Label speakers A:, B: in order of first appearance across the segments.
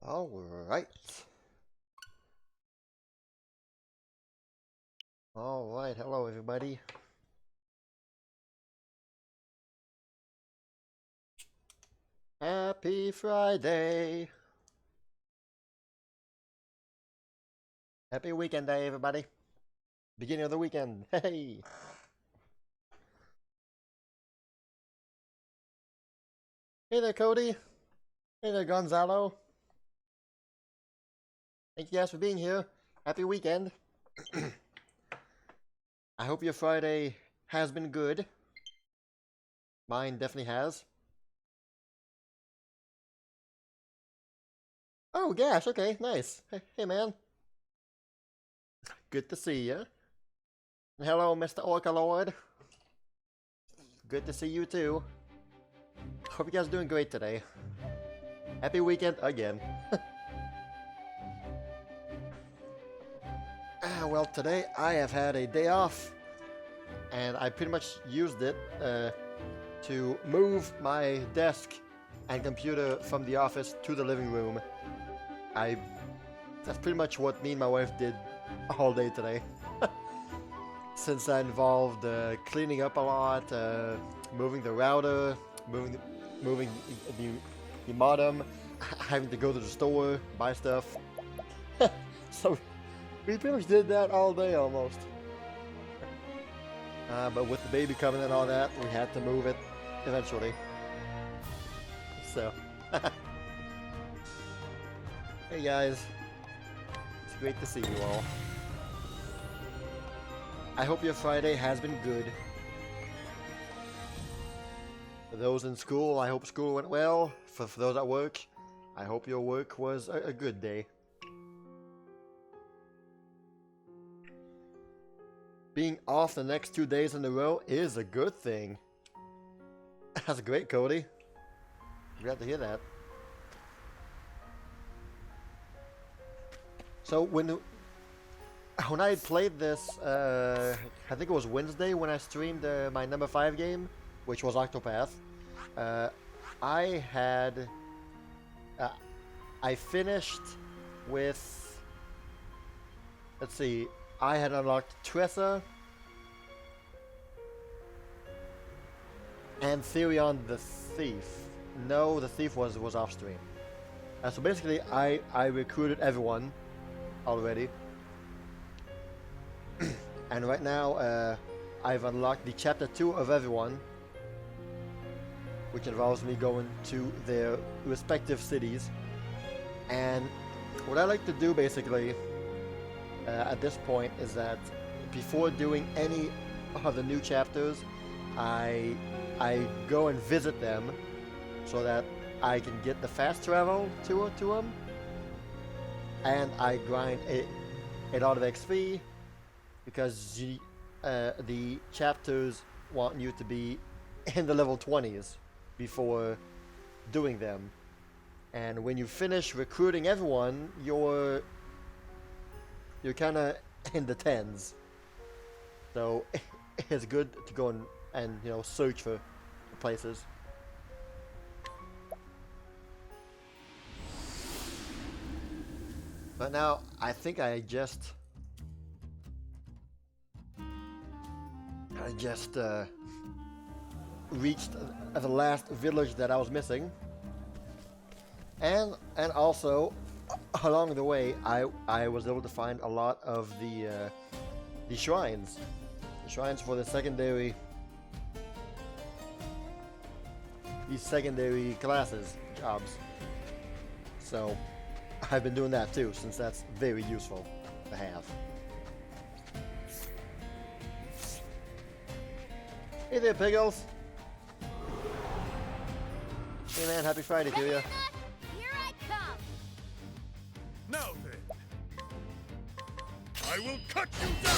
A: Alright. Alright, hello everybody. Happy Friday! Happy weekend day, everybody. Beginning of the weekend. Hey! Hey there, Cody. Hey there, Gonzalo. Thank you guys for being here. Happy weekend. I hope your Friday has been good. Mine definitely has. Oh, gosh, okay, nice. Hey man. Good to see you. Hello, Mr. Orca Lord. Good to see you too. Hope you guys are doing great today. Happy weekend again. Well, today I have had a day off, and I pretty much used it to move my desk and computer from the office to the living room. That's pretty much what me and my wife did all day today. Since that involved cleaning up a lot, moving the router, moving the modem, having to go to the store, buy stuff. So we pretty much did that all day almost. But with the baby coming and all that, we had to move it eventually. So, hey guys, it's great to see you all. I hope your Friday has been good. For those in school, I hope school went well. For those at work, I hope your work was a good day. Being off the next 2 days in a row is a good thing. That's great, Cody. Glad to hear that. So when I played this, I think it was Wednesday when I streamed my number 5 game, which was Octopath. I finished with, let's see, I had unlocked Tressa and Therion the Thief. No, the Thief was off stream. So basically, I recruited everyone already. And right now, I've unlocked the chapter 2 of everyone, which involves me going to their respective cities. And what I like to do basically at this point is that before doing any of the new chapters, I go and visit them so that I can get the fast travel to them, and I grind a lot of XP because the chapters want you to be in the level 20s before doing them. And when you finish recruiting everyone, you're kind of in the 10s. So it's good to go and you know, search for places. But now I think I just reached the last village that I was missing, and also along the way I was able to find a lot of the shrines for the secondary classes jobs. So I've been doing that too, since that's very useful to have. Hey there, Piggles. Hey man, happy Friday to you.
B: Here I come.
C: Now then, I will cut you down.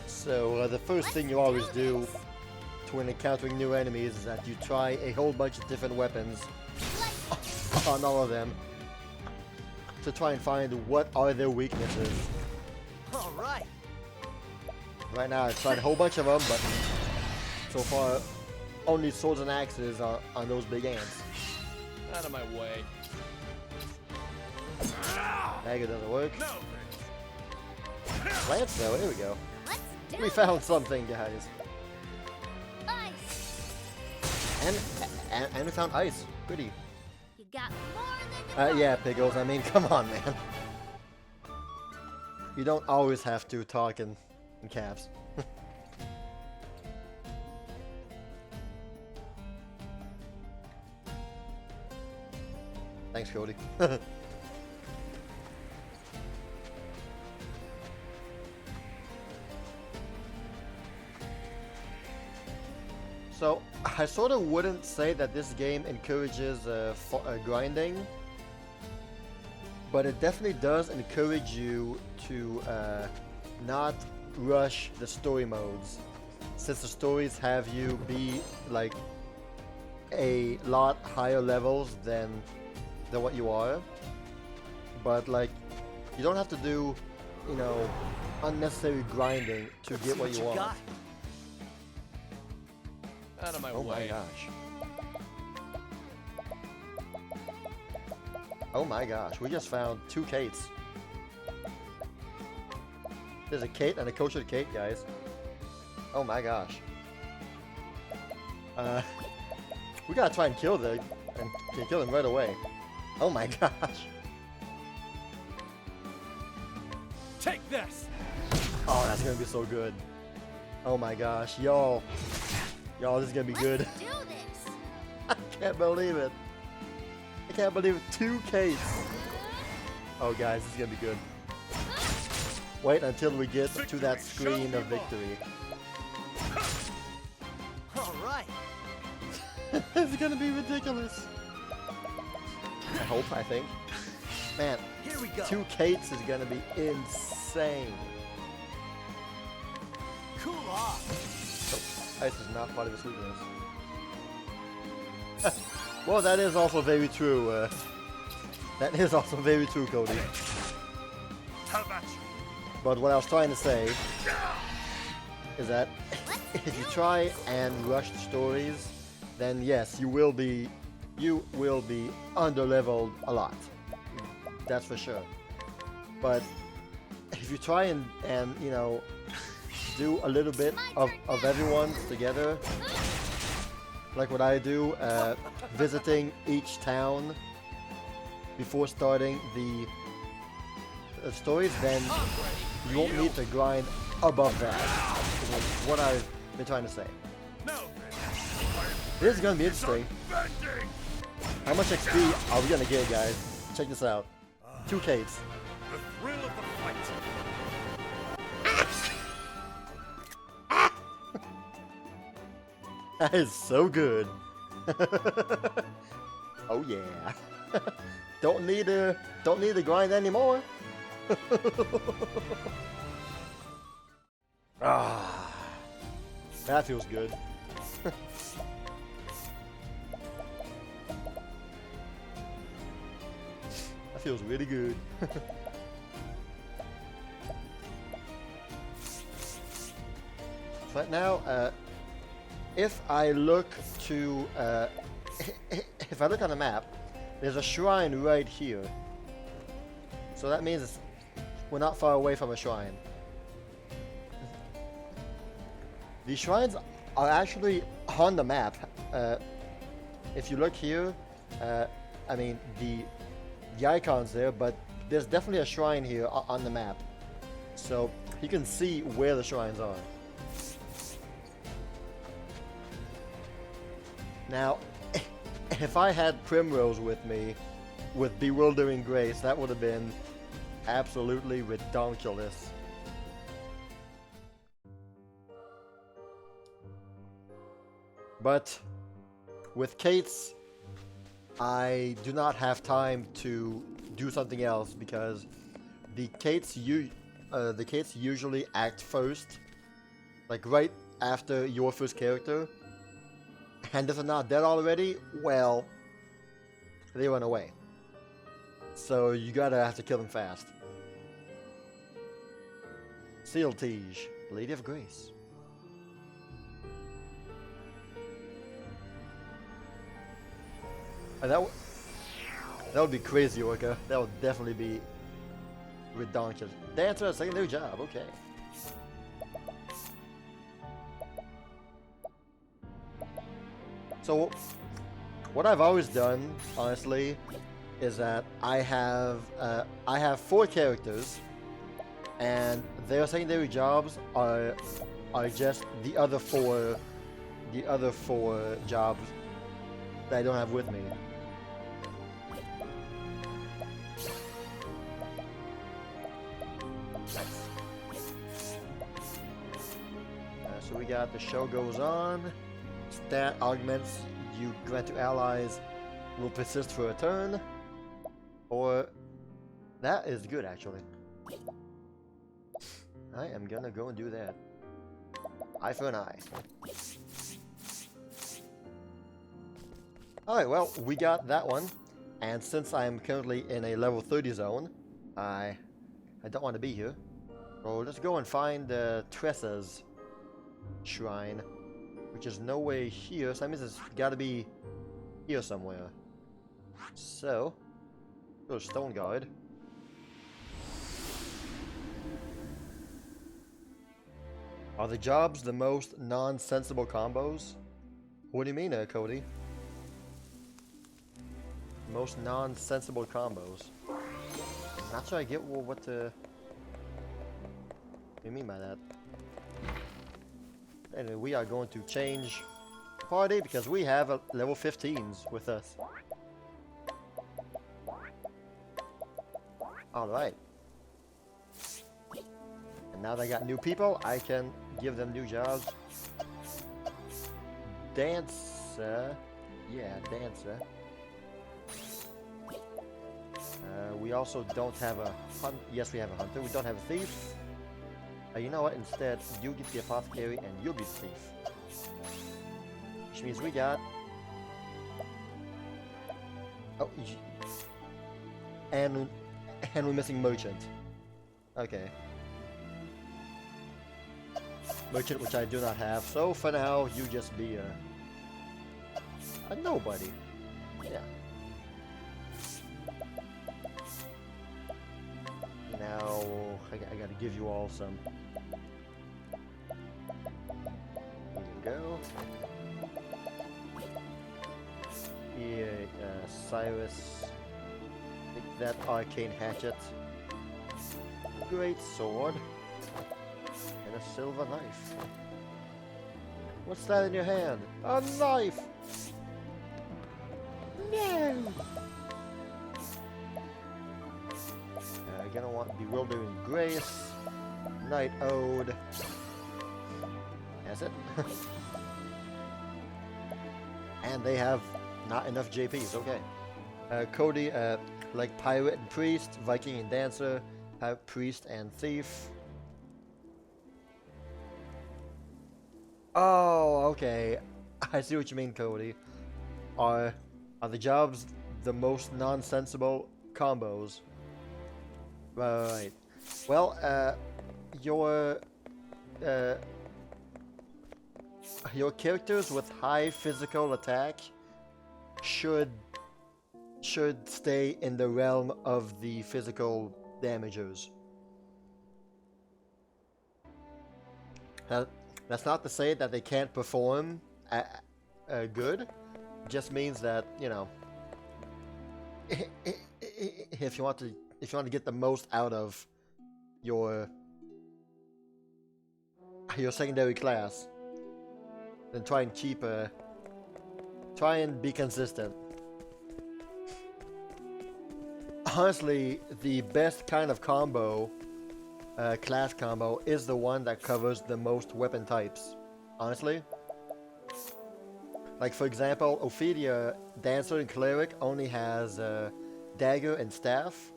A: So the first thing you always do when encountering new enemies is that you try a whole bunch of different weapons on all of them. to try and find what are their weaknesses.
D: All right.
A: Right now, I've tried a whole bunch of them, but so far, only swords and axes on those big ants.
D: Out of my way.
A: Dagger doesn't work.
C: No.
A: Lance, though, here we go.
B: Let's do
A: We
B: it.
A: found something, guys.
B: Ice.
A: And we found ice. Pretty.
B: You got more than you
A: Yeah, Pickles, I mean, come on, man. You don't always have to talk in caps. Thanks, Cody. So, I sort of wouldn't say that this game encourages grinding, but it definitely does encourage you to not rush the story modes, since the stories have you be like a lot higher levels than what you are. But like, you don't have to do, you know, unnecessary grinding to get what you want.
D: got. Out of my
A: Oh my
D: way.
A: gosh. Oh my gosh, we just found 2 Kates. There's a Kate and a cultured Kate, guys. Oh my gosh. We gotta try and kill them, and kill them right away. Oh my gosh.
D: Take this.
A: Oh, that's gonna be so good. Oh my gosh, y'all. Y'all, this is gonna be good.
B: Let's do this.
A: I can't believe it. I can't believe it. 2 Kates. Oh guys, this is gonna be good. Wait until we get to that screen of victory.
D: All right.
A: It's gonna be ridiculous. I think. Man,
D: Here we go.
A: 2 Kates is gonna be insane.
D: Cool off.
A: Oh, ice is not part of his weakness. Well, that is also very true. That is also very true, Cody.
C: How about you?
A: But what I was trying to say is that if you try and rush the stories, then yes, you will be underleveled a lot. That's for sure. But if you try and you know, do a little bit of everyone together, like what I do, visiting each town before starting the stories, then you won't need to grind above that. Is what I've been trying to say.
C: No.
A: This is gonna be interesting.
C: Bending.
A: How much XP are we gonna get, guys? Check this out. 2 Kates.
C: The thrill of the fight.
A: That is so good. Oh yeah. Don't need to grind anymore. Ah, that feels good. That feels really good. But now, if I look to, if I look on the map, there's a shrine right here. So that means we're not far away from a shrine. These shrines are actually on the map. If you look here, I mean the icon's there, but there's definitely a shrine here on the map. So you can see where the shrines are. Now, if I had Primrose with me, with Bewildering Grace, that would have been absolutely redonkulous. But with Kate's, I do not have time to do something else because the Kates usually act first, like right after your first character. And if they're not dead already, well, they run away. So you gotta have to kill them fast. Seal Tige, Lady of Grace. That would be crazy, Orca. That would definitely be redonkulous. Dancer, secondary job, okay. So, what I've always done, honestly, is that I have 4 characters, and their secondary jobs are just the other four jobs that I don't have with me. So we got the show goes on. Stat augments you grant to allies will persist for a turn. Or that is good actually. I am gonna go and do that. Eye for an eye. Alright, well, we got that one. And since I'm currently in a level 30 zone, I don't want to be here. So let's go and find Tressa's shrine, which is nowhere here, so that means it's gotta be here somewhere. So, go to Stone Guard. Are the jobs the most nonsensible combos? What do you mean, Cody? Most nonsensible combos. Not sure I get what do you mean by that? Anyway, we are going to change party because we have a level 15s with us. Alright. And now that I got new people, I can give them new jobs. Dancer. Yeah, dancer. We also don't have a hunt. Yes, we have a hunter. We don't have a thief. You know what? Instead, you get the apothecary and you'll be the thief. Which means we got... Oh, and we're missing merchant. Okay. Merchant, which I do not have. So for now, you just be a nobody. Yeah. Now, I gotta give you all some. Here you go. Here, Cyrus. Take that arcane hatchet. Great sword. And a silver knife. What's that in your hand? A knife! No! Gonna want Bewildering Grace, Night Ode. That's it. And they have not enough JPs, okay. Cody, like Pirate and Priest, Viking and Dancer, Priest and Thief. Oh, okay. I see what you mean, Cody. Are the jobs the most nonsensible combos? Right. Well, your characters with high physical attack should stay in the realm of the physical damagers. That's not to say that they can't perform good. It just means that, you know, if you want to get the most out of your secondary class, then try and be consistent. Honestly, the best kind of combo, class combo, is the one that covers the most weapon types. Honestly. Like for example, Ophidia, Dancer and Cleric only has Dagger and Staff.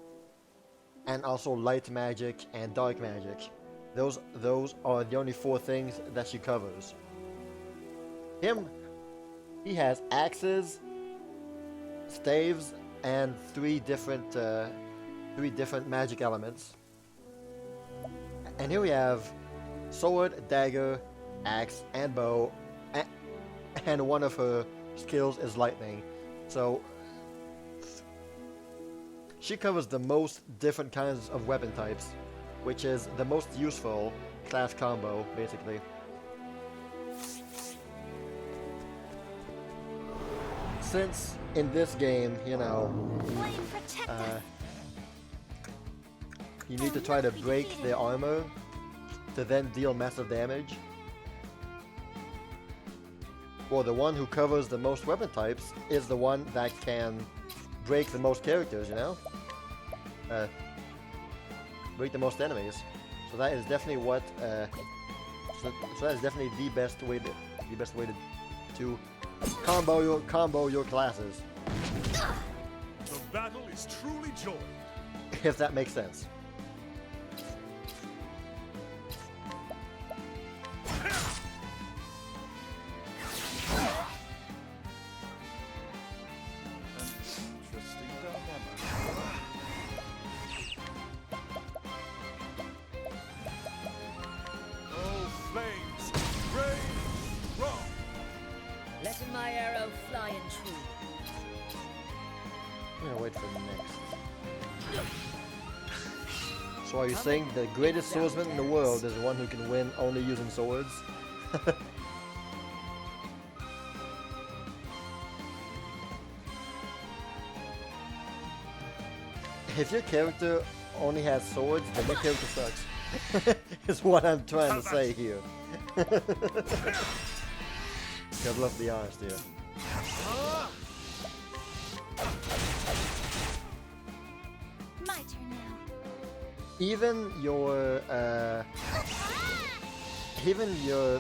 A: And also light magic and dark magic. Those are the only 4 things that she covers. He has axes, staves, and three different magic elements. And here we have sword, dagger, axe, and bow, and one of her skills is lightning. So she covers the most different kinds of weapon types, which is the most useful class combo, basically. Since in this game, you know,
B: Flame, protect us.
A: you need to try to break their armor to then deal massive damage. Well, the one who covers the most weapon types is the one that can break the most characters, you know? Break the most enemies. So that is definitely what, so that is definitely the best way to combo your classes.
C: The battle is truly joined.
A: If that makes sense.
C: Interesting dilemma. Oh, flames, rage, strong.
E: Letting my arrow fly and true.
A: I'm gonna wait for the next. So are you saying the greatest swordsman in the world is the one who can win only using swords? If your character only has swords, then your character sucks. Is what I'm trying to say here. Gotta love the honest here.
B: My turn now.
A: Even your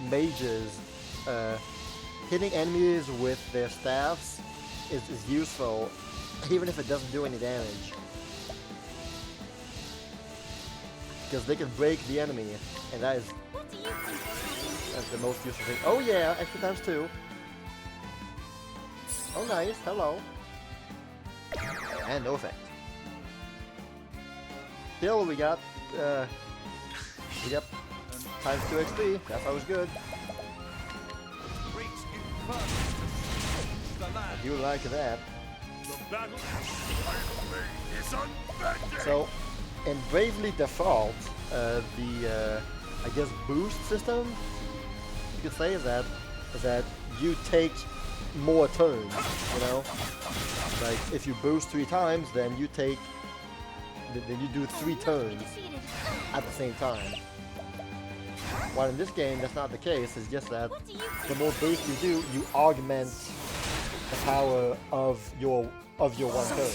A: mages hitting enemies with their staffs is useful, even if it doesn't do any damage. Because they can break the enemy, and that is
B: What do you think?
A: that's the most useful thing. Oh yeah, extra times 2. Oh nice, hello. And no effect. Still, we got times 2 XP. That's always good.
C: Great in first to the
A: I
C: land.
A: do like that.
C: The battle is unbending.
A: So, in Bravely Default, the I guess boost system, you could say, is that you take more turns. You know, like if you boost 3 times, then you do 3 turns
B: Defeated.
A: at the same time. While in this game, that's not the case. It's just that
B: What do you
A: the more boost you do, you augment the power of your one turn.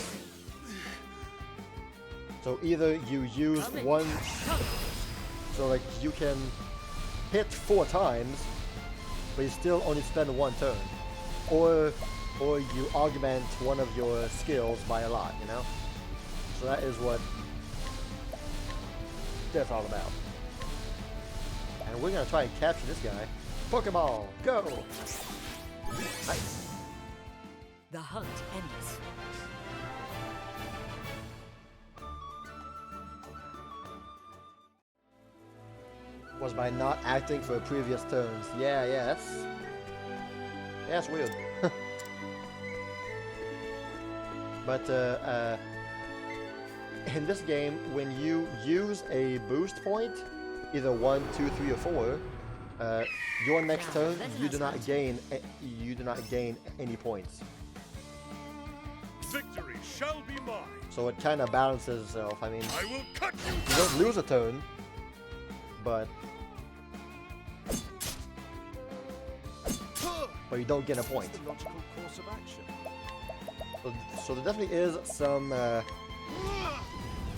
A: So either you use one, so like you can hit 4 times, but you still only spend 1 turn, or you augment one of your skills by a lot, you know. So that is what that's all about. And we're gonna try and capture this guy. Pokeball, go! Nice.
E: The hunt ends.
A: Was by not acting for previous turns. Yeah, that's weird. But in this game, when you use a boost point, either 1, 2, 3, or 4, your next turn you do not gain any points.
C: Victory shall be mine.
A: So it kind of balances itself. I mean,
C: I will cut you.
A: you don't lose a turn, but you don't get a point.
D: The logical course of action.
A: So there definitely is some,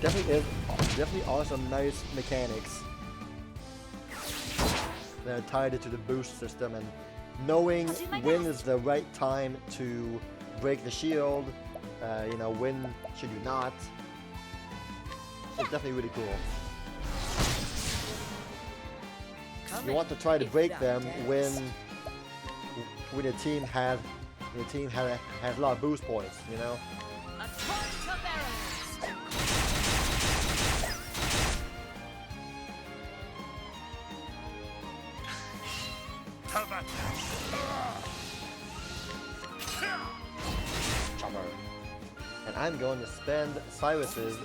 A: definitely are some nice mechanics that are tied into the boost system, and knowing
B: I'll do my
A: when
B: best.
A: is the right time to break the shield, you know, when should you not. It's definitely really cool. You want to try to break them when your team has a lot of boost points, you know.
C: Have at
A: Chopper. And I'm going to spend Cyrus's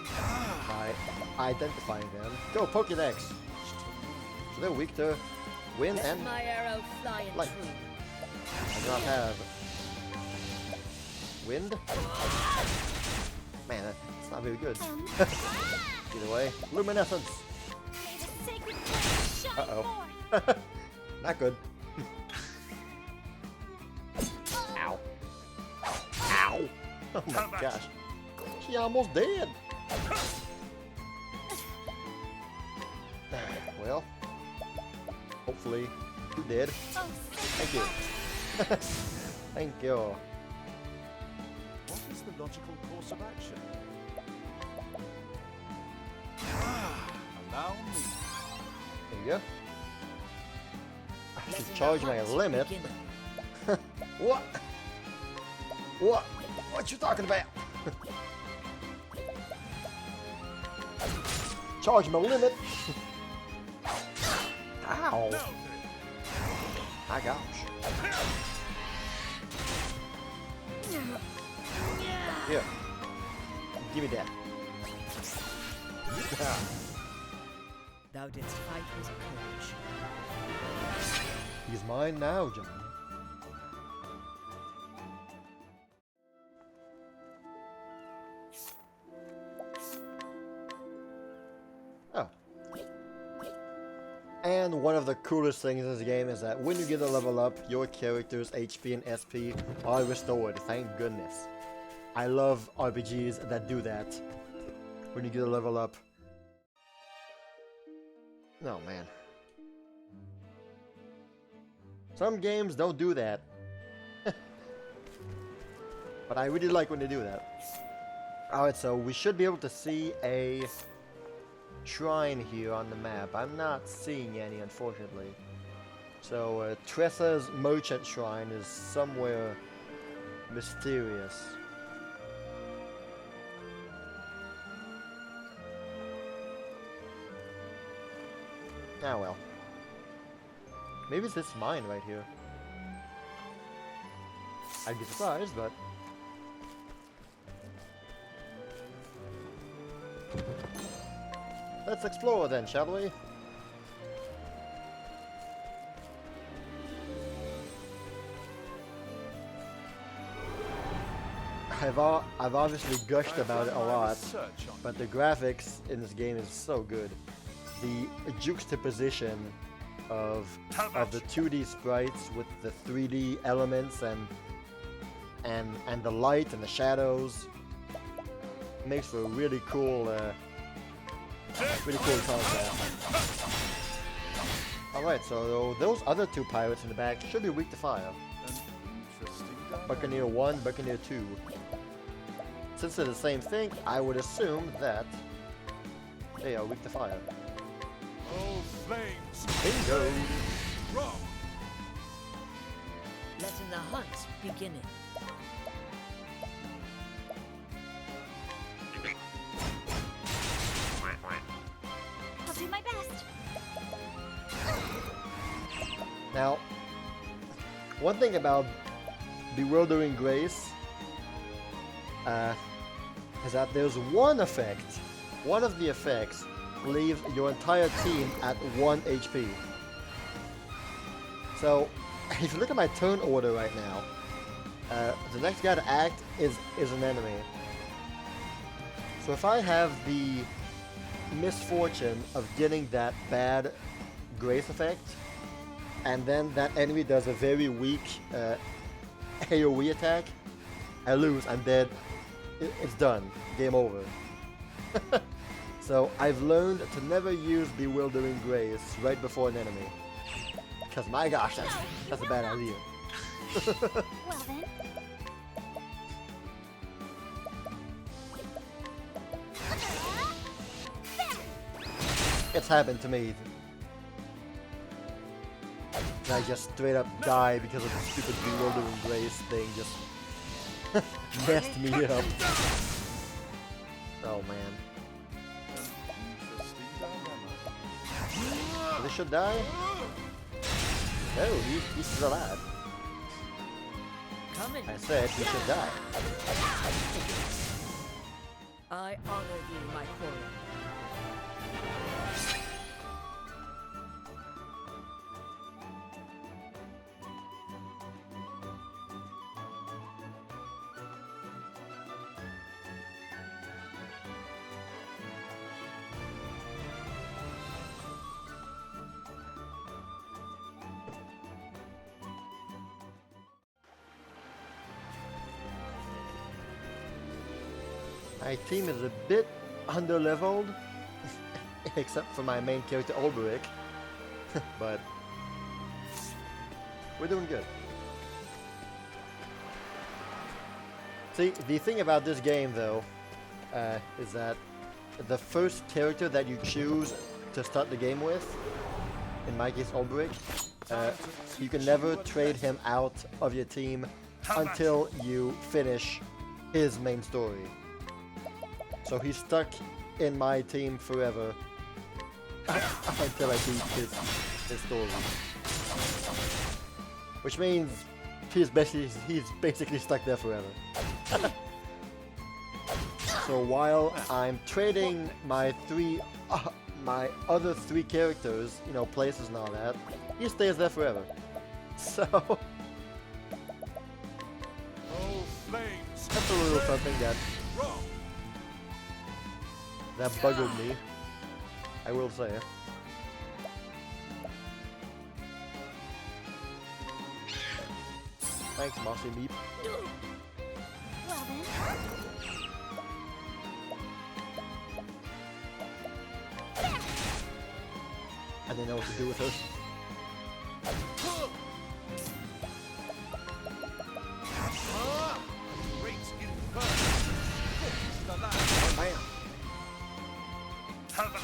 A: by identifying them. Go Pokédex! So they're weak to wind
E: Let
A: and
E: my arrow fly and
A: light.
E: true.
A: I do not have wind. Man, that's not very good. Either way, luminescence.
B: May the sacred flame shine
A: Uh-oh.
B: forth.
A: Not good. Ow. Ow. Oh my gosh. She almost dead. Well, hopefully you did.
B: Oh,
A: Thank you. Thank you.
C: what is the logical course of action? Allow me.
A: There you go. I should
E: Letting
A: charge
E: the
A: my
E: hunt
A: limit.
E: begin.
A: What? What? What you talking about? Charge my limit. Ow.
C: Now then.
A: My gosh. Here. Give me that.
E: Thou didst fight with courage.
A: He's mine now, John. Oh. And one of the coolest things in this game is that when you get a level up, your character's HP and SP are restored. Thank goodness. I love RPGs that do that. When you get a level up. Oh man. Some games don't do that. But I really like when they do that. Alright, so we should be able to see a shrine here on the map. I'm not seeing any, unfortunately. So, Tressa's Merchant Shrine is somewhere mysterious. Ah well. Maybe it's this mine right here. I'd be surprised, but... Let's explore then, shall we? I've obviously gushed about it a lot, but the graphics in this game is so good. The juxtaposition of the 2D sprites with the 3D elements and the light and the shadows makes for a really cool concept. Alright, so those other two pirates in the back should be weak to fire. Buccaneer 1, Buccaneer 2. Since they're the same thing, I would assume that they are weak to fire.
C: Oh, flames!
A: Bingo!
C: Wrong!
E: Letting the hunt begin.
B: I'll do my best.
A: Now, one thing about Bewildering Grace is that there's one effect. One of the effects leaves your entire team at 1 HP. So, if you look at my turn order right now, the next guy to act is an enemy. So if I have the misfortune of getting that bad grace effect, and then that enemy does a very weak AoE attack, I lose, I'm dead, it's done, game over. So I've learned to never use Bewildering Grace right before an enemy. Because my gosh, that's a bad idea.
B: Well then.
A: It's happened to me. And I just straight up die because of the stupid Bewildering Grace thing just messed me up. Oh man. This should die? No, he's still alive.
E: Come in.
A: I said he should die.
E: I honor you, my quarry.
A: My team is a bit under-leveled, except for my main character, Olberic. But we're doing good. See, the thing about this game, though, is that the first character that you choose to start the game with, in my case, Olberic, you can never trade him out of your team until you finish his main story. So he's stuck in my team forever until I beat his story. Which means he's basically stuck there forever. So while I'm trading my my other three characters, you know, places and all that, he stays there forever. So
C: Oh, flames.
A: that's a little something
C: Wrong.
A: that buggered me, I will say. Thanks, Mossy Meep.
B: Well then.
A: I didn't know what to do with her.
C: Great inferno. The last.
A: Bam!
C: Have a-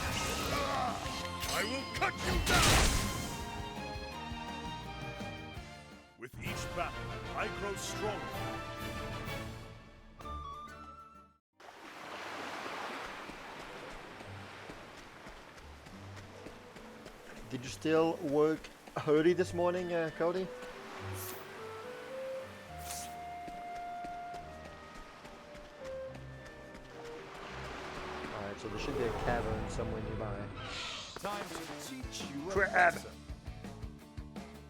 C: I will cut you down. With each battle, I grow stronger.
A: Did you still work early this morning, Cody? Alright, so there should be a cavern somewhere nearby.
C: Time to teach you a
A: Crab.
C: lesson.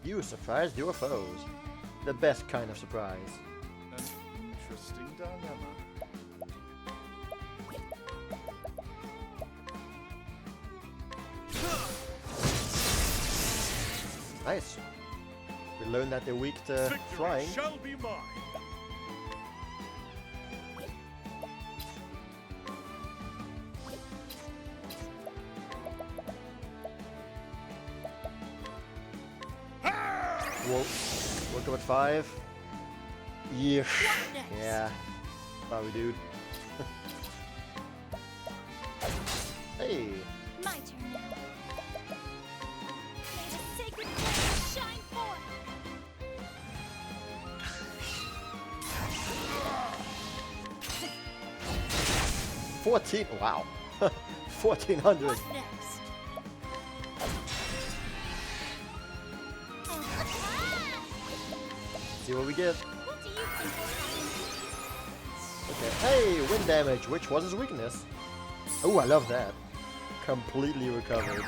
A: You surprised your foes. The best kind of surprise.
C: An interesting dilemma.
A: Nice. We learned that they're weak to
C: Victory
A: flying.
C: shall be mine.
A: Whoa. Woke up at 5. Yeah.
E: What next?
A: Yeah. Sorry, dude. Hey.
B: My turn now. May the sacred flame shine forth.
A: 14. Wow. 1400.
E: What next?
A: See what we get.
B: What do you think will happen?
A: Okay. Hey, wind damage, which was his weakness. Oh, I love that. Completely recovered.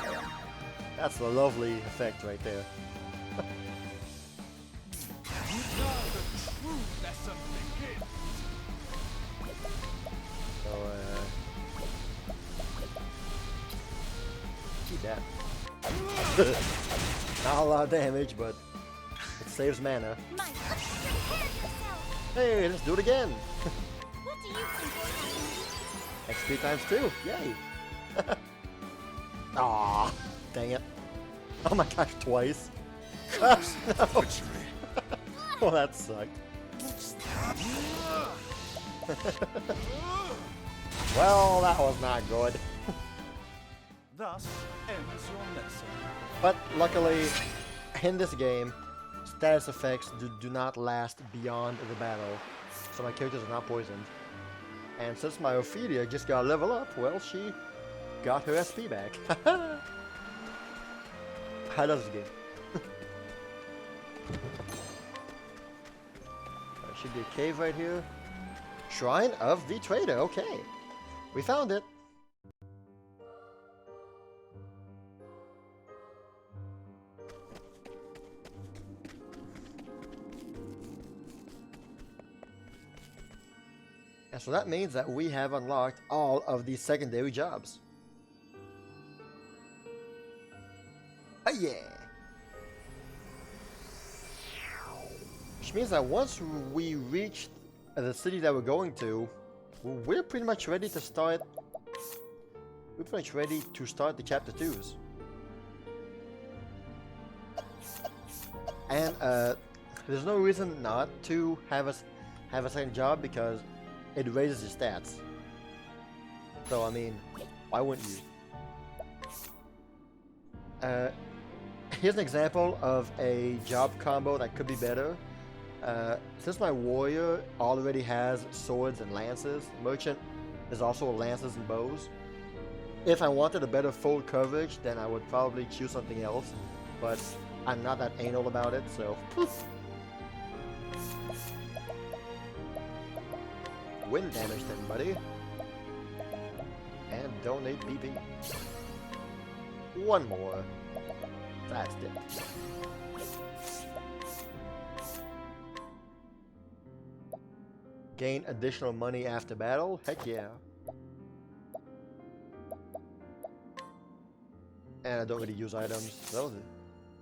A: That's a lovely effect right there.
C: Now the true lesson begins.
A: So, keep that. Not a lot of damage, but it saves mana.
B: My prepare yourself.
A: Hey, let's do it again.
B: What do you think will happen?
A: XP times 2. Yay. Aw, dang it. Oh my gosh, twice. No.
C: Butchery.
A: Oh, that sucked. Well, that was not good.
C: Thus ends your lesson.
A: But luckily, in this game, status effects do not last beyond the battle, so my characters are not poisoned. And since my Ophelia just got a level up, well, she got her SP back. How does this game? Should be a cave right here. Shrine of the Trader. Okay. We found it. And so that means that we have unlocked all of these secondary jobs. Oh yeah! Which means that once we reach the city that we're going to, we're pretty much ready to start. We're pretty much ready to start the chapter 2s. And there's no reason not to have a second job because it raises your stats. So I mean, why wouldn't you? Here's an example of a job combo that could be better. Since my warrior already has swords and lances, merchant is also lances and bows. If I wanted a better full coverage, then I would probably choose something else, but I'm not that anal about it, so wind damage to everybody. And donate BP. One more. That's it. Gain additional money after battle? Heck yeah. And I don't really use items, so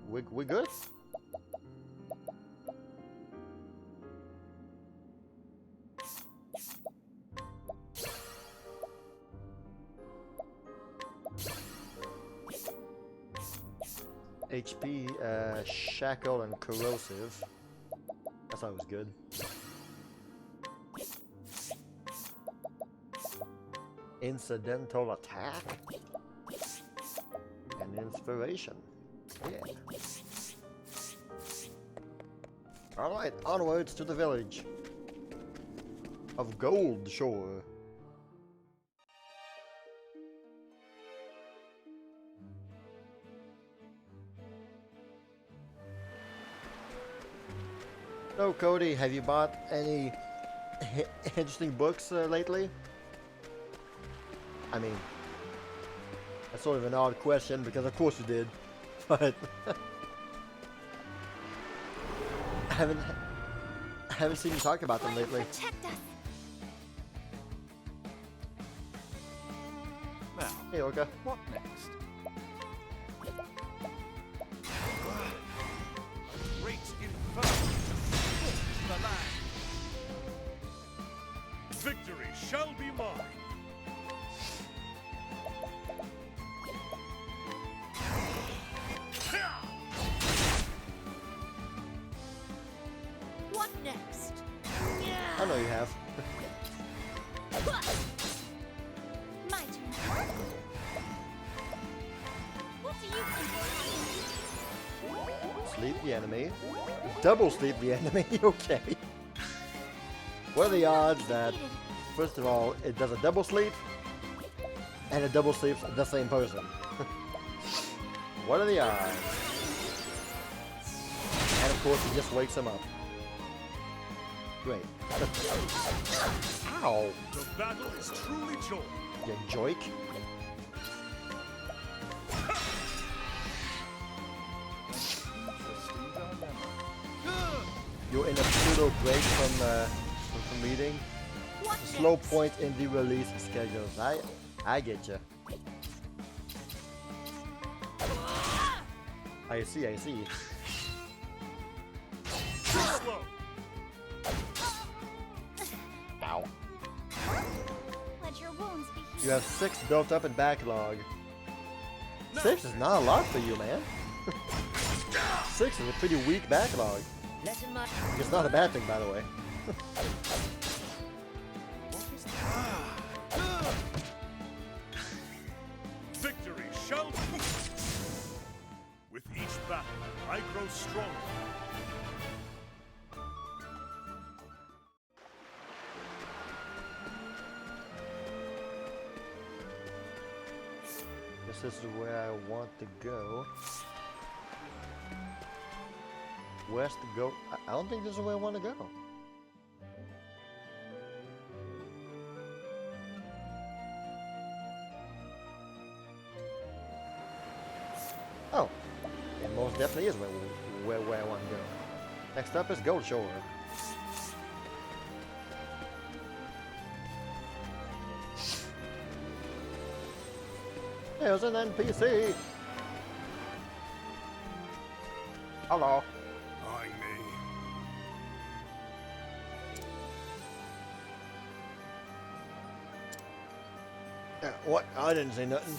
A: we're good. HP, shackle, and corrosive. I thought it was good. Incidental attack and inspiration. Yeah. Alright, onwards to the village of Gold Shore. So Cody, have you bought any interesting books lately? I mean, that's sort of an odd question because of course you did, but I haven't seen you talk about them lately.
B: Protect us.
C: Now,
A: Hey Orca.
C: what next? Great inferno to split the land. Victory shall be mine.
B: What next?
A: I know you have.
B: My turn. What do you think?
A: Sleep the enemy. Double sleep the enemy, okay. What are the odds that, first of all, it does a double sleep, and it double sleeps the same person? What are the odds? And of course, it just wakes him up. Great. Ow!
C: The battle is truly joy.
A: You joik. You're in a pseudo break from reading.
B: What
A: A slow
B: next?
A: point in the release schedules. I get you. I see.
C: Too slow.
A: Ow.
B: Let your wounds be healed.
A: You have 6 built up in backlog. 6 is not a lot for you, man. 6 is a pretty weak backlog.
E: Let in my
A: It's not a bad thing, by the way.
C: Victory shall be. With each battle, I grow stronger.
A: This is where I want to go. West to go. I don't think this is where I want to go. Oh, it most definitely is where I want to go. Next up is Gold Shore. There's an NPC. Hello.
C: Eyeing me.
A: What? I didn't say nothing.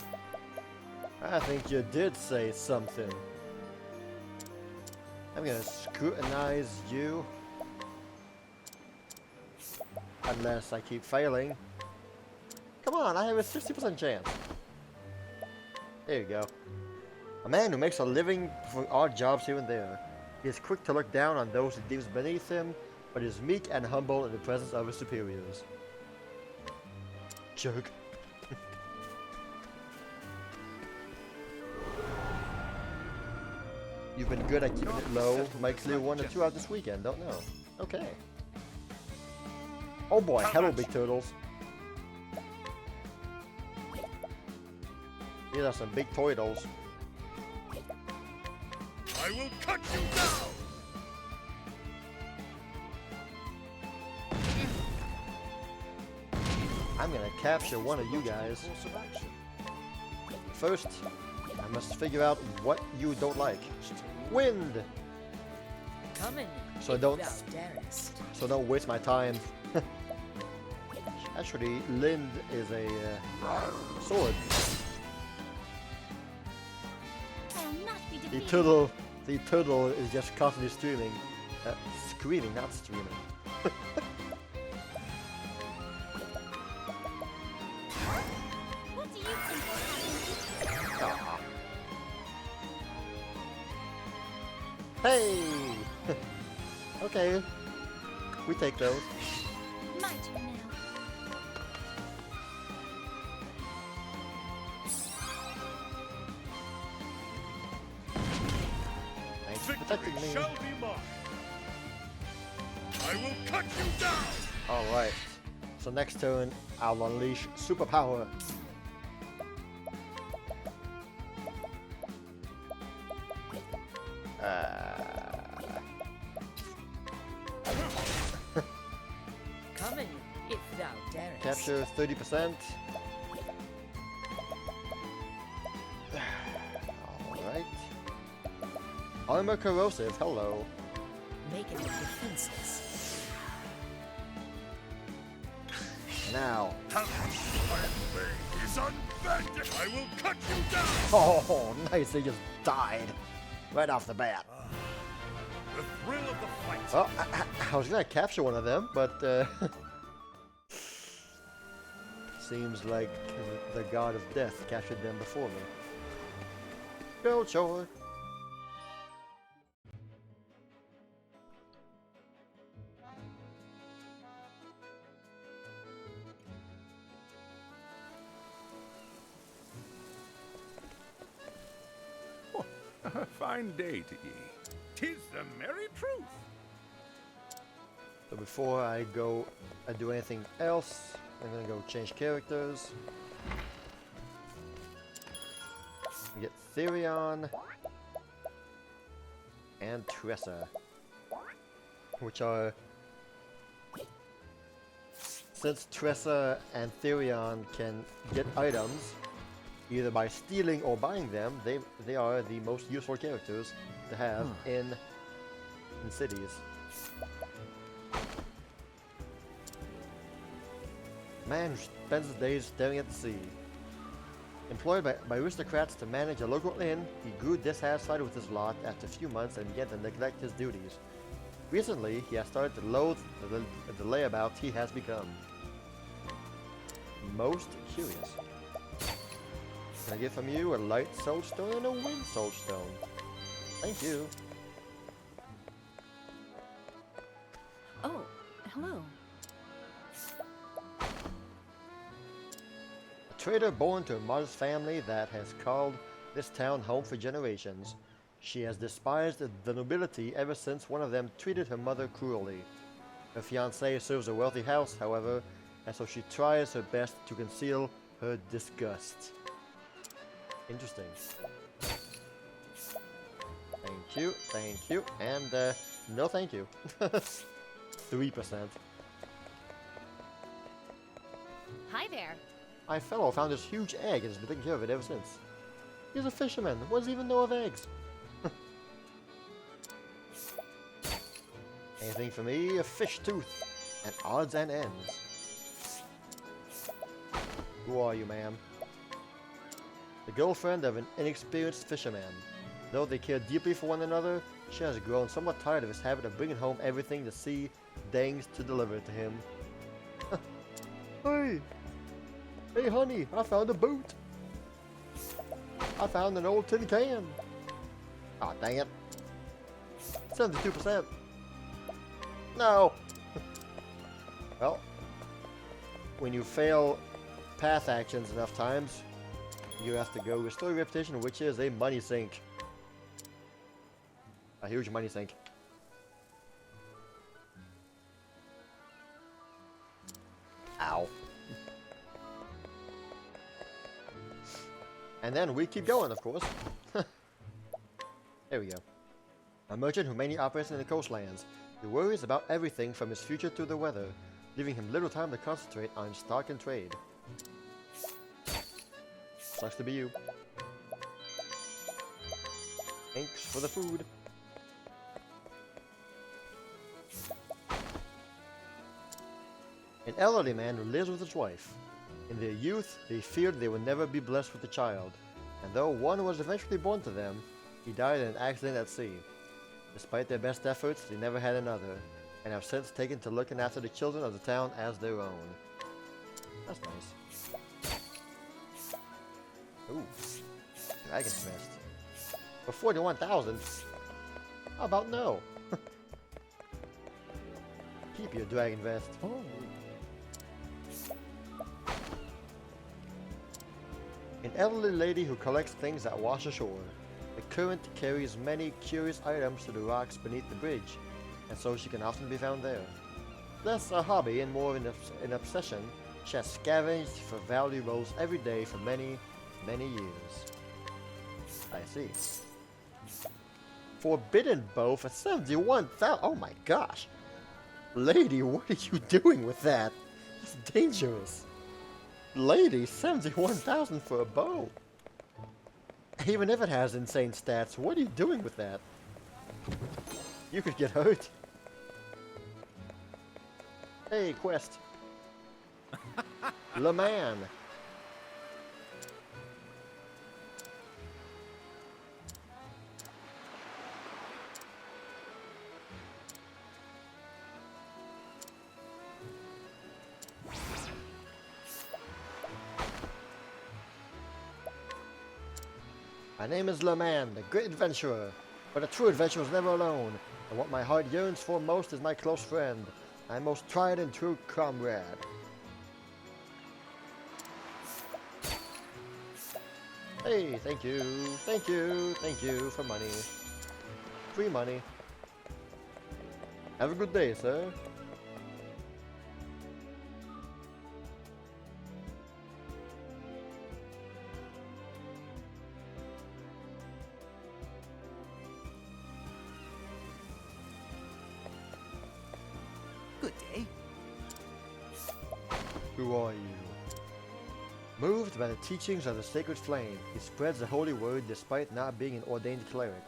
A: I think you did say something. I'm gonna scrutinize you. Unless I keep failing. Come on, I have a 60% chance. There you go. A man who makes a living for odd jobs here and there. He is quick to look down on those he deems beneath him, but is meek and humble in the presence of his superiors. Jerk. You've been good at keeping it low. Might clear 1 or 2 out this weekend, don't know. Okay. Oh boy, hello big turtles. These are some big turtles.
C: I will cut you down!
A: I'm gonna capture one of you guys. First, I must figure out what you don't like. Wind!
E: Coming,
A: So
E: if
A: don't-
E: thou darest.
A: So don't waste my time. Actually, Lind is a sword.
B: I'll not be
A: The
B: defeated.
A: turtle is just constantly screaming. Screaming, not streaming.
B: What do you think?
A: Aw. Hey! Okay. We take those.
B: My turn now.
A: Thanks for protecting
C: Victory
A: me.
C: shall be mine. I will cut you down!
A: Alright. So next turn, I'll unleash superpower.
E: Coming, if thou darest.
A: Capture 30%. Alright. Armor corrosive, hello.
E: Making it defenseless.
A: Now.
C: Iron blade is unbending! I will cut you down!
A: Oh, nice, they just died. Right off the bat.
C: The thrill of the fight!
A: Well, I was gonna capture one of them, but seems like the god of death captured them before me. Go, Chor.
C: A fine day to ye. 'Tis the merry truth.
A: So before I go and do anything else, I'm gonna go change characters. Get Therion and Tressa, which are, since Tressa and Therion can get items either by stealing or buying them, they are the most useful characters to have in cities. Man who spends his days staring at the sea. Employed by aristocrats to manage a local inn, he grew dissatisfied with his lot after a few months and began to neglect his duties. Recently, he has started to loathe the layabout he has become. Most curious. Can I get from you a light soul stone and a wind soul stone? Thank you.
B: Oh, hello.
A: A trader born to a modest family that has called this town home for generations. She has despised the nobility ever since one of them treated her mother cruelly. Her fiancé serves a wealthy house, however, and so she tries her best to conceal her disgust. Interesting. thank you, and no thank you. 3%.
B: Hi there.
A: My fellow found this huge egg and has been taking care of it ever since. He's a fisherman. What does he even know of eggs? Anything for me? A fish tooth. And odds and ends. Who are you, ma'am? The girlfriend of an inexperienced fisherman. Though they care deeply for one another, she has grown somewhat tired of his habit of bringing home everything the sea deigns to deliver to him. Hey! Hey, honey, I found a boot. I found an old tin can. Aw, oh, dang it. 72%. No! Well, when you fail path actions enough times, you have to go restore your reputation, which is a money sink. A huge money sink. Ow. And then we keep going, of course. There we go. A merchant who mainly operates in the coastlands. He worries about everything from his future to the weather, leaving him little time to concentrate on stock and trade. Sucks to be you. Thanks for the food. An elderly man who lives with his wife. In their youth, they feared they would never be blessed with a child, and though one was eventually born to them, he died in an accident at sea. Despite their best efforts, they never had another, and have since taken to looking after the children of the town as their own. That's nice. Ooh, Dragon's Nest. For 41,000? How about no? Keep your Dragon Vest. Oh. An elderly lady who collects things that wash ashore. The current carries many curious items to the rocks beneath the bridge, and so she can often be found there. Less a hobby and more an obsession, she has scavenged for valuables every day for many, many years. I see. Forbidden bow for 71,000. Oh my gosh. Lady, what are you doing with that? It's dangerous. Lady, 71,000 for a bow. Even if it has insane stats, what are you doing with that? You could get hurt. Hey, quest. Le Man. My name is Le Man, the great adventurer. But a true adventurer is never alone, and what my heart yearns for most is my close friend, my most tried and true comrade. Hey, thank you for money. Free money. Have a good day, sir.
D: Good day.
A: Who are you? Moved by the teachings of the sacred flame, he spreads the holy word despite not being an ordained cleric.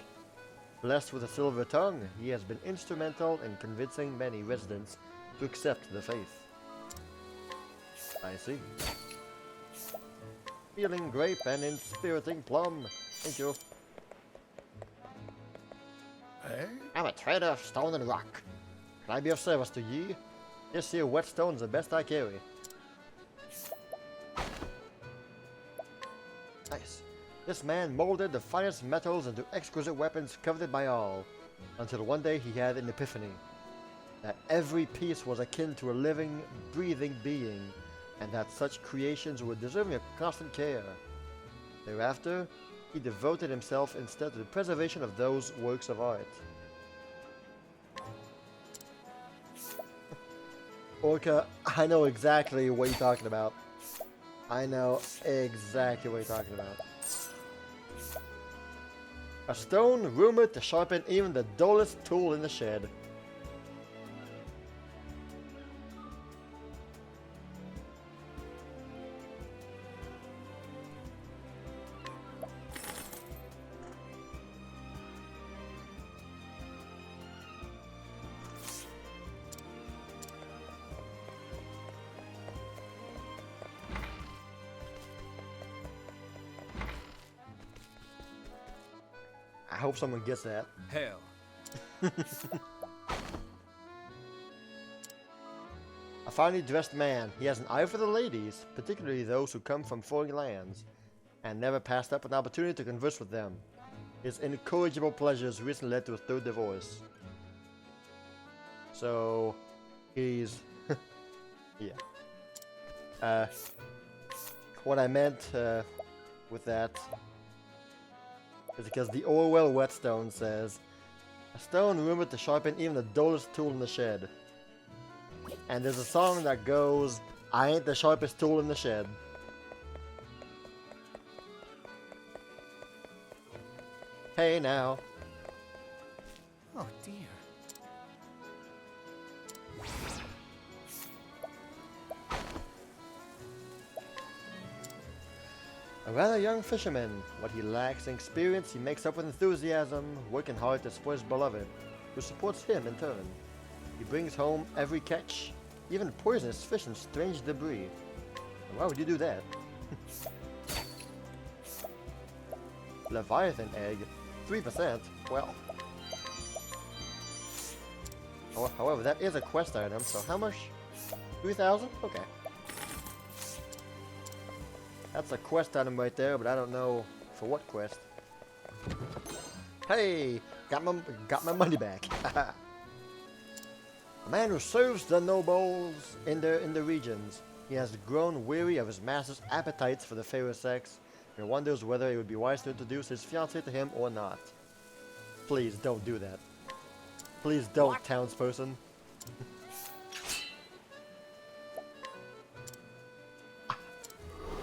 A: Blessed with a silver tongue, he has been instrumental in convincing many residents to accept the faith. I see. Feeling grape and inspiriting plum. Thank you.
C: Eh?
A: I'm a trader of stone and rock. Can I be of service to ye? This here whetstone's the best I carry. Nice. This man molded the finest metals into exquisite weapons coveted by all, until one day he had an epiphany, that every piece was akin to a living, breathing being, and that such creations were deserving of constant care. Thereafter, he devoted himself instead to the preservation of those works of art. Orca, I know exactly what you're talking about. I know exactly what you're talking about. A stone rumored to sharpen even the dullest tool in the shed. I hope someone gets that.
B: Hail.
A: A finely dressed man. He has an eye for the ladies, particularly those who come from foreign lands, and never passed up an opportunity to converse with them. His incorrigible pleasures recently led to his third divorce. So, he's... yeah. What I meant with that is because the Orwell whetstone says, a stone rumored to sharpen even the dullest tool in the shed. And there's a song that goes, I ain't the sharpest tool in the shed. Hey now.
D: Oh dear.
A: A rather young fisherman. What he lacks in experience, he makes up with enthusiasm, working hard to support his beloved, who supports him in turn. He brings home every catch, even poisonous fish and strange debris. Why would you do that? Leviathan egg, 3%. Well. However, that is a quest item, so how much? 3,000? Okay. That's a quest item right there, but I don't know for what quest. Hey, got my money back. A man who serves the nobles in the regions. He has grown weary of his master's appetites for the fairer sex and wonders whether it would be wise to introduce his fiancée to him or not. Please don't do that. Please don't, what? Townsperson.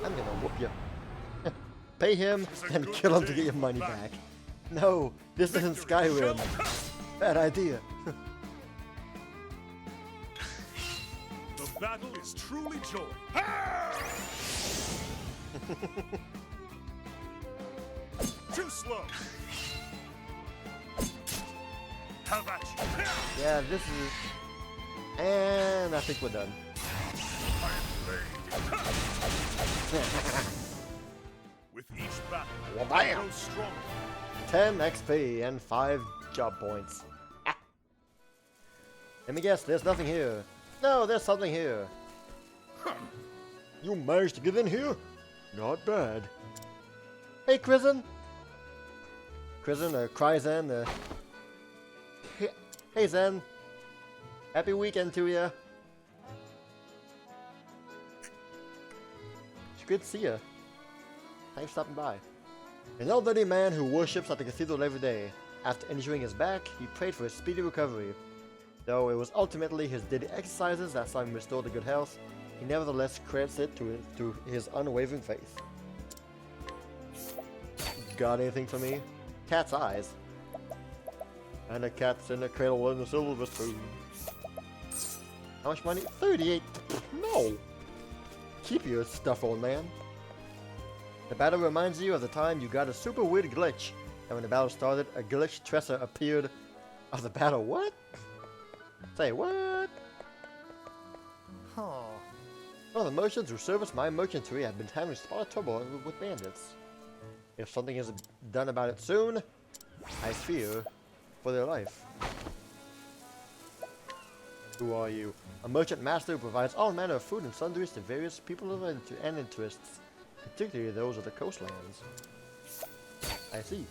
A: I'm gonna whoop you. Pay him and kill him to get your money back. No, this isn't Skyrim. Bad idea.
C: The battle is truly joy. Too slow. Have at you.
A: Yeah, this is... And I think we're done.
C: With each battle,
A: Well,
C: I
A: bam.
C: grow stronger.
A: 10 XP and 5 job points. Ah. Let me guess, there's nothing here. No, there's something here. You managed to get in here? Not bad. Hey, Krizen. Krizen, Kryzen, hey, Zen. Happy weekend to ya. It's good to see ya. Thanks for stopping by. An elderly man who worships at the cathedral every day. After injuring his back, he prayed for his speedy recovery. Though it was ultimately his daily exercises that saw him restore to good health, he nevertheless credits it to his unwavering faith. Got anything for me? Cat's eyes. And a cat's in a cradle and a silver spoon. How much money? 38. No! Keep your stuff, old man. The battle reminds you of the time you got a super weird glitch. And when the battle started, a glitch Tresser appeared of the battle. What? Say what?
D: Oh.
A: One of the merchants who service my merchantry have been having a lot of trouble with bandits. If something isn't done about it soon, I fear for their life. Who are you? A merchant master who provides all manner of food and sundries to various people and interests, particularly those of the coastlands. I see.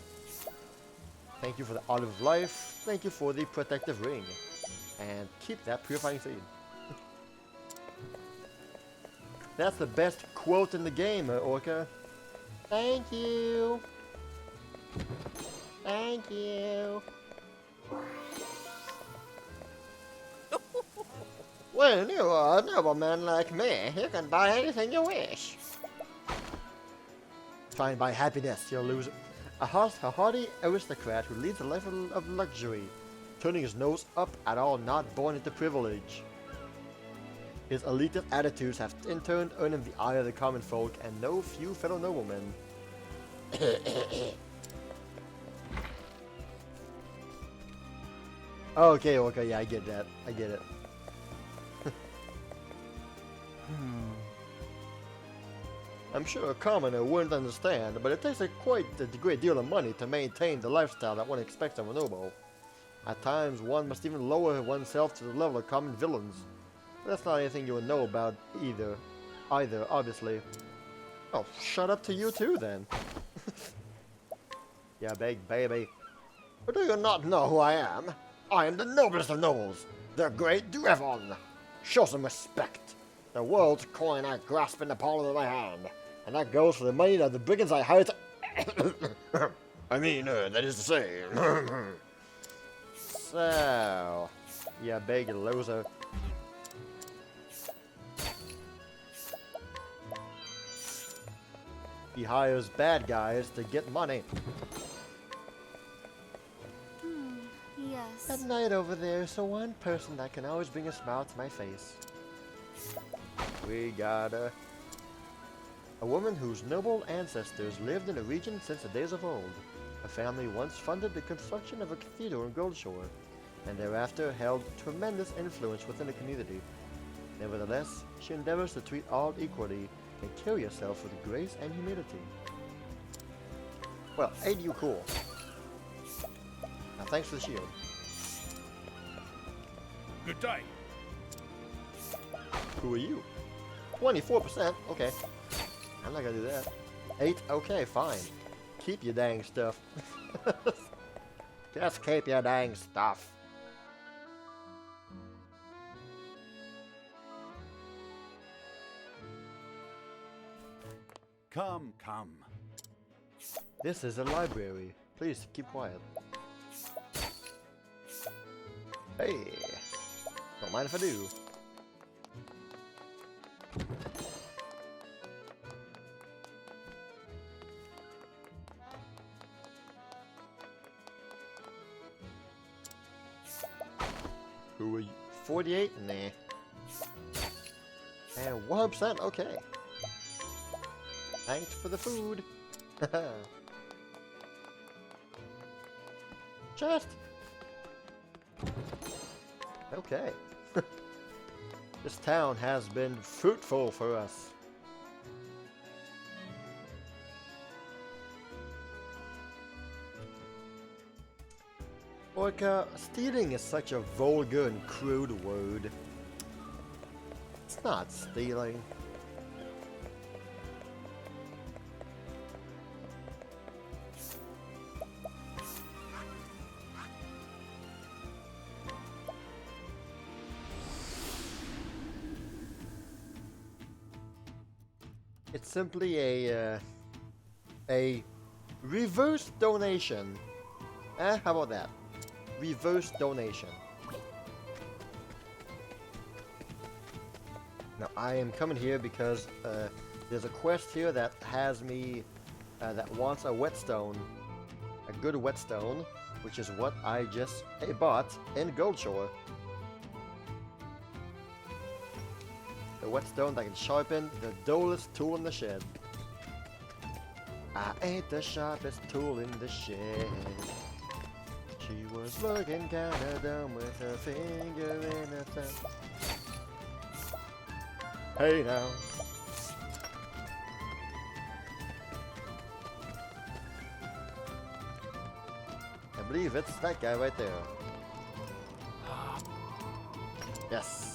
A: Thank you for the olive of life. Thank you for the protective ring. And keep that purifying seed. That's the best quote in the game, Orca. Thank you. Thank you. When you are a nobleman like me, you can buy anything you wish. Try and buy happiness, you'll lose it. A haughty aristocrat who leads a life of luxury, turning his nose up at all not born into privilege. His elitist attitudes have in turn earned him the ire of the common folk and no few fellow noblemen. Okay, yeah, I get that. I get it. I'm sure a commoner wouldn't understand, but it takes quite a great deal of money to maintain the lifestyle that one expects of a noble. At times, one must even lower oneself to the level of common villains. But that's not anything you would know about either, obviously. Oh, shut up to you too, then. Yeah, big baby. But do you not know who I am? I am the noblest of nobles, the great Drevon. Show some respect. The world's coin I grasp in the palm of my hand, and that goes for the money that the brigands I hired to... I mean, that is to say... So... Yeah, big loser. He hires bad guys to get money.
B: Yes.
A: At night over there, so one person that can always bring a smile to my face. We got a woman whose noble ancestors lived in the region since the days of old. Her family once funded the construction of a cathedral in Goldshore, and thereafter held tremendous influence within the community. Nevertheless, she endeavors to treat all equally and carry herself with grace and humility. Well, ain't you cool? Now thanks for the shield.
C: Good day.
A: Who are you? 24%? Okay. I'm not gonna do that. 8? Okay, fine. Keep your dang stuff. Just keep your dang stuff.
F: Come, come.
A: This is a library. Please keep quiet. Hey! Don't mind if I do. Who are you? 48? Nah. And 100%? Okay. Thanks for the food. Chest. Okay. This town has been fruitful for us. Orca, stealing is such a vulgar and crude word. It's not stealing. It's simply a reverse donation. How about that? Reverse donation. Now I am coming here because there's a quest here that has me that wants a whetstone, a good whetstone, which is what I just bought in Goldshore. The whetstone that can sharpen the dullest tool in the shed. I ain't the sharpest tool in the shed. She was looking kinda dumb with her finger in her thumb. Hey now. I believe it's that guy right there. Yes.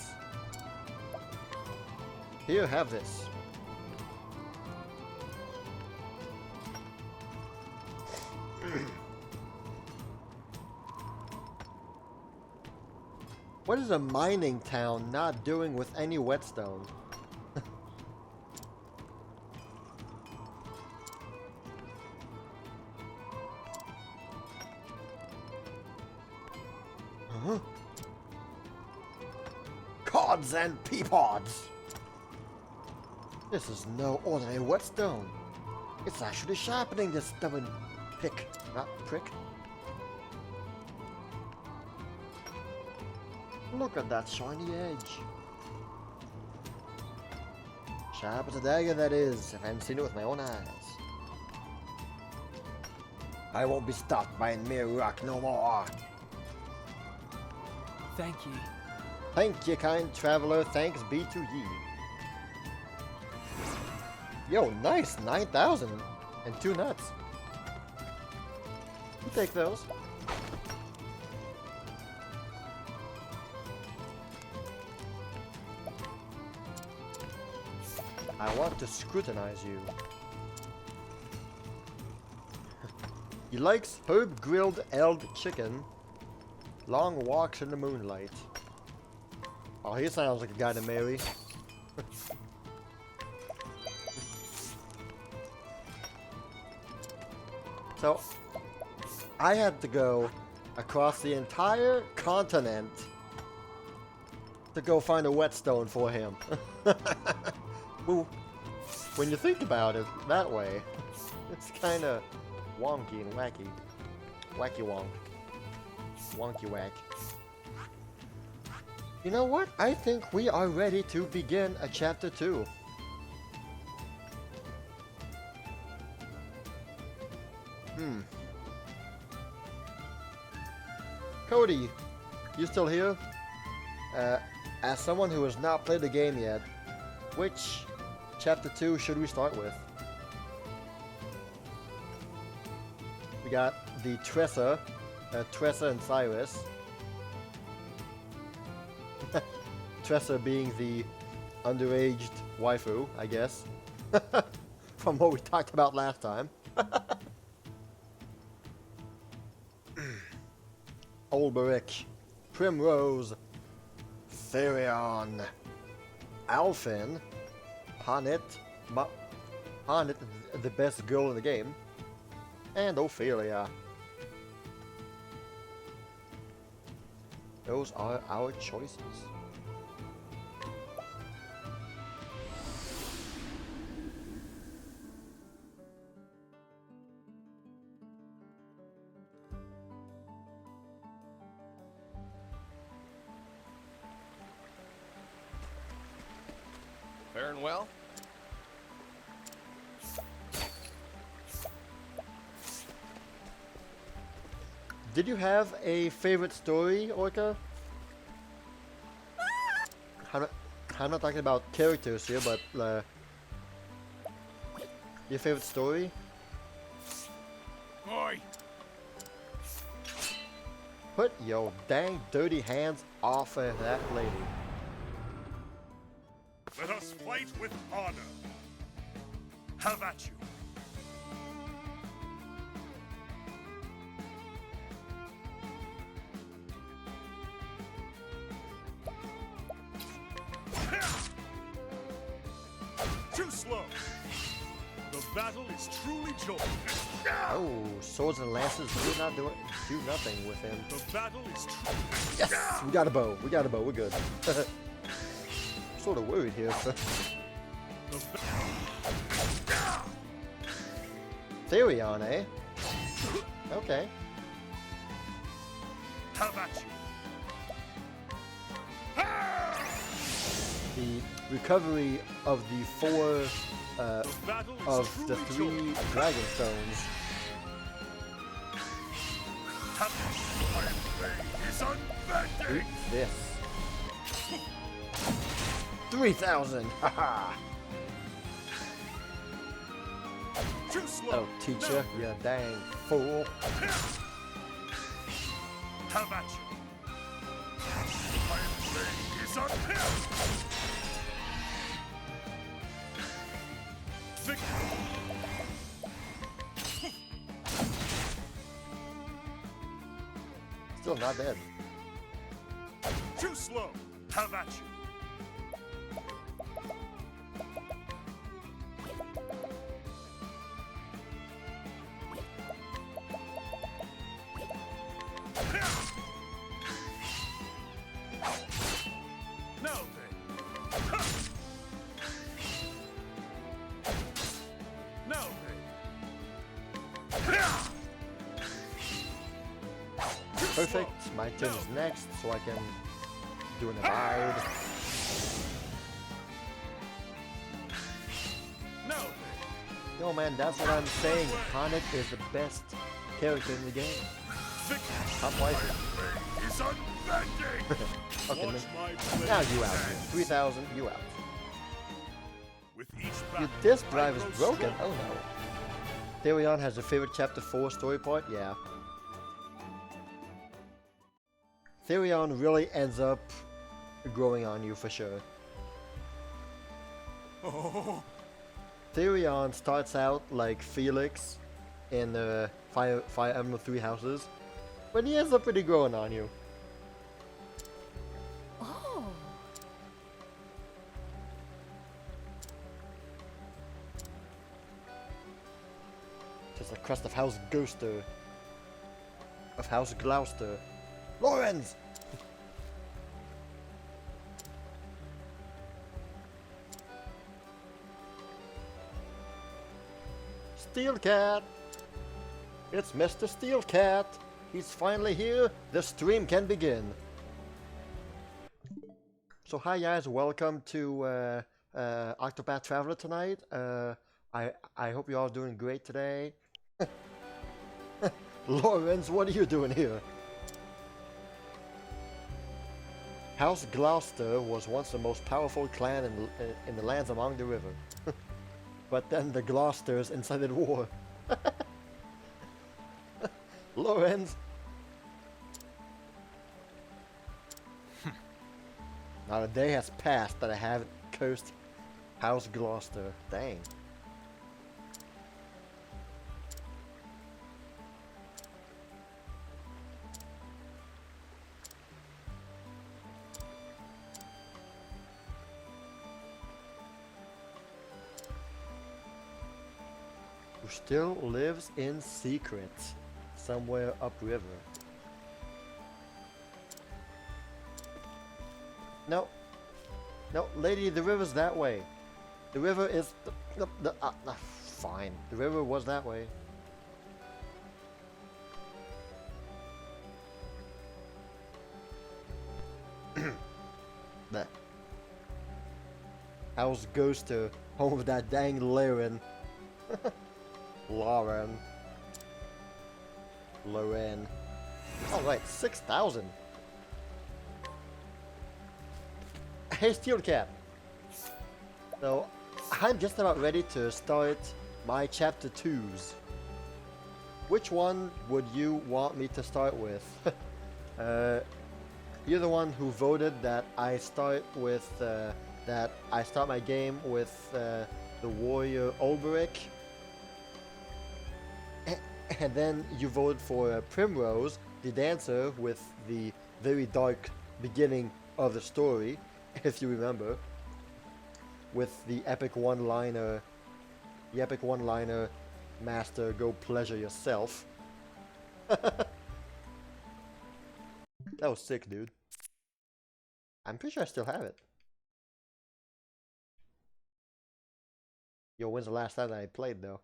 A: Here, have this. What is a mining town not doing with any whetstone? Huh? Cods and peapods! This is no ordinary whetstone. It's actually sharpening this stubborn Pick, not prick. Look at that shiny edge. Sharp as a dagger, that is, if I hadn't seen it with my own eyes. I won't be stopped by a mere rock no more.
B: Thank you.
A: Thank you, kind traveler. Thanks be to ye. Yo, nice. 9,000 and 2 nuts. You take those. I want to scrutinize you. He likes herb grilled eld chicken, long walks in the moonlight. Oh, he sounds like a guy to marry. So, I had to go across the entire continent to go find a whetstone for him. Well, when you think about it that way, it's kind of wonky and wacky. Wacky wonk. Wonky whack. You know what? I think we are ready to begin a chapter 2. Cody, you still here? As someone who has not played the game yet, which chapter 2 should we start with? We got the Tressa and Cyrus. Tressa being the underaged waifu, I guess. From what we talked about last time. Olberic, Primrose, Therion, Alphin, Honnet, Honnet, the best girl in the game, and Ophelia. Those are our choices.
F: Faring well?
A: Did you have a favorite story, Orca? I'm not talking about characters here, but your favorite story?
C: Boy,
A: Put your dang dirty hands off of that lady.
C: let us fight with honor. Have at you. Too slow. The battle is truly joined.
A: Oh, swords and lances do nothing with him.
C: The battle is true.
A: Yes, we got a bow. We got a bow. We're good. Sort of worried here. Therion, eh? Okay.
C: Have at you.
A: The recovery of the 4 of the 3 dragon stones.
C: Is unbending.
A: Eat this. 3,000. Haha.
C: Too slow.
A: Oh, teacher, you dang fool.
C: Have at you. Is unbending. Victory.
A: Still not dead.
C: Too slow. Have at you. Now then. Now then.
A: perfect. My turn is next, so I can do an abide.
C: Now then,
A: Yo man, that's what I'm saying. Conic is the best character in the game. Top life.
C: is unbending.
A: Okay,
C: Watch
A: man.
C: my blade
A: Now you out.
C: dance.
A: 3,000, you out.
C: With each
A: Your
C: battle,
A: disk
C: I
A: drive is
C: grow
A: broken.
C: stronger.
A: Oh no. Therion has a favorite chapter 4 story part? Yeah. Therion really ends up growing on you for sure.
C: Oh,
A: Therion starts out like Felix in Fire Emblem 3 Houses, but he ends up pretty growing on you.
E: Oh.
A: Just a crest of House Ghoster. Of House Gloucester. Lorenz! Steel Cat! It's Mr. Steel Cat! He's finally here! The stream can begin! So hi guys, welcome to Octopath Traveler tonight. I hope you're all doing great today. Lorenz, what are you doing here? House Gloucester was once the most powerful clan in the lands along the river. But then the Gloucesters incited war. Lorenz! Not a day has passed that I haven't cursed House Gloucester. Dang. Who still lives in secret somewhere upriver. No. No, lady, the river's that way. The river is... fine. The river was that way. That. House Ghoster, home of that dang Laren. Lauren. Loren. Oh right, 6,000. Hey Steel Cat. So, I'm just about ready to start my chapter 2s. Which one would you want me to start with? You're the one who voted that I start with, that I start my game with the warrior Ulberic. And then you voted for Primrose, the dancer, with the very dark beginning of the story, if you remember. With the epic one-liner, Master, go pleasure yourself. That was sick, dude. I'm pretty sure I still have it. Yo, when's the last time that I played, though?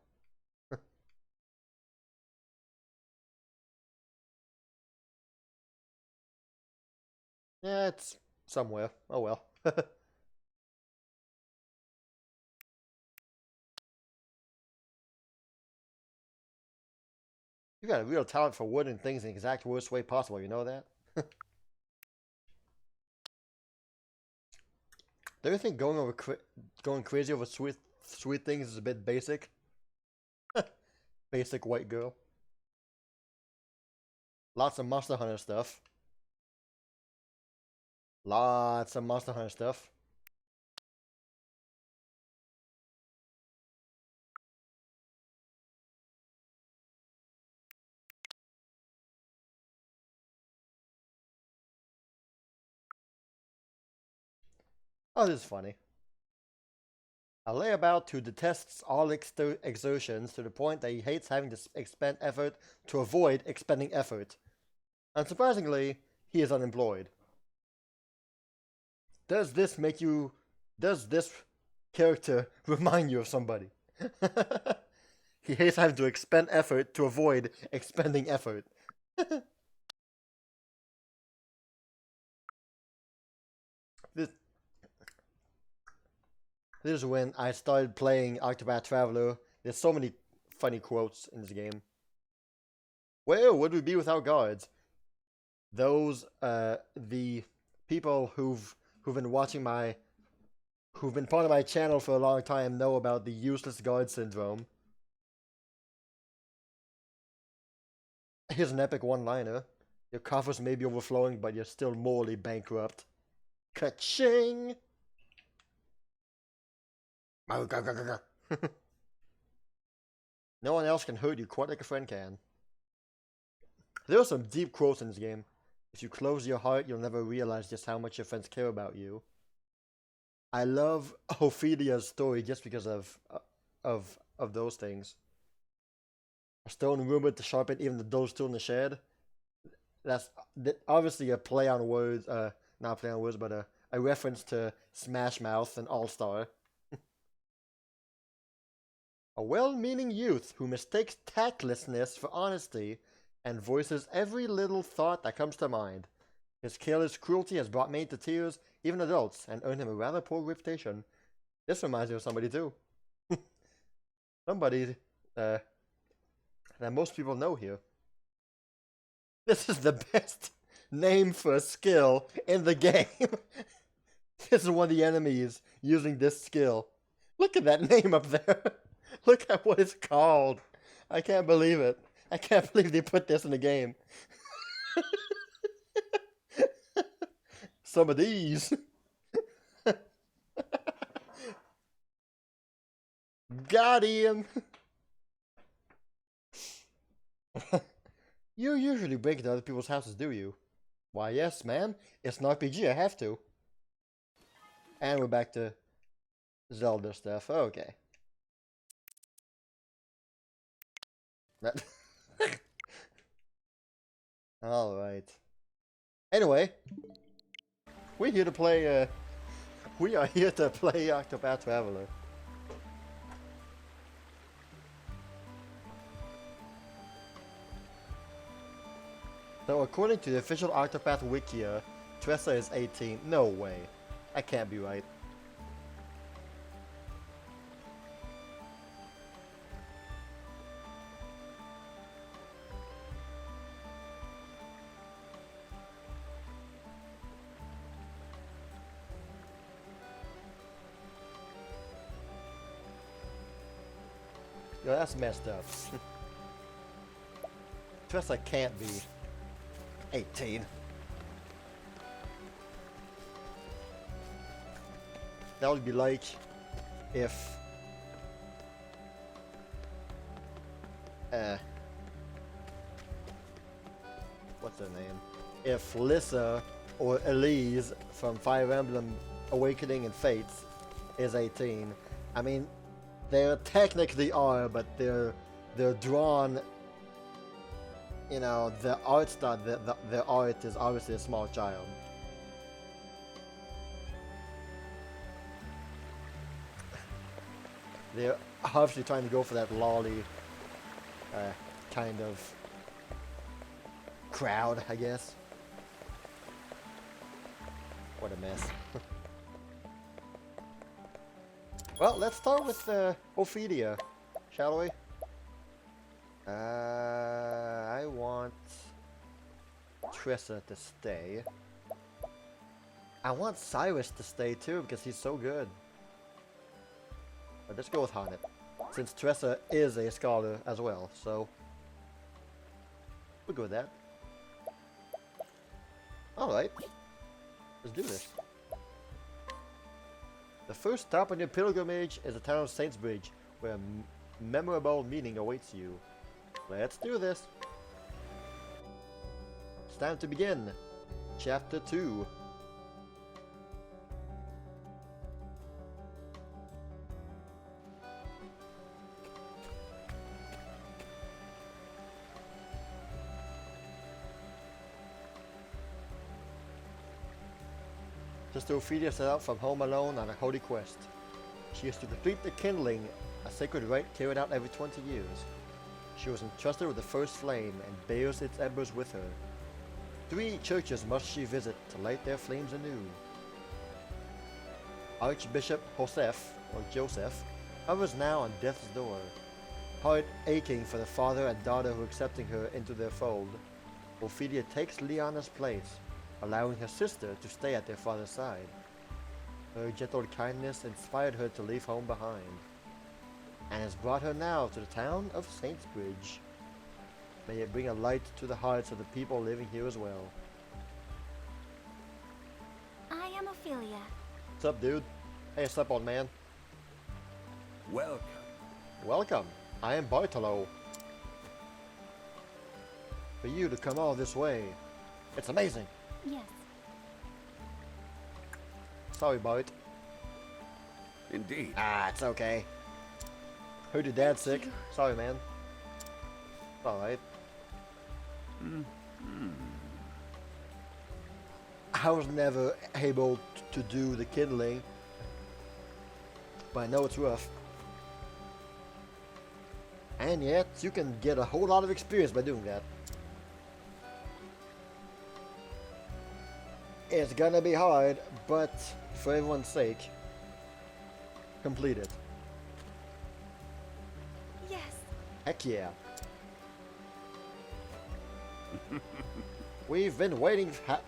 A: Yeah, it's somewhere. Oh well. You got a real talent for wording things in the exact worst way possible, you know that? Do you think going crazy over sweet things is a bit basic? Basic white girl. Lots of Monster Hunter stuff. Lots of Monster Hunter stuff. Oh, this is funny. A layabout who detests all exertions to the point that he hates having to expend effort to avoid expending effort. Unsurprisingly, he is unemployed. Does this character remind you of somebody? He hates having to expend effort to avoid expending effort. This is when I started playing Octopath Traveler. There's so many funny quotes in this game. Where would we be without guards? Those, the people who've been watching who've been part of my channel for a long time know about the useless guard syndrome. Here's an epic one-liner. Your coffers may be overflowing, but you're still morally bankrupt. Ka-ching! No one else can hurt you quite like a friend can. There are some deep quotes in this game. If you close your heart, you'll never realize just how much your friends care about you. I love Ophelia's story just because of those things. A stone rumored to sharpen even the dull tool in the shed. That's obviously a play on words, not a play on words, but a reference to Smash Mouth and All-Star. A well-meaning youth who mistakes tactlessness for honesty and voices every little thought that comes to mind. His careless cruelty has brought many to tears, even adults, and earned him a rather poor reputation. This reminds me of somebody too. Somebody that most people know here. This is the best name for a skill in the game. This is one of the enemies using this skill. Look at that name up there. Look at what it's called. I can't believe it. I can't believe they put this in the game. Some of these. Got him. You usually break into other people's houses, do you? Why, yes, ma'am. It's an RPG, I have to. And we're back to Zelda stuff. Okay. Alright. Anyway, we're here to play, we are here to play Octopath Traveler. So according to the official Octopath Wikia, Tressa is 18. No way. That can't be right. Yo, that's messed up. Tressa can't be 18. That would be like if what's her name? If Lissa or Elise from Fire Emblem Awakening and Fates is 18. I mean, they technically are, but they're drawn. You know, the art style, the art is obviously a small child. They're obviously trying to go for that lolly kind of crowd, I guess. What a mess. Well, let's start with Ophelia, shall we? I want Tressa to stay. I want Cyrus to stay too because he's so good. But let's go with Haunted, since Tressa is a scholar as well, so we'll go with that. Alright, let's do this. The first stop on your pilgrimage is the town of Saintsbridge, where a memorable meeting awaits you. Let's do this. It's time to begin. Chapter 2. Sister Ophelia set out from home alone on a holy quest. She is to complete the kindling, a sacred rite carried out every 20 years. She was entrusted with the first flame and bears its embers with her. 3 churches must she visit to light their flames anew. Archbishop Joseph, or Joseph, hovers now on death's door, heart aching for the father and daughter who are accepting her into their fold. Ophelia takes Liana's place, allowing her sister to stay at their father's side. Her gentle kindness inspired her to leave home behind, and has brought her now to the town of Saintsbridge. May it bring a light to the hearts of the people living here as well.
B: I am Ophelia.
A: What's up, dude? Hey, what's up, old man?
C: Welcome.
A: Welcome. I am Bartolo. For you to come all this way, it's amazing.
B: Yes.
A: Sorry, Bart.
C: Indeed.
A: Ah, it's okay. Heard your dad's
B: Thank
A: sick.
B: you.
A: Sorry, man. It's alright. I was never able to do the kindling, but I know it's rough. And yet, you can get a whole lot of experience by doing that. It's gonna be hard, but for everyone's sake, complete it.
B: Yes.
A: Heck yeah. We've been waiting for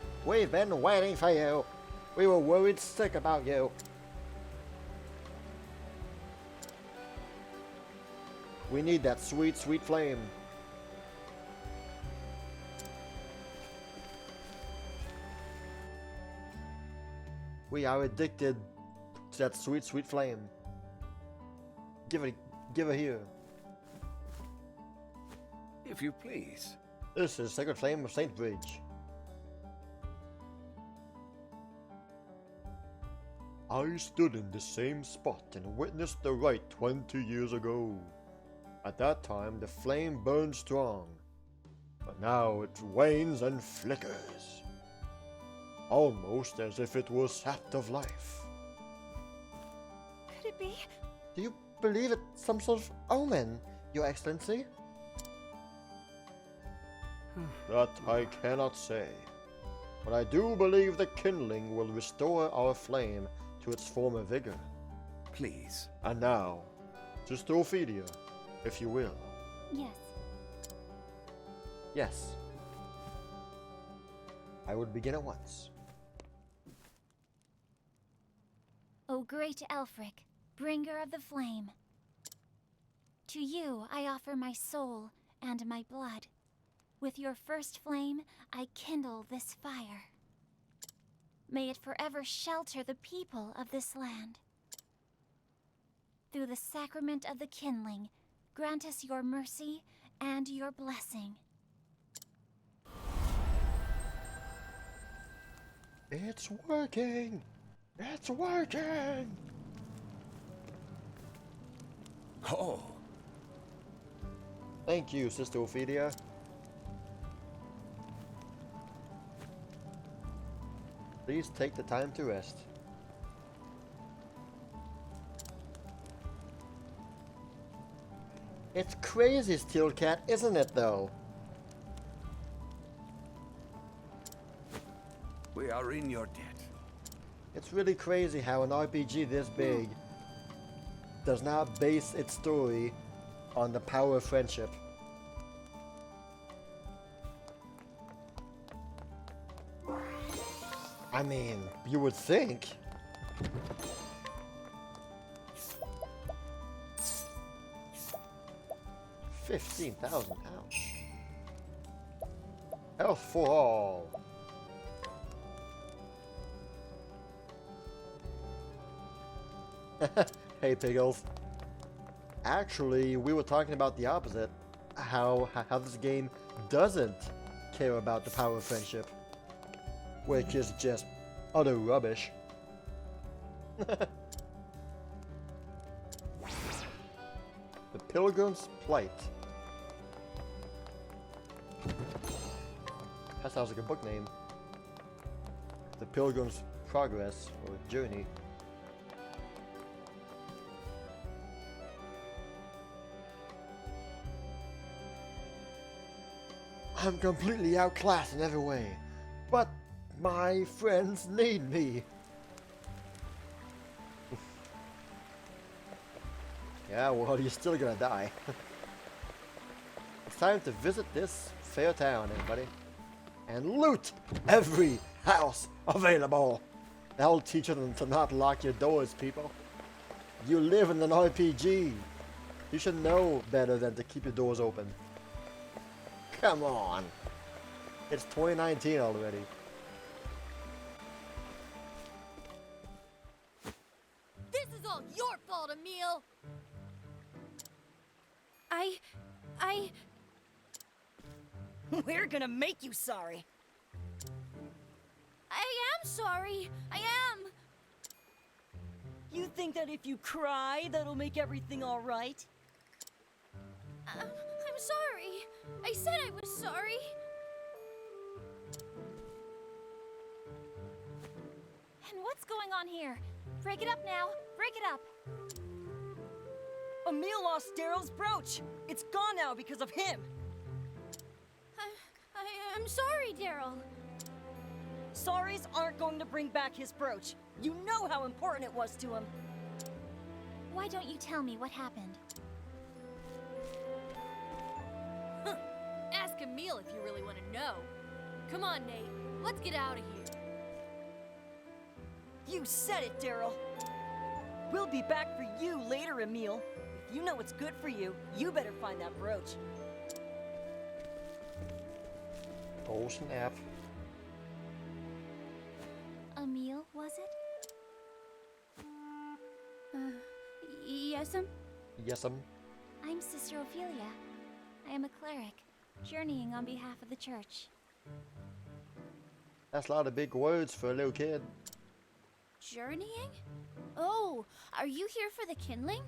A: you. We were worried sick about you. We need that sweet, sweet flame. We are addicted to that sweet, sweet flame. Give it here.
C: If you please.
A: This is Sacred Flame of Saint Bridge. I stood in the same spot and witnessed the rite 20 years ago. At that time, the flame burned strong, but now it wanes and flickers, almost as if it were sapped of life.
B: Could it be?
A: Do you believe it's some sort of omen, Your Excellency? That I cannot say, but I do believe the kindling will restore our flame to its former vigor.
C: Please.
A: And now, Sister Ophelia, if you will.
B: Yes.
A: Yes. I would begin at once.
B: O great Elfric, bringer of the flame, to you I offer my soul and my blood. With your first flame, I kindle this fire. May it forever shelter the people of this land. Through the sacrament of the kindling, grant us your mercy and your blessing.
A: It's working! It's working!
C: Oh.
A: Thank you, Sister Ophelia. Please take the time to rest. It's crazy, Steel Cat, isn't it, though?
C: We are in your debt.
A: It's really crazy how an RPG this big does not base its story on the power of friendship. I mean, you would think. $15,000. Health for all. Hey, Piggles. Actually, we were talking about the opposite. How this game doesn't care about the power of friendship. Which is just utter rubbish. The Pilgrim's Plight. That sounds like a book name. The Pilgrim's Progress, or Journey. I'm completely outclassed in every way, but my friends need me. Yeah, well, you're still gonna die. It's time to visit this fair town, everybody. And loot every house available. That'll teach them to not lock your doors, people. You live in an RPG. You should know better than to keep your doors open. Come on. It's 2019 already.
E: This is all your fault, Emil!
F: We're gonna make you sorry.
B: I am sorry. I am.
F: You think that if you cry, that'll make everything all right?
B: I'm sorry. I said I was sorry. And what's going on here? Break it up now. Break it up.
F: Emil lost Daryl's brooch. It's gone now because of him.
B: I'm sorry, Daryl.
F: Sorries aren't going to bring back his brooch. You know how important it was to him.
B: Why don't you tell me what happened?
E: Ask Emil if you really want to know. Come on, Nate. Let's get out of here.
F: You said it, Daryl. We'll be back for you later, Emil. If you know what's good for you, you better find that brooch.
A: Oh snap.
B: Emil, was it? Yes'm?
A: Yes'm.
B: I'm Sister Ophelia. I am a cleric, journeying on behalf of the church.
A: That's a lot of big words for a little kid.
B: Journeying? Oh, are you here for the kindling?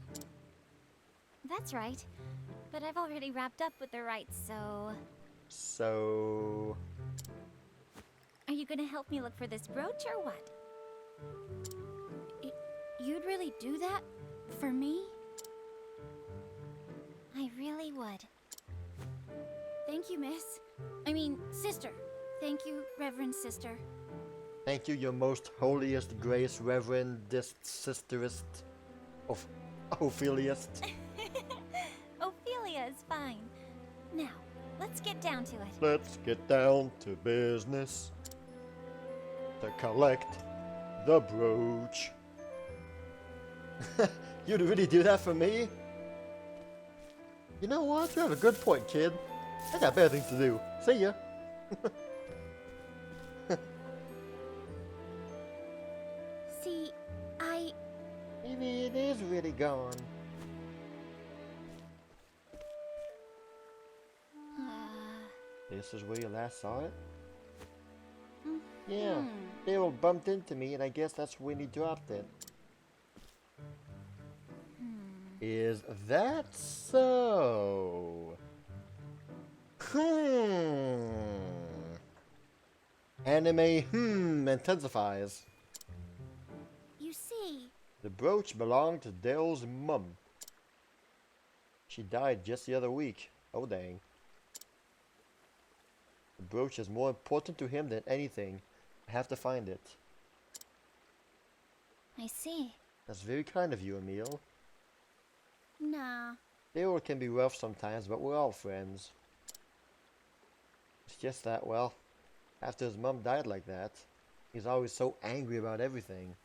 B: That's right. But I've already wrapped up with the rites, so...
A: So...
B: Are you gonna help me look for this brooch or what? You'd really do that? For me? I really would. Thank you, miss. I mean, sister. Thank you, Reverend Sister.
A: Thank you, your most holiest grace, reverendest, sisterest of Opheliest.
B: Ophelia is fine. Now, let's get down to it.
A: Let's get down to business to collect the brooch. You'd really do that for me? You know what? You have a good point, kid. I got better things to do. See ya.
B: See,
A: Maybe it is really gone. This is where you last saw it? Yeah, they all bumped into me and I guess that's when he dropped it. Is that so? Anime intensifies.
B: You see...
A: The brooch belonged to Daryl's mum. She died just the other week. Oh dang. The brooch is more important to him than anything. I have to find it.
B: I see.
A: That's very kind of you, Emil.
B: Nah.
A: Daryl can be rough sometimes, but we're all friends. It's just that, well, after his mum died like that, he's always so angry about everything.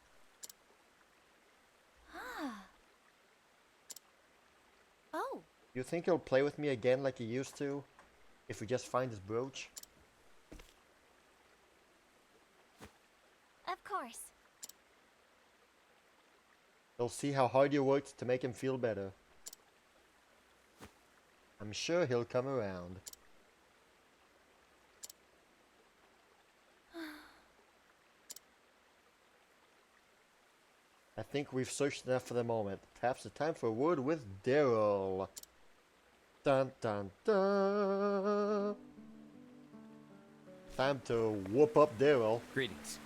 B: Oh.
A: You think he'll play with me again like he used to? If we just find his brooch?
B: Of course.
A: He'll see how hard you worked to make him feel better. I'm sure he'll come around. I think we've searched enough for the moment. Perhaps it's time for a word with Daryl. Dun dun dun. Time to whoop up Daryl.
D: Greetings.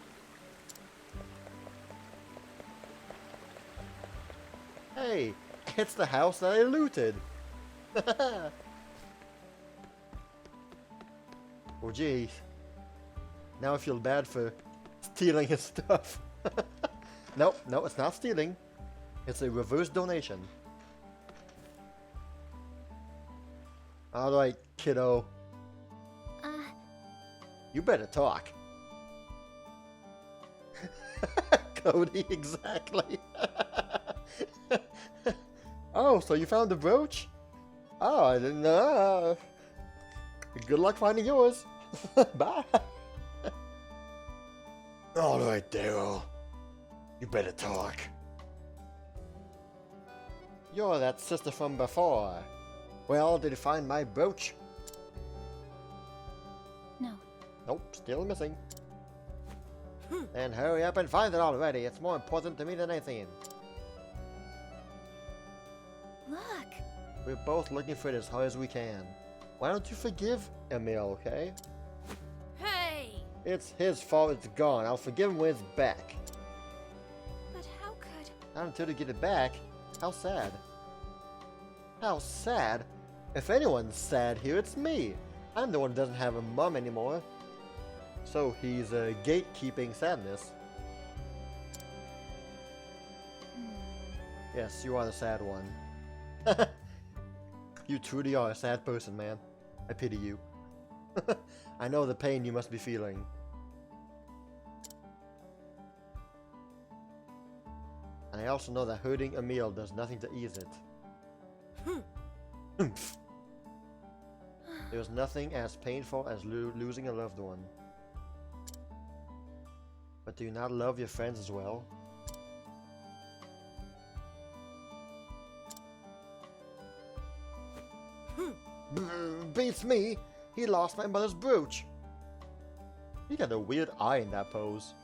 A: Hey, it's the house that I looted. Oh geez. Now I feel bad for stealing his stuff. No, it's not stealing. It's a reverse donation. Alright, kiddo. You better talk. Cody, exactly. Oh, so you found the brooch? Oh, I didn't know. Good luck finding yours. Bye. Alright, Daryl. You better talk. You're that sister from before. Well, did you find my brooch?
B: No.
A: Nope, still missing. Then hurry up and find it already. It's more important to me than anything.
B: Look.
A: We're both looking for it as hard as we can. Why don't you forgive Emil, okay?
E: Hey!
A: It's his fault it's gone. I'll forgive him when it's back.
B: But how could...
A: Not until you get it back. How sad. How sad? If anyone's sad here, it's me. I'm the one who doesn't have a mom anymore. So he's gatekeeping sadness. Yes, you are the sad one. You truly are a sad person, man. I pity you. I know the pain you must be feeling. And I also know that hurting Emil does nothing to ease it. There's nothing as painful as losing a loved one. But do you not love your friends as well? Beats me! He lost my mother's brooch! He got a weird eye in that pose.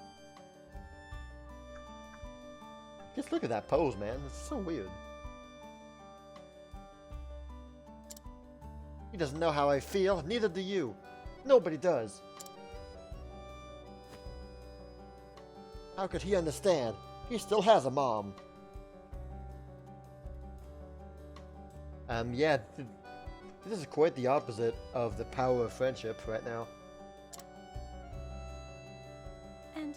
A: Just look at that pose, man. It's so weird. He doesn't know how I feel, neither do you. Nobody does. How could he understand? He still has a mom. Yeah, this is quite the opposite of the power of friendship right now.
B: And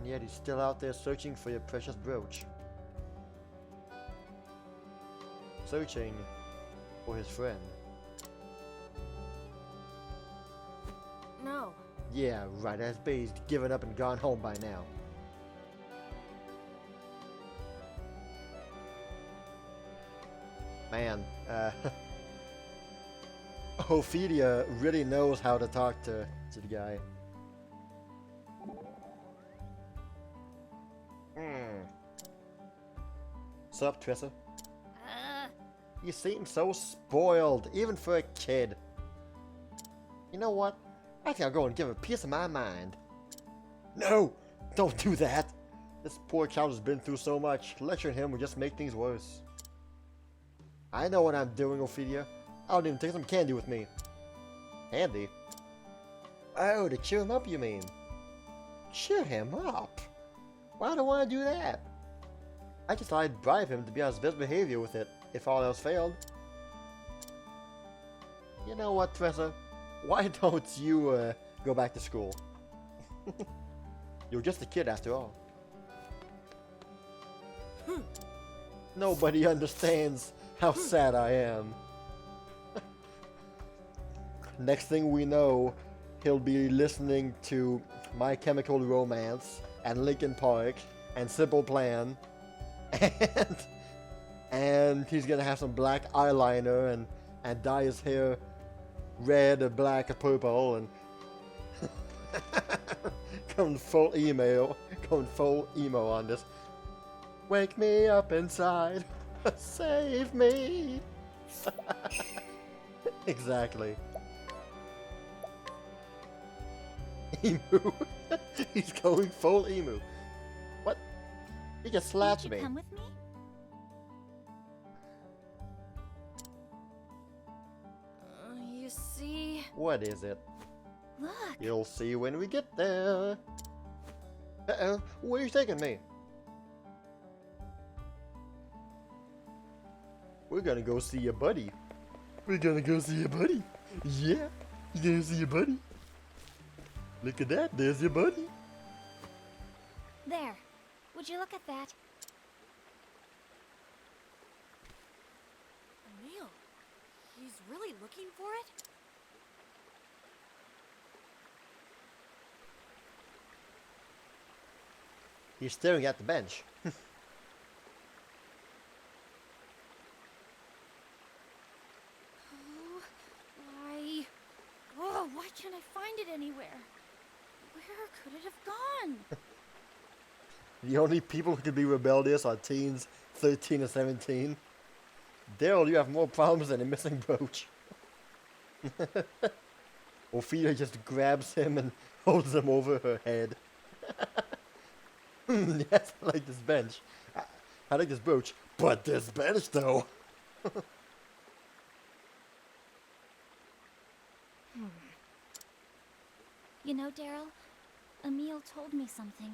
A: yet he's still out there searching for your precious brooch. Searching for his friend.
E: No.
A: Yeah, right, I bet he's given up and gone home by now. Man, Ophelia really knows how to talk to the guy. Sup, Tressa? You seem so spoiled, even for a kid. You know what? I think I'll go and give a piece of my mind. No! Don't do that! This poor child has been through so much. Lecturing him will just make things worse. I know what I'm doing, Ophelia. I'll even take some candy with me. Candy? Oh, to cheer him up, you mean? Cheer him up? Why do I want to do that? I just thought I'd bribe him to be on his best behavior with it, if all else failed. You know what, Tressa? Why don't you, go back to school? You're just a kid after all. Nobody understands how sad I am. Next thing we know, he'll be listening to My Chemical Romance and Linkin Park and Simple Plan, and he's gonna have some black eyeliner and dye his hair red or black or purple and going full emo on this. Wake me up inside, save me. Exactly. Emu. He's going full emu. What? He just slapped
B: Won't
A: me.
B: you come with me?
E: You see?
A: What is it?
B: Look.
A: You'll see when we get there. Uh-oh, where are you taking me? We're gonna go see your buddy. We're gonna go see your buddy. Yeah, you gonna see your buddy. Look at that, there's your buddy.
B: There. Would you look at that?
E: Emil. He's was really looking for it?
A: He's staring at the bench.
E: Why can't I find it anywhere? Where could it have gone?
A: The only people who can be rebellious are teens 13 and 17. Daryl, you have more problems than a missing brooch. Ophelia just grabs him and holds him over her head. Yes, I like this bench. I like this brooch. But this bench, though.
B: You know, Daryl, Emil told me something.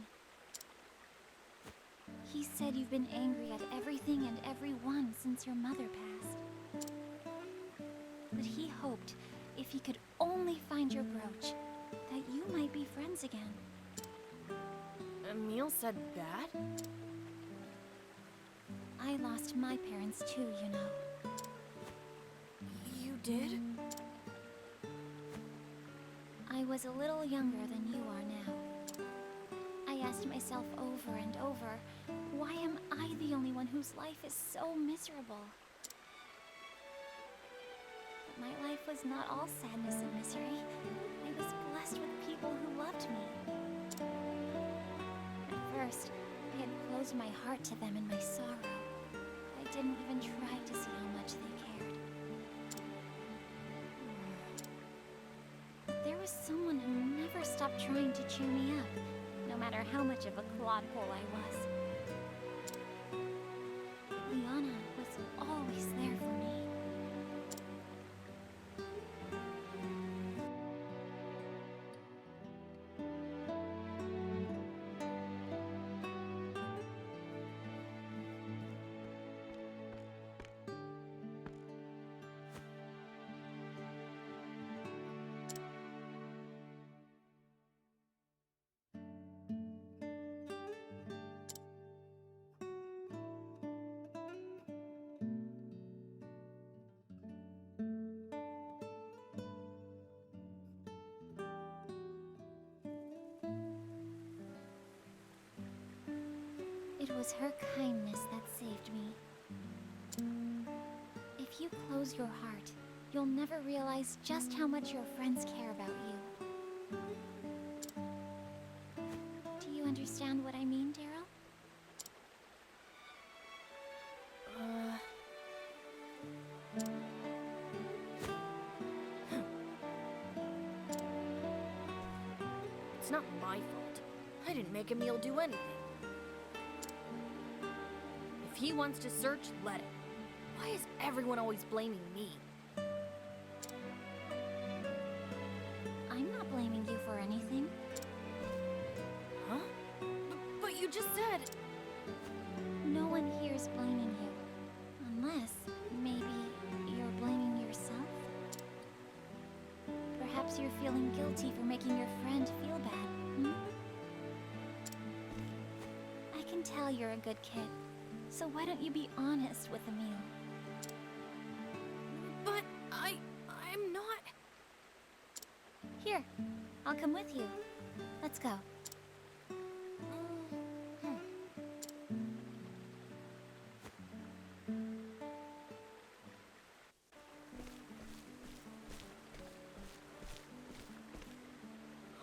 B: He said you've been angry at everything and everyone since your mother passed. But he hoped if he could only find your brooch, that you might be friends again.
E: Emil said that?
B: I lost my parents too, you know.
E: You did?
B: I was a little younger than you are now. I asked myself over and over, why am I the only one whose life is so miserable? But my life was not all sadness and misery. I was blessed with people who loved me. At first, I had closed my heart to them in my sorrow. I didn't even try to see how much they cared. But there was someone who never stopped trying to cheer me up, no matter how much of a clodhole I was. Liana was always there for me. It was her kindness that saved me. If you close your heart, you'll never realize just how much your friends care about you. Do you understand what I mean, Daryl?
E: It's not my fault. I didn't make Emil do anything. If he wants to search, let him. Why is everyone always blaming me?
B: I'm not blaming you for anything.
E: Huh? But you just said...
B: No one here is blaming you. Unless, maybe, you're blaming yourself? Perhaps you're feeling guilty for making your friend feel bad, hmm? I can tell you're a good kid, so why don't you be honest with Emil?
E: But I'm not...
B: Here, I'll come with you. Let's go.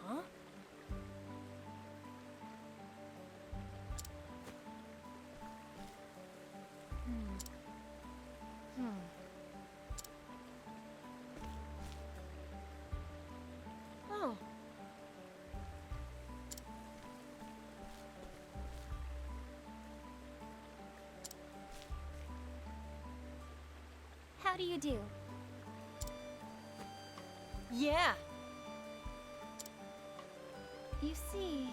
E: Huh? Oh.
B: How do you do?
F: Yeah.
B: You see...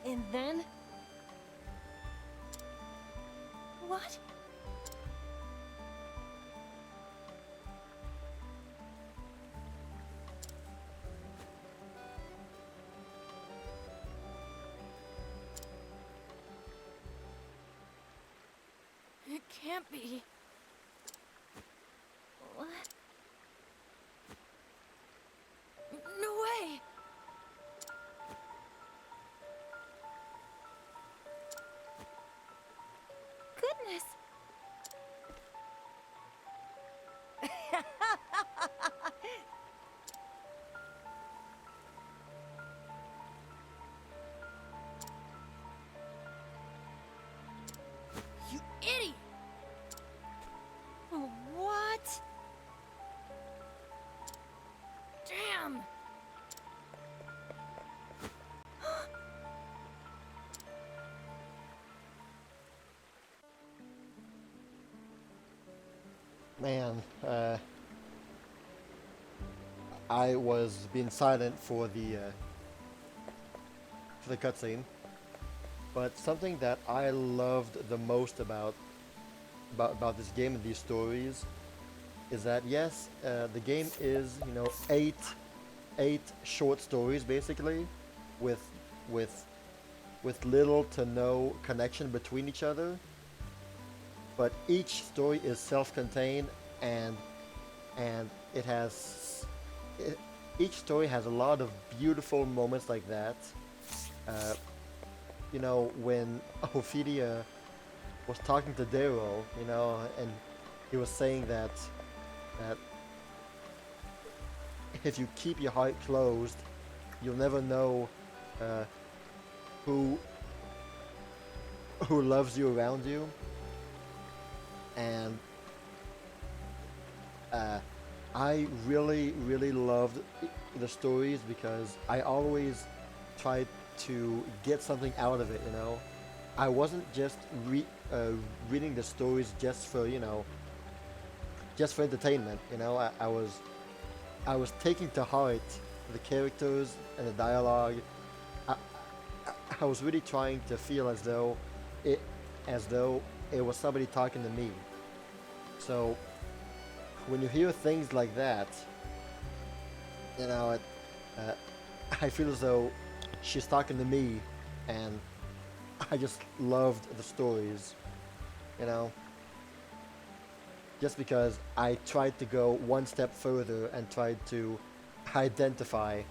F: And then?
B: What?
E: can't be.
B: What?
E: No way!
B: Goodness!
E: You idiot!
F: Oh, what?
E: Damn!
A: Man, I was being silent for the cutscene, but something that I loved the most about this game and these stories is that yes, the game is, you know, eight short stories basically, with little to no connection between each other. But each story is self-contained, and each story has a lot of beautiful moments like that. You know, when Ophelia was talking to Daryl, you know, and he was saying that if you keep your heart closed, you'll never know who loves you around you. And I really loved the stories because I always tried to get something out of it, you know. I wasn't just reading the stories just for, you know, just for entertainment, you know. I was taking to heart the characters and the dialogue. I was really trying to feel as though it was somebody talking to me. So when you hear things like that, you know, I feel as though she's talking to me, and I just loved the stories, you know. Just because I tried to go one step further and tried to identify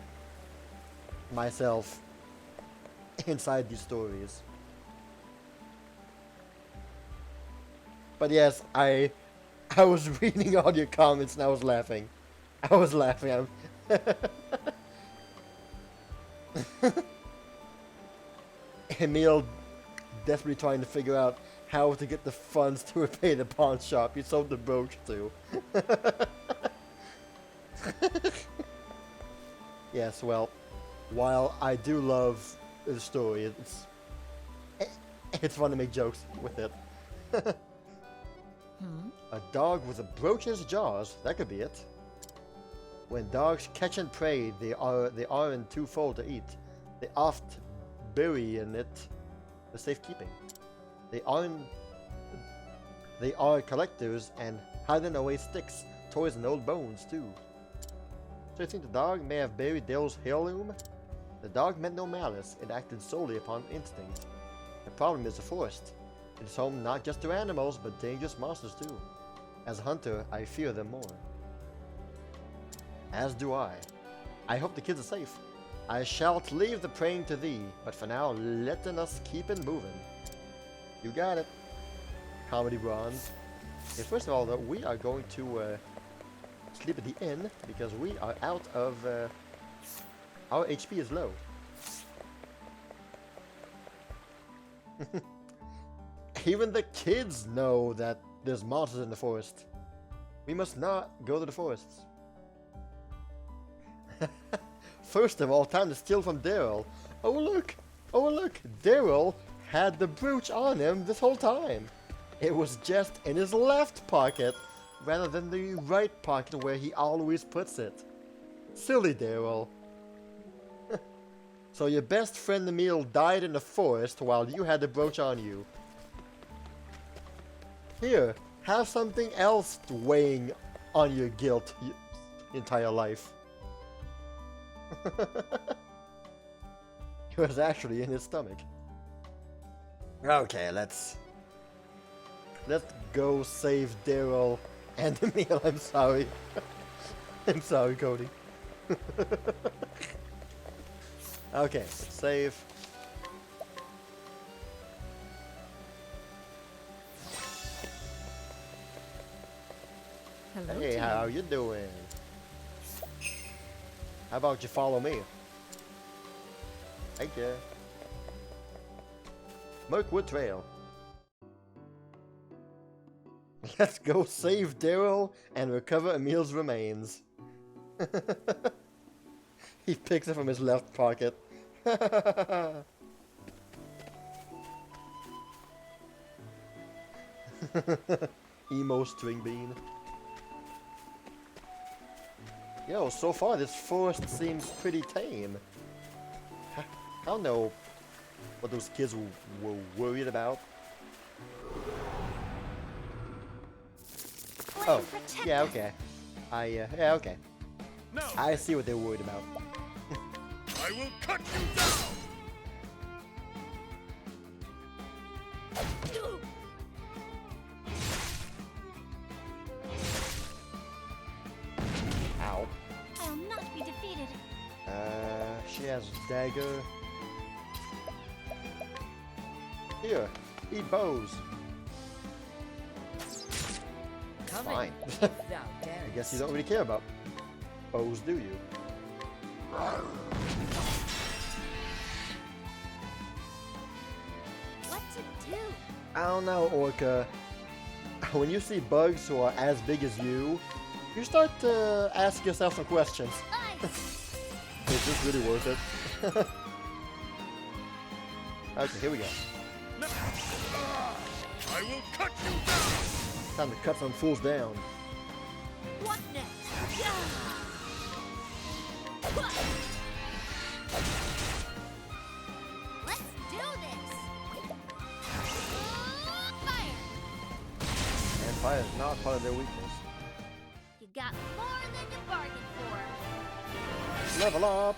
A: myself inside these stories. But yes, I was reading all your comments and I was laughing. I was laughing. Emil desperately trying to figure out how to get the funds to repay the pawn shop he sold the brooch to. Yes, well, while I do love the story, it's fun to make jokes with it. A dog with a brooch in his jaws, that could be it. When dogs catch and prey, they aren't too full to eat. They oft bury in it for safekeeping. They are collectors and hiding away sticks, toys, and old bones too. So you think the dog may have buried Daryl's heirloom? The dog meant no malice, it acted solely upon instinct. The problem is the forest. It is home not just to animals, but dangerous monsters too. As a hunter, I fear them more. As do I. I hope the kids are safe. I shall leave the praying to thee, but for now, letting us keep it moving. You got it. Comedy Bronze. Okay, first of all, though, we are going to sleep at the inn because we are out of. Our HP is low. Even the kids know that there's monsters in the forest. We must not go to the forests. First of all, time to steal from Daryl. Oh look! Oh look! Daryl had the brooch on him this whole time. It was just in his left pocket, rather than the right pocket where he always puts it. Silly Daryl. So your best friend Emil died in the forest while you had the brooch on you. Here, have something else weighing on your guilt your entire life. It was actually in his stomach. Okay, let's Let's go save Daryl and Emil. I'm sorry. I'm sorry, Cody. Okay, save.
F: Hello,
A: Hey,
F: team.
A: how you doing? How about you follow me? Thank you. Mirkwood Trail. Let's go save Daryl and recover Emil's remains. He picks it from his left pocket. Emo string bean. Yo, so far this forest seems pretty tame. I don't know what those kids were worried about.
B: Flame,
A: Oh,
B: protect
A: yeah,
B: us.
A: okay. Yeah, okay.
C: No,
A: I see what they're worried about.
C: I will cut you down.
A: Ow.
B: I'll not be defeated.
A: She has a dagger. Here, eat bows.
F: Come
A: Fine.
F: if thou
A: I
F: darest.
A: guess you don't really care about bows, do you?
B: What to do?
A: I don't know, Orca. When you see bugs who are as big as you start to ask yourself some questions.
B: Ice!
A: Is this really worth it? Okay, here we go.
C: No. I will cut you down.
A: Time to cut some fools down.
E: What next? Yeah.
B: Let's do this!
E: Fire!
A: And fire is not part of their weakness.
E: You got more than you bargained for.
A: Level up!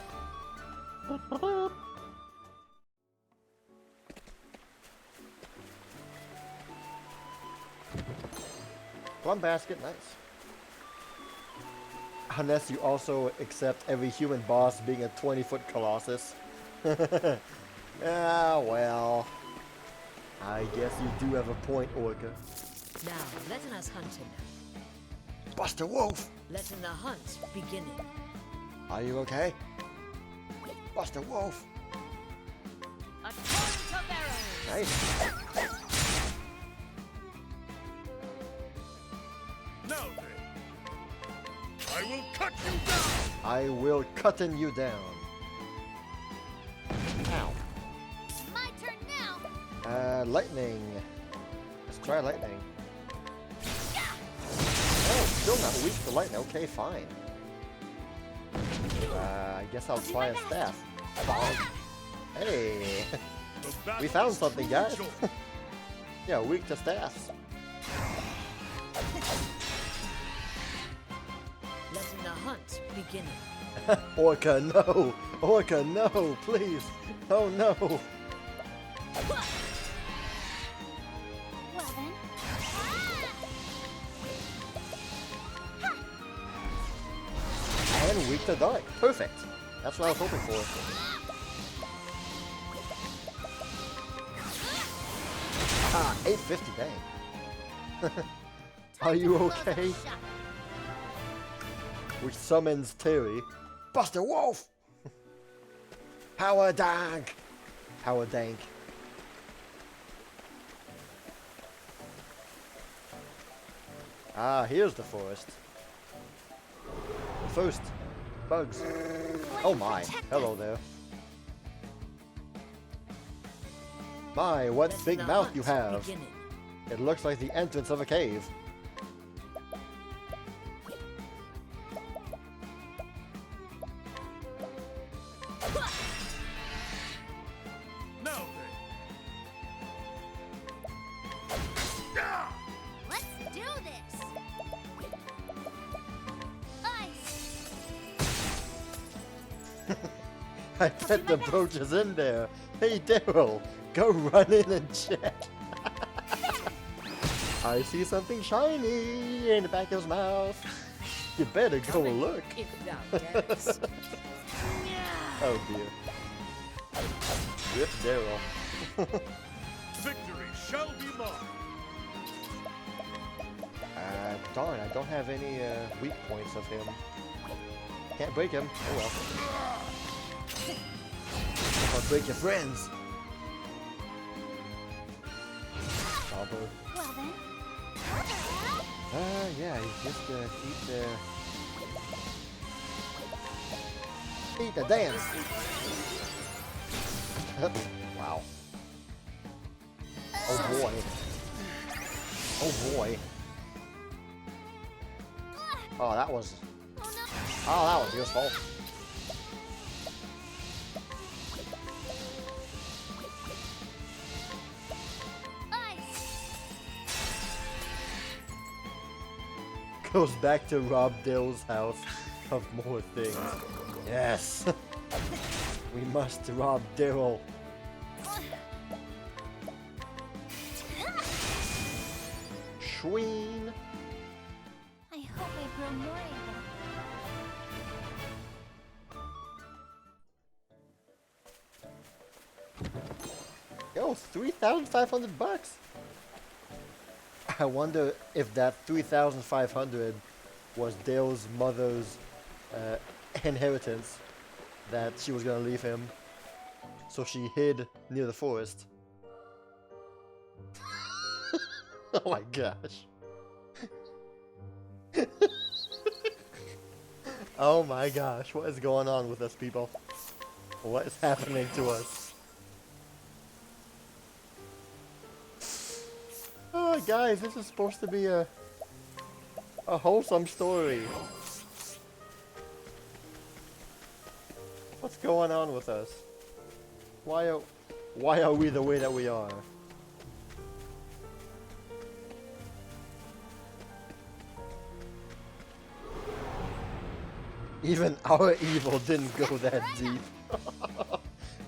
A: Plum basket, nice. Unless you also accept every human boss being a 20-foot colossus. Ah, well. I guess you do have a point, Orca.
F: Now, letting us hunt him.
A: Buster Wolf!
F: Letting the hunt beginning.
A: Are you okay? Buster Wolf!
E: A torrent of arrows!
A: Nice.
C: Now then, I will cut you down.
A: I will cutten you down. Ow.
B: My turn now!
A: Lightning. Let's try lightning. Oh, still not weak to lightning. Okay, fine. I guess I'll try a staff. Bonk. Hey,
C: The battle
A: we found
C: is
A: something, guys.
C: crucial.
A: Yeah, weak to staffs.
F: Letting the hunt beginning.
A: Orca, no! Orca, no! Please! Oh no!
B: Well then.
A: And weak to dark. Perfect. That's what I was hoping for. Ah, 850, dang. Are you okay? Which summons Terry. Buster Wolf! Power Dank! Power Dank. Ah, here's the forest. First, bugs. Oh my, hello there. My, what
F: Letting
A: big
F: the
A: mouth
F: hunt
A: you have.
F: beginning.
A: It looks like the entrance of a cave.
C: Now then. Yeah!
B: Let's do this! Ice!
A: I bet the brooch is in there. Hey Daryl, go run in and check. I see something shiny in the back of his mouth. You better go look.
F: If thou darest.
A: Oh dear. Rip Daryl.
C: Victory shall be mine.
A: Darn, I don't have any weak points of him. Can't break him. Oh well. I'll break your friends. Bobber.
B: Well then.
A: Yeah, he's just eat the dance. Wow. Oh boy. Oh boy. Oh, that was. Oh, that was useful. Goes back to Rob Dill's house of more things. Yes! We must rob Daryl. Schween!
B: I hope I grow more able.
A: Yo, 3,500 bucks! I wonder if that 3,500 was Dale's mother's inheritance that she was gonna leave him, so she hid near the forest. Oh my gosh. Oh my gosh, what is going on with us people? What is happening to us? Oh, guys, this is supposed to be a wholesome story. What's going on with us? Why are we the way that we are? Even our evil didn't go that deep.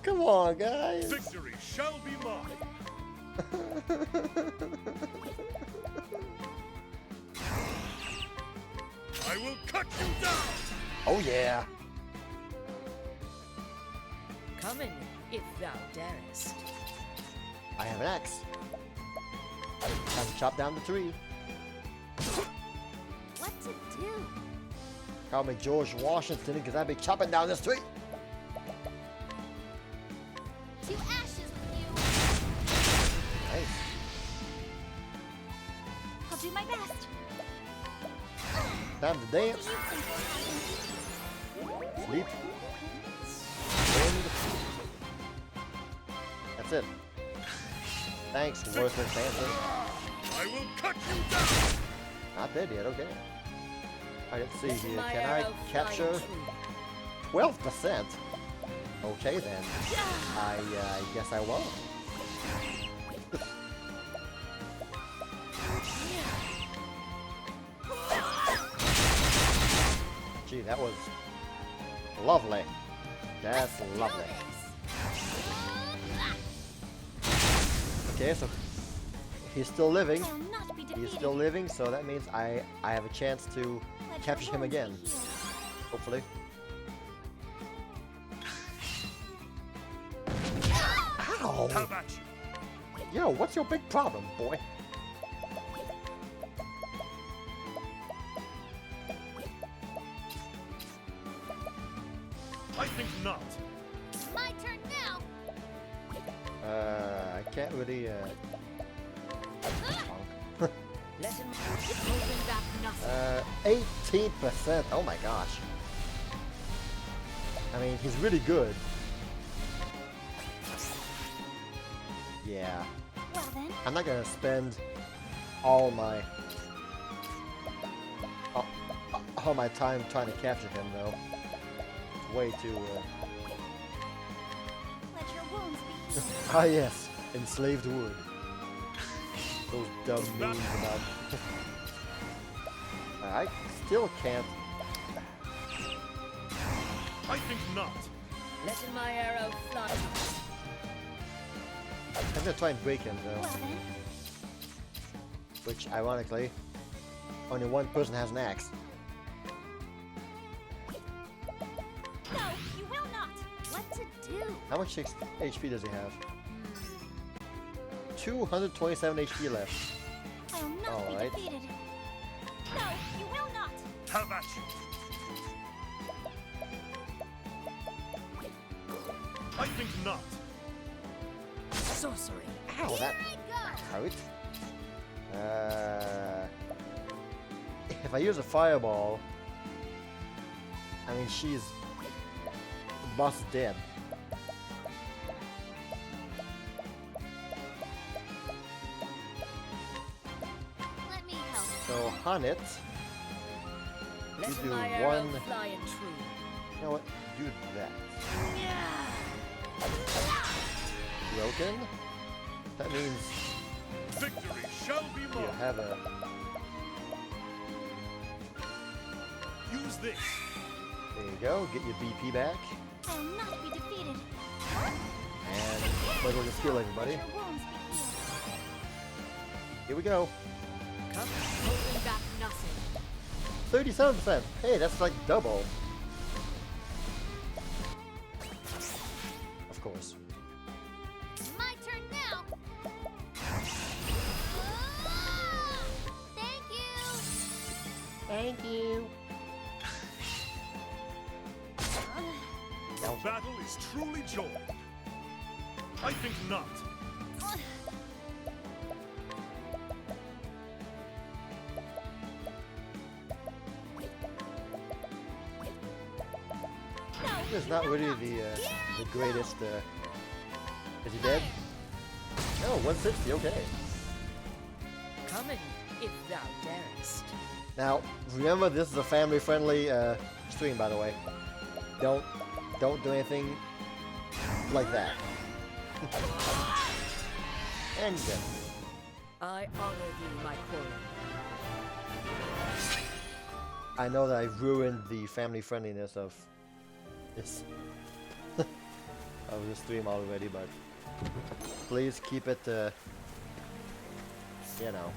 A: Come on, guys.
C: Victory shall be mine. I will cut you down.
A: Oh yeah.
F: Come in, if thou darest.
A: I have an axe. Time to chop down the tree.
B: What to do?
A: Call me George Washington because I'll be chopping down this tree.
B: To ashes with you.
A: Nice.
B: I'll do my best.
A: Time to
B: What do
A: dance.
B: you think will happen?
A: Sleep. Wind. That's it. Thanks, worthless answer.
C: I will cut you down.
A: Not dead yet, okay. Alright, let's see
F: Let
A: here.
F: my
A: Can I
F: arrow fly
A: capture
F: true.
A: 12%? Okay then. I guess I won't. Gee, that was lovely. That's lovely. Okay, so he's still living.
B: I'll not be defeated.
A: He's still living, so that means I have a chance to
B: Let
A: capture
B: your
A: him
B: wounds
A: again.
B: be healed.
A: Hopefully. Ow!
C: How about you?
A: Yo, what's your big problem, boy?
C: I think not.
B: My turn now.
A: I can't really,
F: Let him holding back nothing.
A: 18%. Oh my gosh. I mean, he's really good. Yeah.
B: Well then.
A: I'm not gonna spend all my all my time trying to capture him though. It's way too.
B: Let your wounds be healed.
A: Ah yes, enslaved wood. Those dumb memes about. I still can't.
C: I think not.
F: Letting my arrow fly.
A: I'm gonna try and break him though.
B: Well then.
A: which ironically, only one person has an axe.
B: No, you will not.
E: What to do?
A: How much HP does he have? 227 HP left.
B: I will not
A: Alright.
B: be defeated. No, you will not.
C: Have at you. I think not.
F: Sorcery.
A: Ow, that
E: Here I go.
A: hurt. If I use a fireball, I mean, the boss is dead.
E: Let me help.
A: So, Hanit,
F: Let
A: you do
F: my arrow
A: one.
F: fly and true.
A: You know what? Do that. Broken? That means
C: Victory shall be
A: you
C: mine.
A: have a.
C: Use this.
A: There you go. Get your BP back.
B: I will not be defeated.
A: And wiggle your skill, everybody.
B: Let your wounds be healed.
A: Here we go.
F: Come.
E: Holding back nothing.
A: 37%. Hey, that's like double. Of course.
E: My turn now. Thank you.
A: Thank you.
C: The battle is truly joined. I think not.
A: This is not really the greatest. Is he dead? No, 160. Okay.
F: Coming, if thou darest.
A: Now, remember, this is a family-friendly stream, by the way. Don't do anything like that. And then,
F: I honor thee, my quarry.
A: I know that I ruined the family-friendliness of this of the stream already, but please keep it, you know.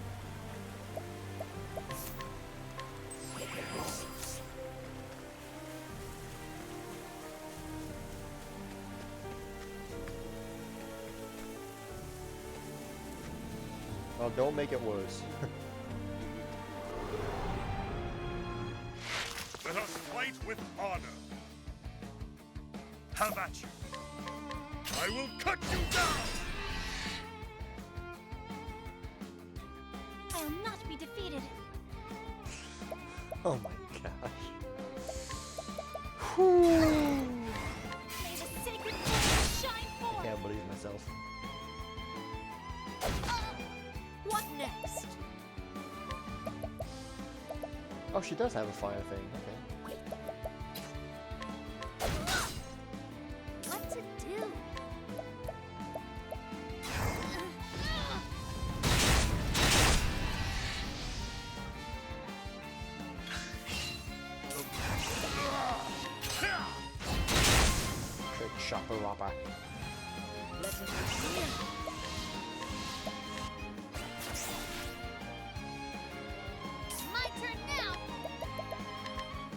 A: Well, don't make it worse.
C: Let us fight with honor. Have at you. I will cut you down.
B: I will not be defeated.
A: Oh my gosh. Whew.
B: May the sacred flame shine
A: I
B: forth.
A: can't believe myself.
E: What next?
A: Oh, she does have a fire thing. Okay.
E: What to do?
A: Trick shopper whopper.
F: Let him be.
E: My turn now.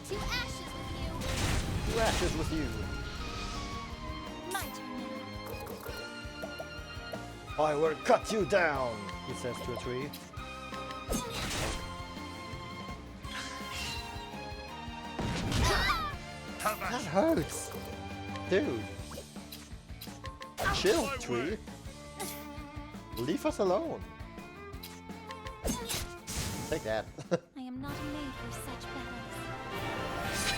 E: To ashes with you.
A: Two ashes with you.
B: My turn now.
A: I will cut you down, he says to a tree.
C: Have at
A: That
C: you.
A: hurts. Dude. Chill,
C: My
A: tree.
C: way.
A: Leave us alone. Take that.
B: I am not made for such battles.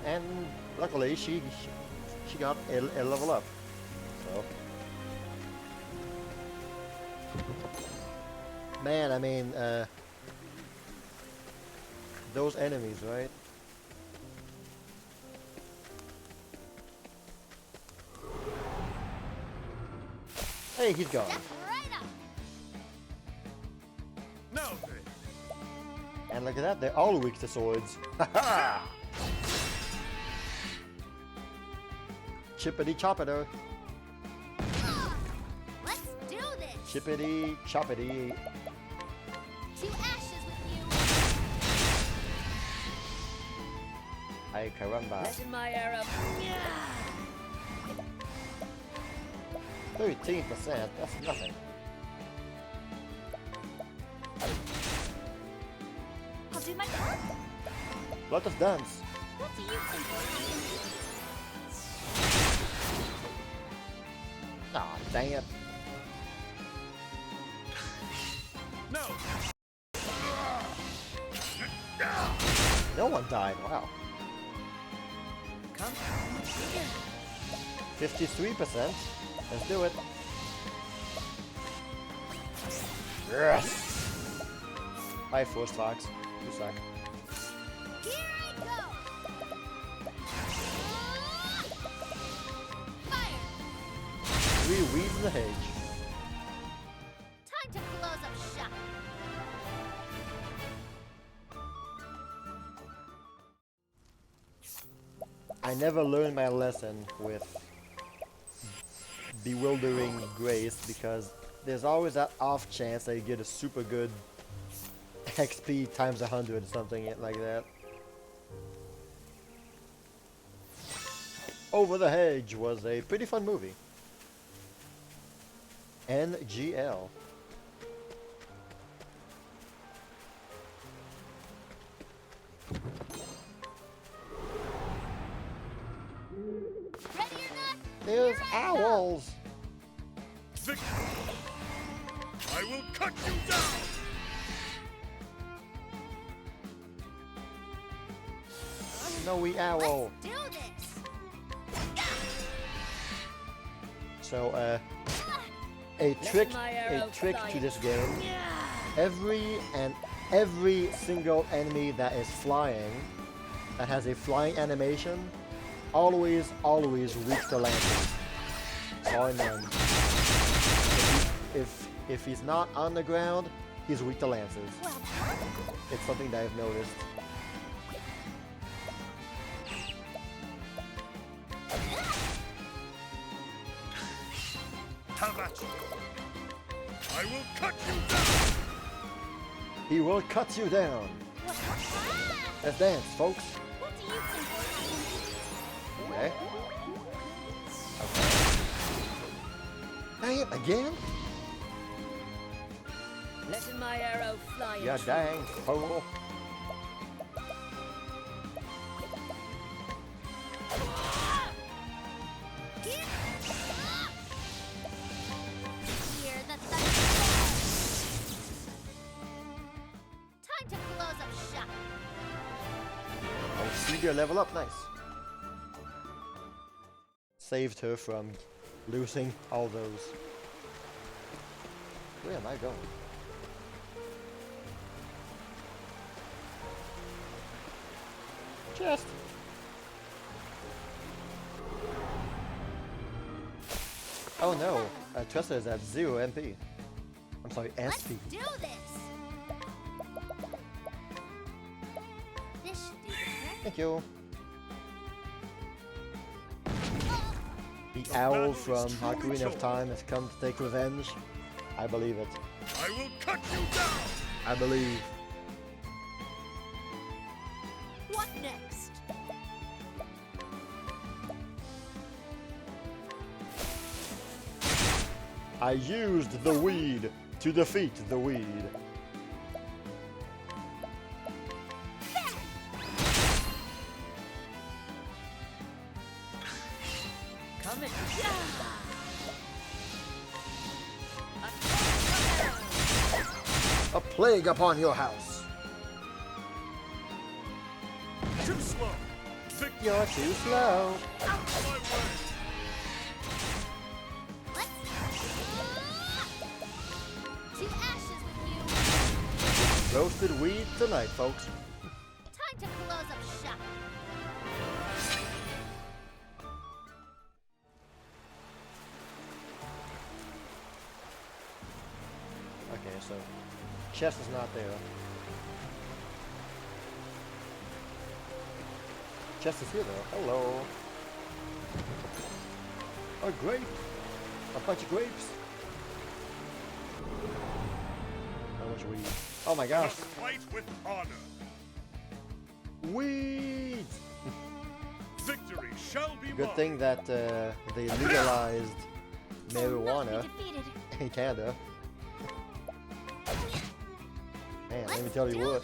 A: and luckily she got a level up. So man, I mean those enemies, right? Hey, he's gone.
E: Step right up.
C: Now then.
A: And look at that, they're all weak to swords. Haha! Chippity choppity.
E: Let's do this.
A: Chippity choppity.
E: To ashes with you.
A: Ay caramba.
F: Letting my arrow.
A: 13%, that's nothing.
B: I'll do my part.
A: Let us dance.
B: What do you think will happen?
A: Aw, dang it.
C: No.
A: No one died, wow.
F: Come.
A: 53%. Let's do it. Yes! Hi, Force Fox. You suck.
E: Here I go. Fire.
A: 3 weeds in the hedge.
E: Time to close up shop.
A: I never learned my lesson with bewildering grace because there's always that off chance that you get a super good XP times 100 or something like that. Over the Hedge was a pretty fun movie. NGL.
E: Ready or not?
A: There's
E: Here I come.
A: owls.
C: Victory. I will cut you down.
A: Snowy owl.
E: Let's do this.
A: So, a trick
F: my arrow
A: to
F: fly.
A: this game. Every single enemy that is flying, that has a flying animation, always weak to landing. Or none. If he's not on the ground, he's weak to lances.
B: Well done.
A: It's something that I've noticed.
C: Have at you. I will cut you down.
A: He will cut you down. Let's dance, folks.
B: What do you think will happen?
A: Okay. Dang it, again?
F: Letting my arrow fly.
A: Yeah, dang, fool.
E: Hear the thunder. Time to close up shop.
A: Oh, Seeger level up, nice. Saved her from losing all those. Where am I going? Chest. Oh no, Tressa is at 0 MP. I'm sorry,
E: Let's
A: SP.
E: do this. This should do the trick.
A: Thank you. The owl from Ocarina of Time has come to take revenge. I believe it.
C: I will cut you down.
A: I believe.
E: What next?
A: I used the weed to defeat the weed.
F: Coming.
A: A plague upon your house.
C: Too slow. Victory.
A: You're too slow.
C: Out of my way.
E: Let's to ashes with you.
A: Roasted weed tonight, folks.
E: Time to close up shop.
A: Okay, so chest is not there. chest is here though. Hello. A grape. A bunch of grapes. How much weed? Oh my gosh.
C: Must fight with honor.
A: Weeds!
C: Victory shall be
A: Good
C: mine.
A: thing that they legalized marijuana
B: Must be defeated.
A: in Canada. Man, let me tell you what.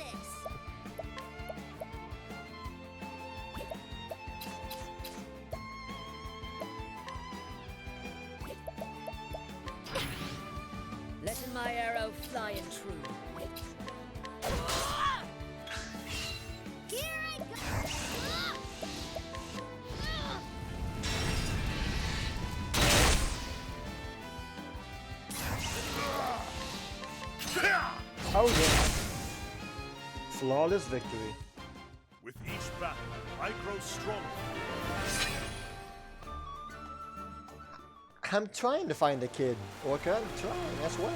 F: Letting my arrow fly and true.
E: Here I go!
A: Oh yeah. Flawless victory.
C: With each battle, I grow stronger.
A: I'm trying to find the kid. Orca, I'm trying as well.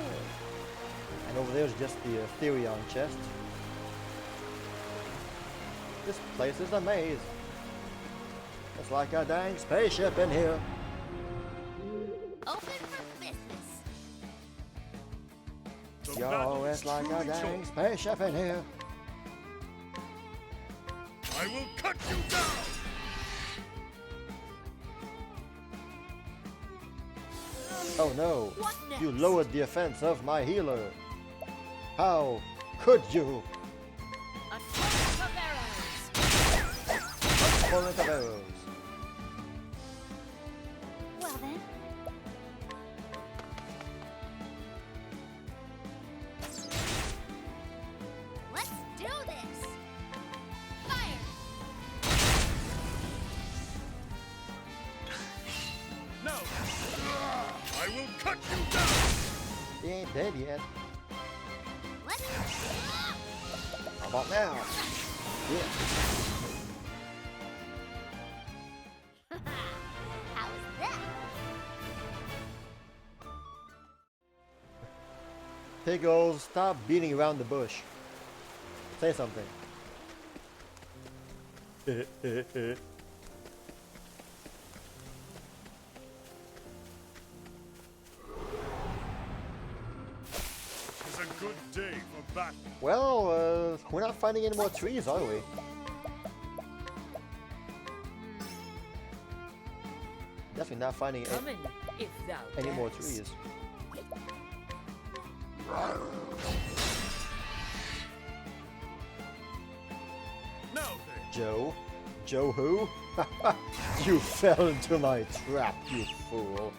A: And over there's just the Therion chest. This place is a maze. It's like a dang spaceship in here.
E: Open for business.
C: The
A: Yo,
C: battle
A: it's
C: is
A: like a
C: truly
A: dang
C: joined.
A: spaceship in here.
C: I will cut you down.
A: Oh no,
E: What next?
A: you lowered the offense of my healer. How could you?
E: A torrent of arrows.
A: Torrent of arrows.
B: Well then,
E: Let's do this. Fire.
C: No. I will cut you down.
A: He ain't dead yet.
E: Let's.
A: How about now? Yeah.
E: How's that?
A: Piggles, stop beating around the bush. Say something.
C: It's a good day for battle.
A: Well, we're not finding any more trees, are we? Definitely not finding
F: Coming, if thou
A: any more
F: darest.
A: trees.
C: Now then.
A: Joe? Joe who? You fell into my trap, you fool.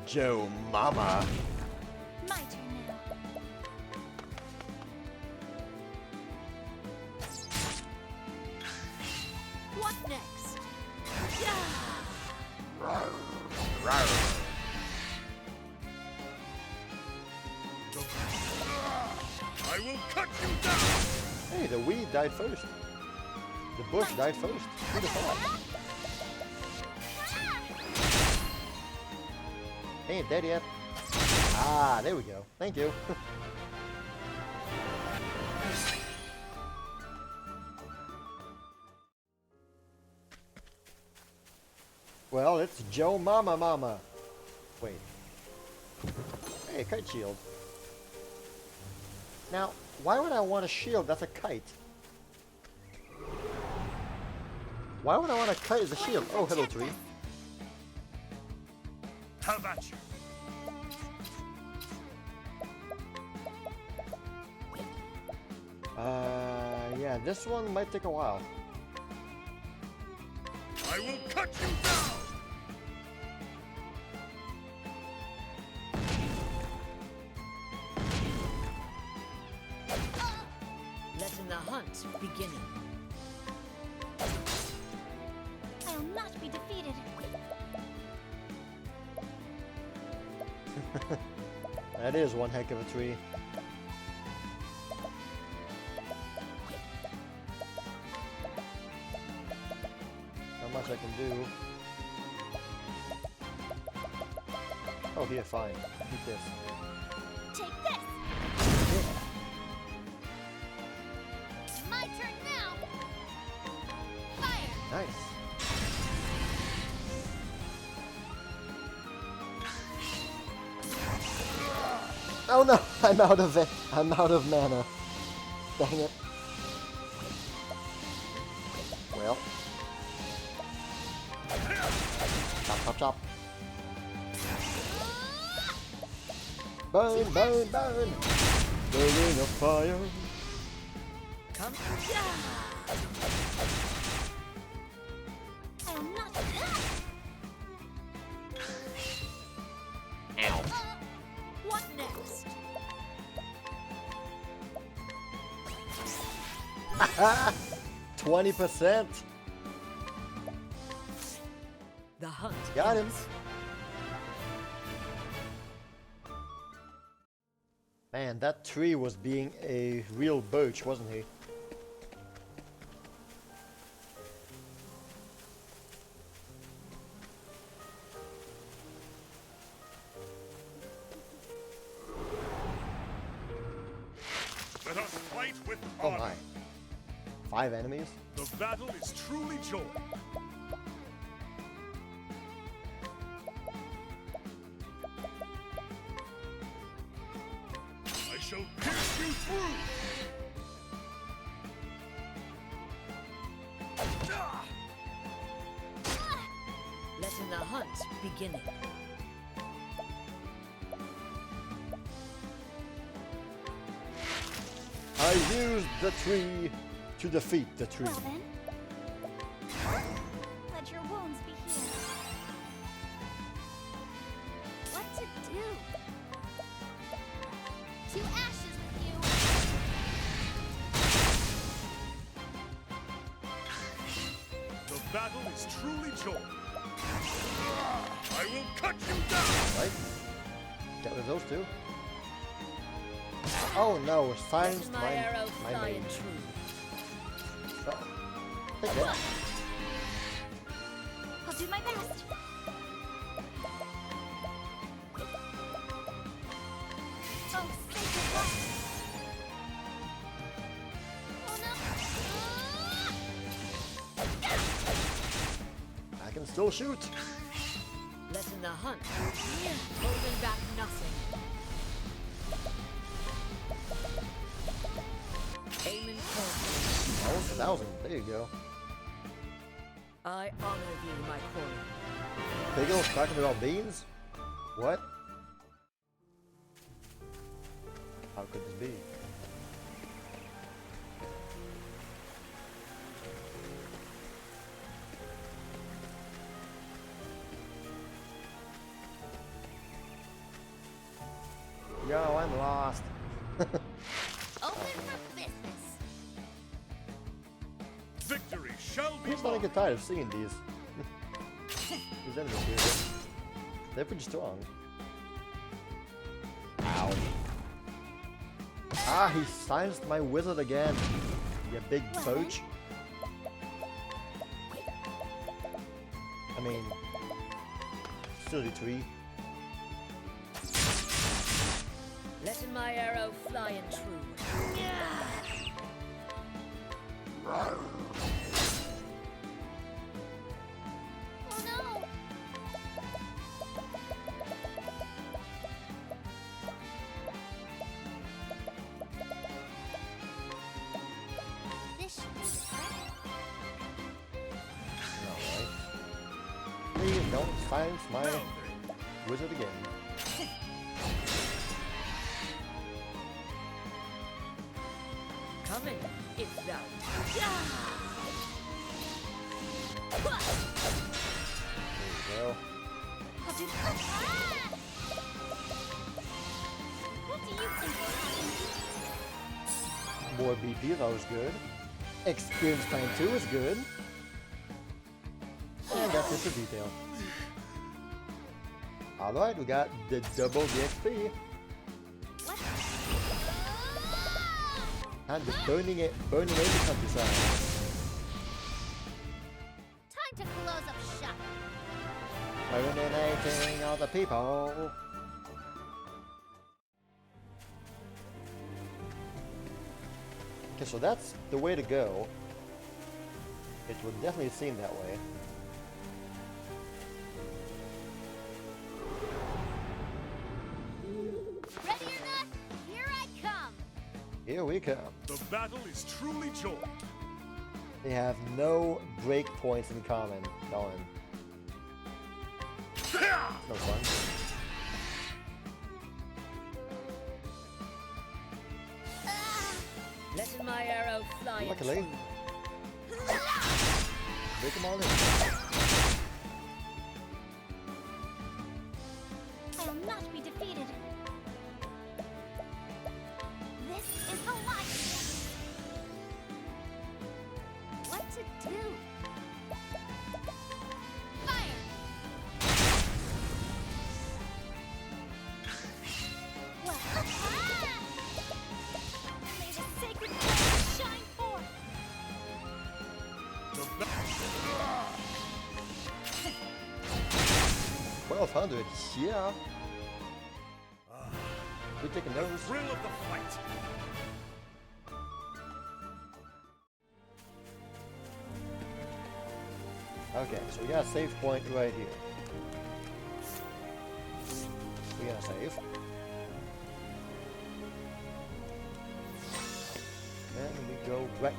A: Joe Mama.
B: my turn now.
E: What next?
C: I will cut you down.
A: Hey, the weed died first. The bush died first. Who'd have thought? He ain't dead yet. Ah, there we go. Thank you. Well, it's Joe Mama. Wait. Hey, kite shield. Now, why would I want a shield that's a kite? Why would I want a kite as a shield? Oh, hello, tree.
C: How about you?
A: Yeah, this one might take a while.
C: I will cut you down.
F: Letting the hunt begin.
B: I'll not be defeated.
A: That is one heck of a tree. Not much I can do. Oh, here, fine. Eat this.
B: Take this!
E: My turn now.
A: Nice. Oh no, I'm out of it. I'm out of mana. Dang it. Well. Chop, chop, chop. Burn, burn, burn. The ring of fire.
F: Come.
B: I'll not.
A: Ow.
E: What next?
A: 20%.
F: The hunt.
A: Got him. Man, that tree was being a real birch, wasn't he?
C: Let us fight with
A: Oh
C: honor.
A: my. 5 enemies?
C: The battle is truly joy. I shall pierce you through.
F: Letting the hunt beginning.
A: I used the tree to defeat the tree.
B: Well then. Let your wounds be healed. What to do? To ashes with you.
C: The battle is truly joy. I will cut you down.
A: Right? Get rid of those two. Oh no, silence
F: Letting my arrow
A: my
F: fly
A: main.
F: true.
A: So, take that.
B: I'll do my best. Oh, sacred light. Oh no.
A: I can still shoot.
F: Letting the hunt. Holding back nothing. Aiming forward.
A: Almost 1,000. There you go.
F: I honor thee, my quarry.
A: Big old talking about beans? What? How could this be? Yo, I'm lost.
B: Open for business.
C: Victory shall be
A: I'm starting to
C: mine.
A: get tired of seeing these. These enemies here. They're pretty strong. Ow. Ah, he silenced my wizard again. You big poach. I mean, silly tree.
F: Letting my arrow fly and true.
B: Oh no. This should be the time.
A: Alright. Please don't silence my
C: Now then,
A: wizard again.
F: Coming, if thou.
A: There you go.
B: I'll do What do you think will happen?
A: More BP, that was good. Experience time 2 is good. And that's it for detail. Alright, we got the double DXP.
B: What?
A: And the burning away the countryside.
B: Time to close up shop.
A: Eliminating all the people. Okay, so that's the way to go. It would definitely seem that way.
E: Ready or not, here I come.
A: Here we come.
C: The battle is truly joined.
A: They have no breakpoints in common. Darn. No fun.
F: Letting my arrow fly. and
A: Luckily.
F: true.
A: Break them all in.
B: I will not be defeated. This is the life. What to do? Fire! Well, may the sacred flame shine forth.
C: The ba-
A: 1200, yeah. We taking those.
C: thrill of the fight.
A: Okay, so we got a save point right here. We gotta save. And we go right.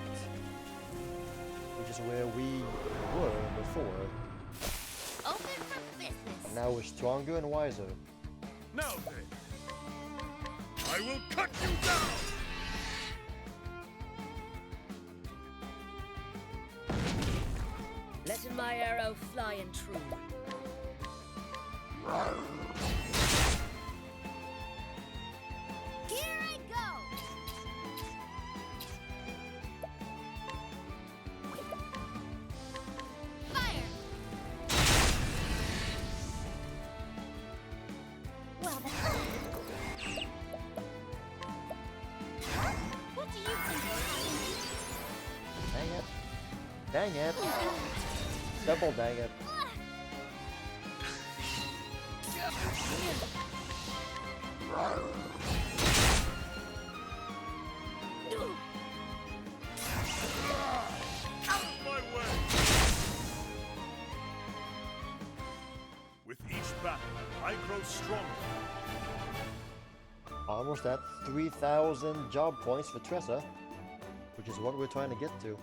A: Which is where we were before.
E: Open for business.
A: And now we're stronger and wiser.
C: Now then, I will cut you down.
F: Letting my arrow fly and true.
E: Here I go. Fire!
B: Well then. What do you think will happen?
A: Dang it. Dang it. Double dang it.
C: Out of my way. With each battle, I grow stronger.
A: Almost at 3,000 job points for Tressa, which is what we're trying to get to.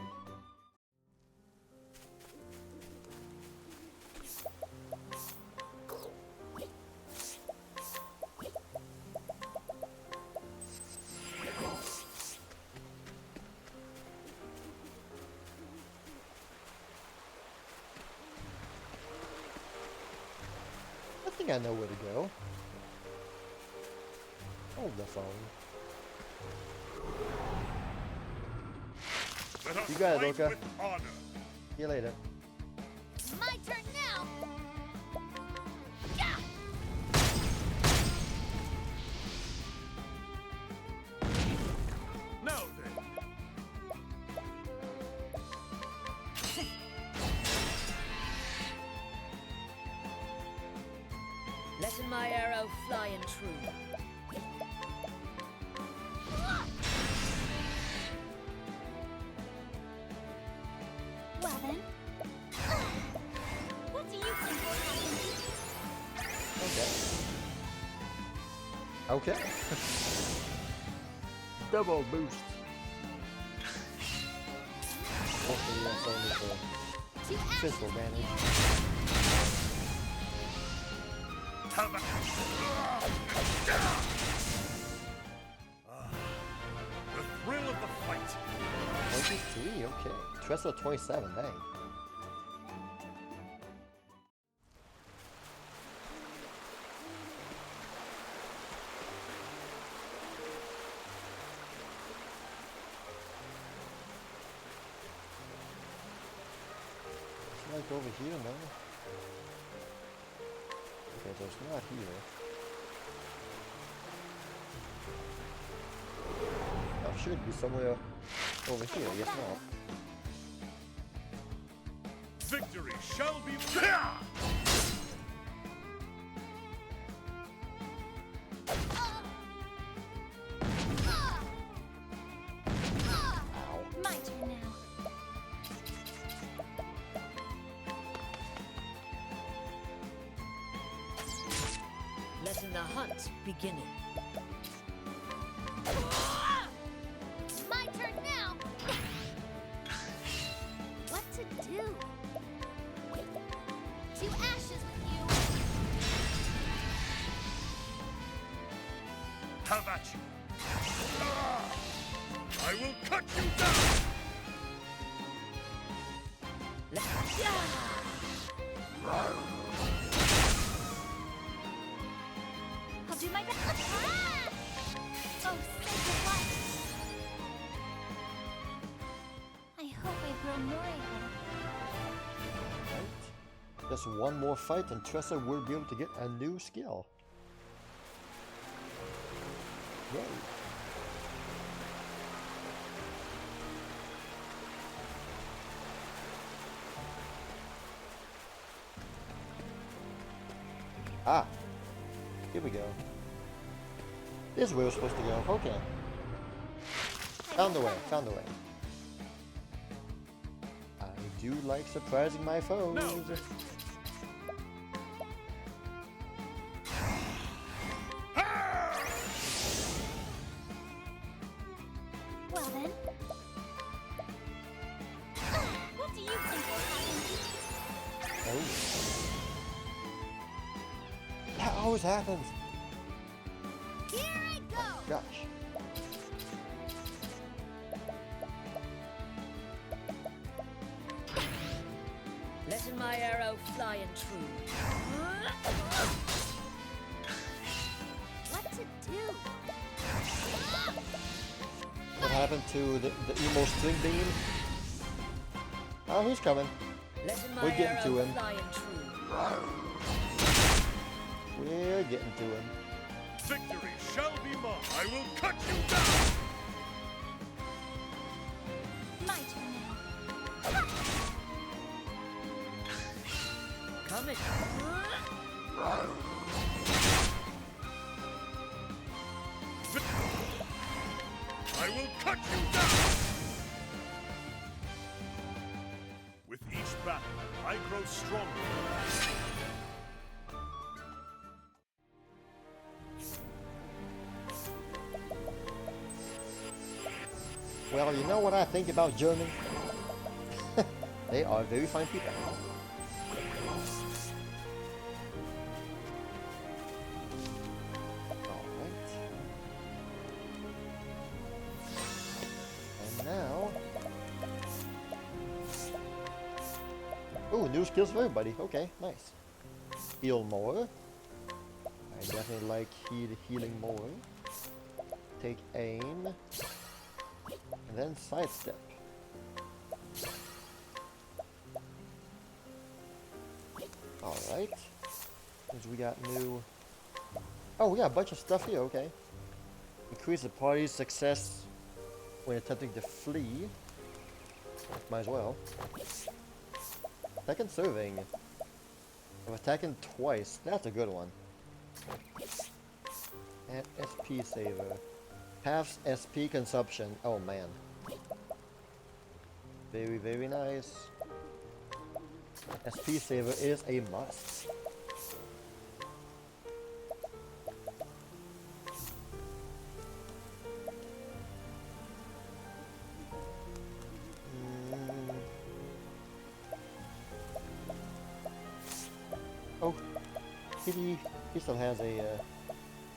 A: I think I know where to go. Hold the phone.
C: Let us
A: You got it,
C: fight
A: Oka.
C: with honor.
A: See you later.
E: My turn now. Yeah!
C: Now then,
F: Letting my arrow fly and true.
B: Well then. What do you think will happen?
A: Okay. Okay. Double boost. Hopefully that's only for
E: To action.
A: physical damage.
C: have a... The thrill of the fight.
A: 23, okay. Tressa 27, dang. It's like over here, no? Okay, so it's not here. It should be somewhere over here, yes not.
C: Victory shall be...
B: My turn now.
G: the hunt beginning.
E: My turn now! What to do? To ashes with you!
C: Have at you! I will cut you down!
B: I'll do my best. Ah! Oh, sacred light! I hope I grow more able.
A: Right. Just one more fight and Tressa will be able to get a new skill. Yay. Ah, here we go. This is where we're supposed to go. Okay. Found the way, found the way. I do like surprising my foes.
C: No.
B: Well then. What do you think will happen?
A: Oh. That always happens.
E: Here I go!
A: Gosh.
G: Letting my arrow fly and true.
E: What to do?
A: What happened to the emo string beam? Oh, who's coming?
G: Letting my
A: We're getting to
G: arrow
A: him.
G: fly and true.
A: We're getting to him.
C: Victory shall be mine! I will cut you down!
B: My turn now.
G: Coming.
C: I will cut you down! With each battle, I grow stronger.
A: Well, you know what I think about German? They are very fine people. Alright. And now... Ooh, new skills for everybody. Okay, nice. Heal more. I definitely like healing more. Take aim. And then sidestep. Alright. Since we got new... Oh, we got a bunch of stuff here, okay. Increase the party's success when attempting to flee. Might as well. Second serving. Of attacking twice. That's a good one. And SP saver. Half SP consumption. Oh man. Very, very nice. SP saver is a must. Oh, he still has a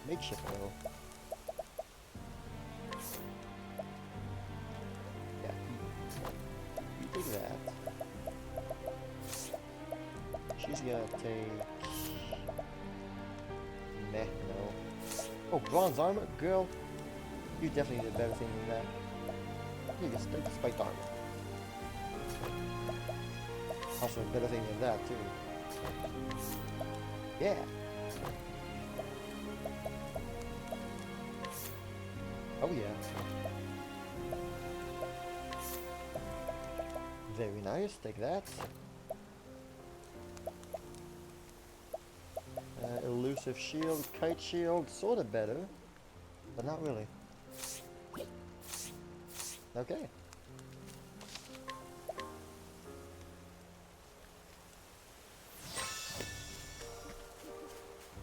A: makeshift arrow. Yeah, you take that. She's gonna take... Meh, no. Oh, bronze armor? Girl, you definitely did a better thing than that. You just take the spiked armor. Also a better thing than that, too. Yeah. Oh yeah. Very nice, take that. Elusive shield, kite shield, sorta better, but not really. Okay.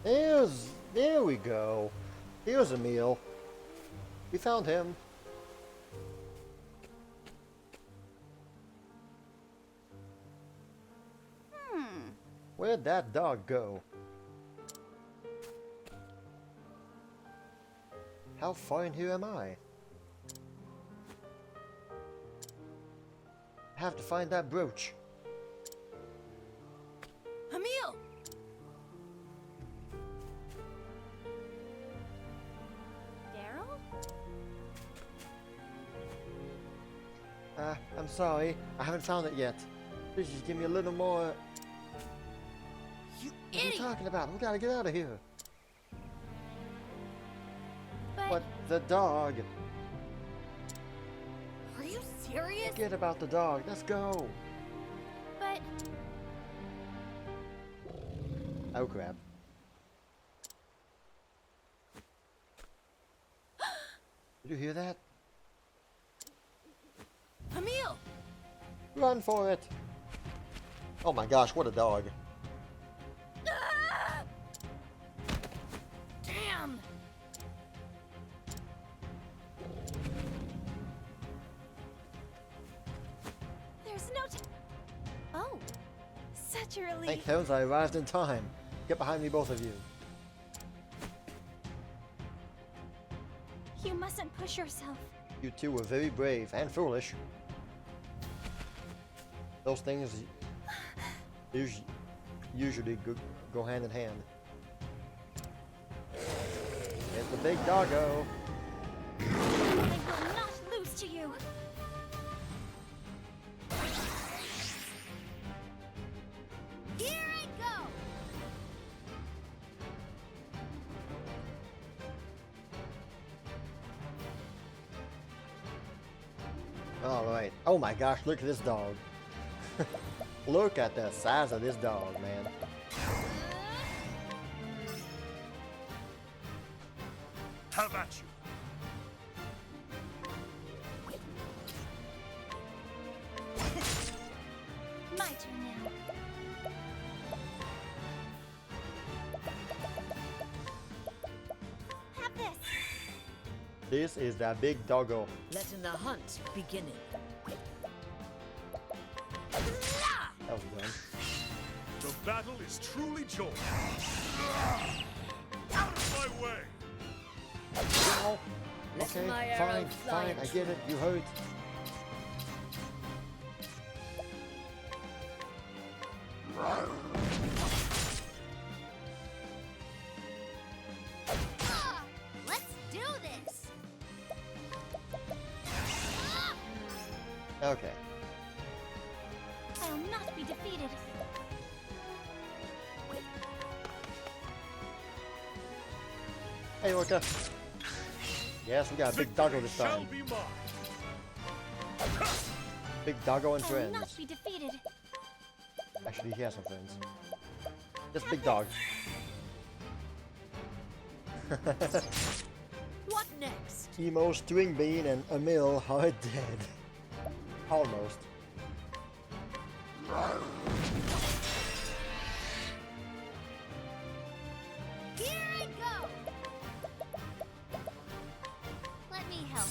A: Here's There we go. Here's Emil. We found him. Where'd that dog go? How far in here am I? I have to find that brooch.
E: Emil! Daryl?
A: I'm sorry. I haven't found it yet. Please just give me a little more.
E: You
A: What are you
E: idiot!
A: talking about? We gotta get out of here.
B: But
A: But the dog.
E: Are you serious?
A: Forget about the dog. Let's go.
B: but
A: Oh crap. Did you hear that?
E: Emil!
A: Run for it. Oh my gosh, what a dog.
E: Ah! Damn!
B: there's no Oh, such a relief.
A: Thank heavens I arrived in time. Get behind me, both of you.
B: You mustn't push yourself.
A: You two were very brave and foolish. Those things usually go hand in hand. It's the big doggo.
B: I will not lose to you.
E: Here I go!
A: Alright. Oh my gosh, look at this dog. Look at the size of this dog, man.
C: Have at you.
B: My turn now. Have this.
A: This is that big doggo.
G: Letting the hunt begin.
A: That was done.
C: The battle is truly joined. Out of my way!
A: Oh,
G: Letting
A: okay,
G: my arrow
A: fine,
G: fly
A: fine,
G: and
A: I get it. You hurt.
E: Ah! Let's do this!
A: Okay.
B: I'll not be defeated.
A: Hey, Orca. Yes, we got a big doggo this
C: Shall
A: time.
C: be mine.
A: Big doggo and
B: I'll
A: friends.
B: not be defeated.
A: Actually, he has some friends. Just big dog.
G: What next?
A: Emo, String Bean, and Emil are dead. Almost.
E: Here I go! Let me help.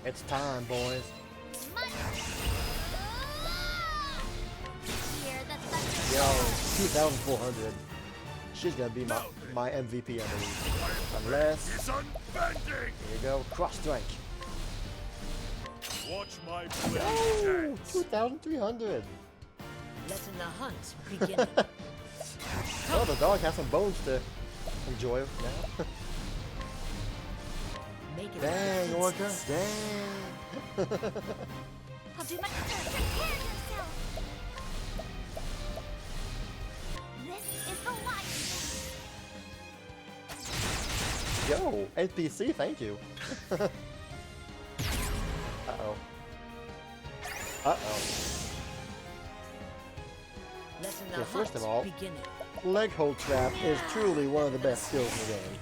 A: It's time, boys.
E: Money! Here, the thunder.
A: Yo, 2,400. She's gonna be my MVP, I believe. Unless,
C: Is unbending!
A: here you go, cross strike.
C: Watch my blade
A: Oh,
C: dance.
A: 2,300.
G: Letting the hunt begin.
A: Oh, the dog has some bones to enjoy now.
G: Make it
A: Dang, Orca,
G: princess.
A: dang.
B: I'll do my best. Prepare yourself. This is the life.
A: Yo, NPC, thank you. Uh-oh. Uh-oh.
G: Letting the
A: Okay, first
G: hunt
A: of all-
G: begin.
A: Leg hold trap is truly one of the best skills in the game.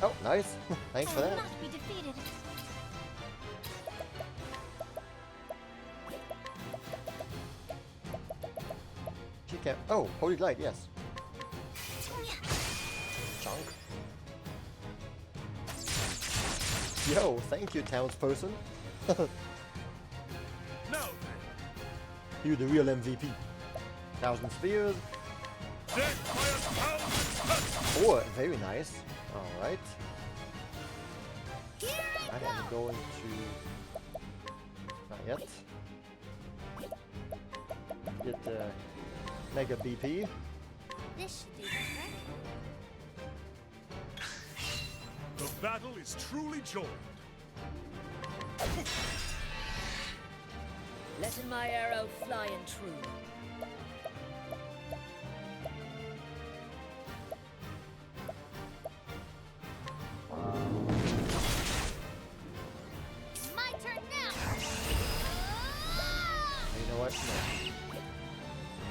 A: Oh, nice. Thanks for
B: I'll
A: that.
B: not be defeated.
A: can't. Oh, holy light, yes. Chunk. Yo, thank you, townsperson.
C: Now then,
A: You, the real MVP. 1,000 spheres.
C: death by 1,000 cuts!
A: Oh, very nice. Alright. I'm going to... Not yet. Get Mega BP.
E: This should do the trick.
C: The battle is truly joined.
G: Letting my arrow fly and true.
E: My turn now.
A: You know what? No.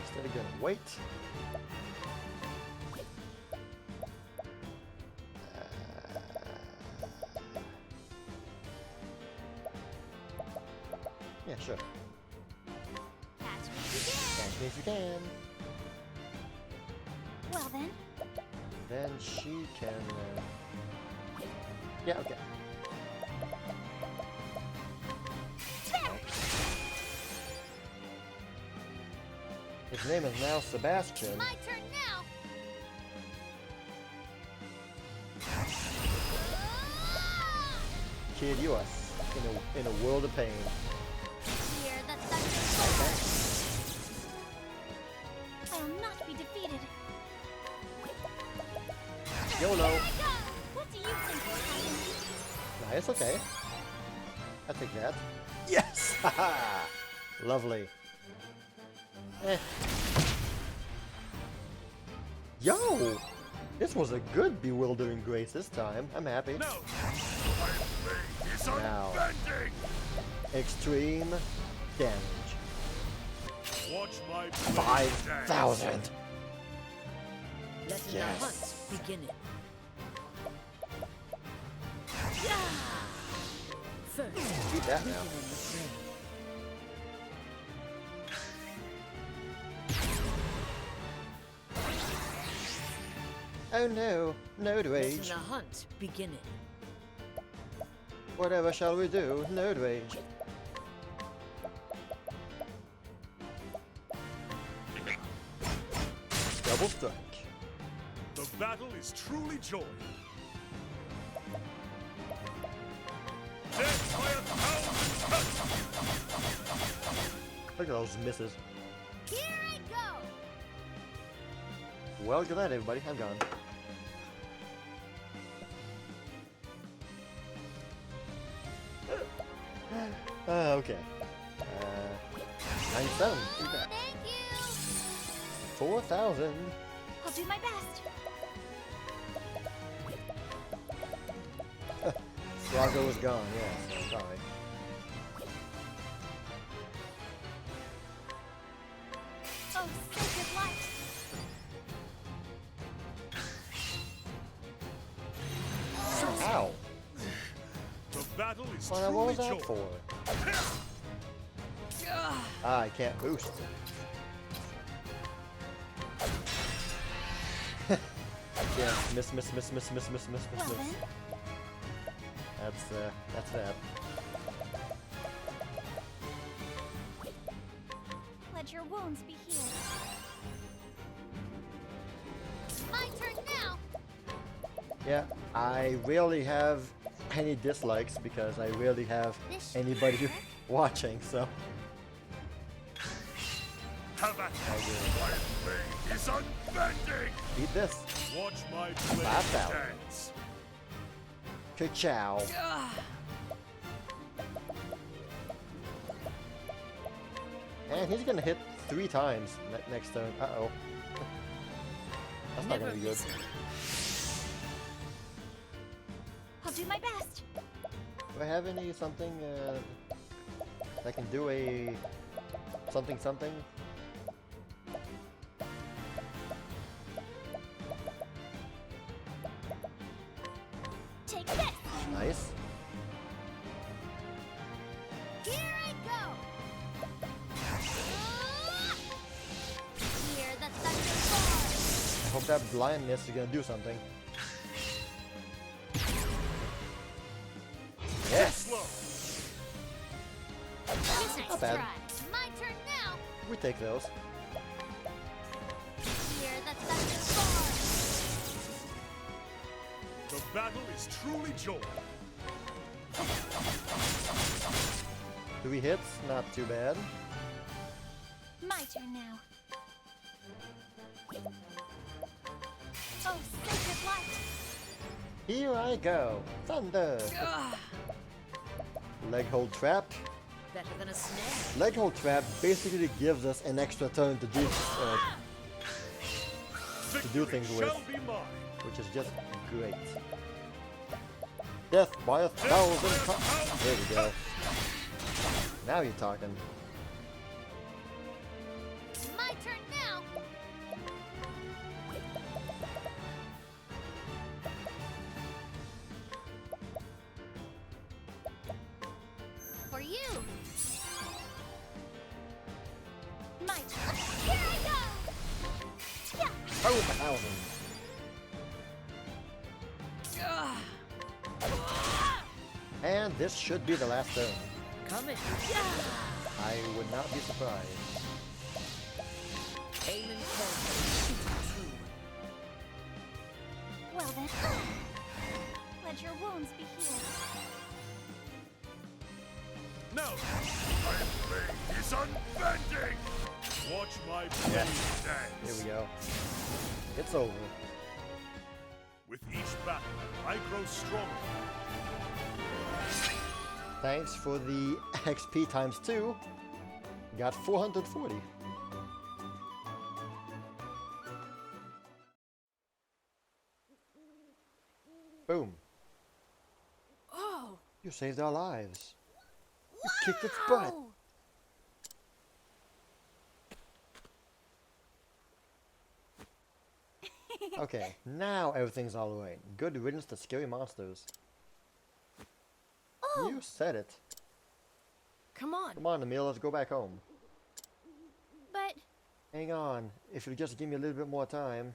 A: Instead of gonna wait. Yeah, sure.
B: Catch me if you can.
A: Catch me if you can.
B: Well then,
A: Then she can. Yeah, okay. His name is now Sebastian.
E: My turn now.
A: Kid, you are in a world of pain.
E: Here, the thunder
B: I'll not be defeated.
A: YOLO.
E: Here I go.
B: What do you think will happen?
A: Nah, it's okay. I'll take that. Yes! Haha! Lovely. Eh. Yo! This was a good Bewildering Grace this time. I'm happy.
C: Now, my blade is
A: Now.
C: unbending!
A: Extreme damage.
C: Watch my blade
A: 5,000!
G: Letting
A: Yes.
G: the hunt begin. First,
A: Beat that now.
G: beginning the fray.
A: Oh no, no
G: Letting
A: rage.
G: the hunt beginning.
A: Whatever shall we do? No rage. Double strike.
C: The battle is truly joined. Death by 1,000 cuts!
A: Look at those misses.
E: Here I go.
A: Well, good night, everybody. I'm gone. Okay. 97. Look at that.
E: Thank you.
A: 4,000.
B: I'll do my best.
A: Drago is gone, yes. I'm sorry.
B: Oh, sacred light.
A: Ow!
C: The battle is
A: Well, what was
C: truly
A: that
C: joined.
A: for? Ah, I can't boost. Yeah, miss.
B: Well then,
A: That's that.
B: let your wounds be healed.
E: My turn now.
A: Yeah, I rarely have any dislikes because I rarely have
E: This
A: anybody
E: should
A: watching, so
C: Have at it. My blade is unbending!
A: eat this.
C: Watch my blade
A: 5,000.
C: dance.
A: Ka-chow. And he's gonna hit 3 times next turn. Uh-oh. That's not
G: Never
A: gonna be good.
G: miss it.
B: I'll do my best.
A: Do I have any something that can do a something?
B: Take this.
A: Nice.
E: Here I go. Here, the
A: hope that blindness is gonna do something. Yes!
C: Slow.
A: Not bad.
E: Try. My turn now.
A: We take those.
E: Hear the thunder roar.
C: The battle is truly joy.
A: 3 hits, not too bad.
B: My turn now. Oh, sacred light!
A: Here I go. Thunder! Leg hold trap.
G: Better than a snare.
A: Leg hold trap basically gives us an extra turn to do
C: Victory
A: things with.
C: shall be mine.
A: which is just great. Death by 1,000 cuts. There we go. Now you're talking.
E: My turn now. For you.
B: My turn.
E: Here I go.
A: Oh, 1,000. And this should be the last turn.
G: Coming.
A: I would not be surprised.
G: Aiming carefully. Shooting true.
B: Well then, let your wounds be healed.
C: Now, my blade is unbending. Watch my blade
A: Yes.
C: dance.
A: Here we go. It's over.
C: With each battle, I grow stronger.
A: Thanks for the XP times 2. Got 440. Boom.
E: Oh.
A: You saved our lives. You kicked its butt.
E: Ow.
A: Okay, now everything's all right. Good riddance to scary monsters.
E: Oh.
A: You said it.
E: Come on.
A: Come on, Emil, let's go back home.
E: But
A: Hang on, if you just give me a little bit more time.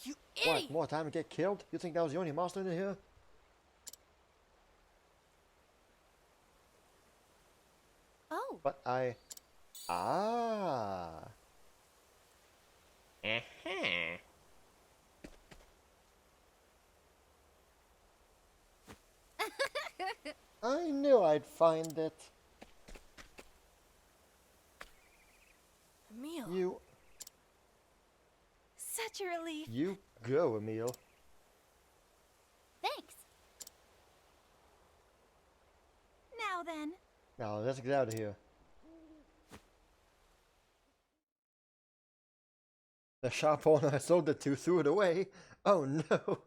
E: you
A: What,
E: idiot.
A: more time to get killed? You think that was the only monster in here?
E: Oh.
A: But I... Ah! I knew I'd find it.
E: Emil.
B: Such a relief.
A: You go, Emil.
E: Thanks.
B: Now then,
A: Now, let's get out of here. The shop owner I sold it to threw it away. Oh no.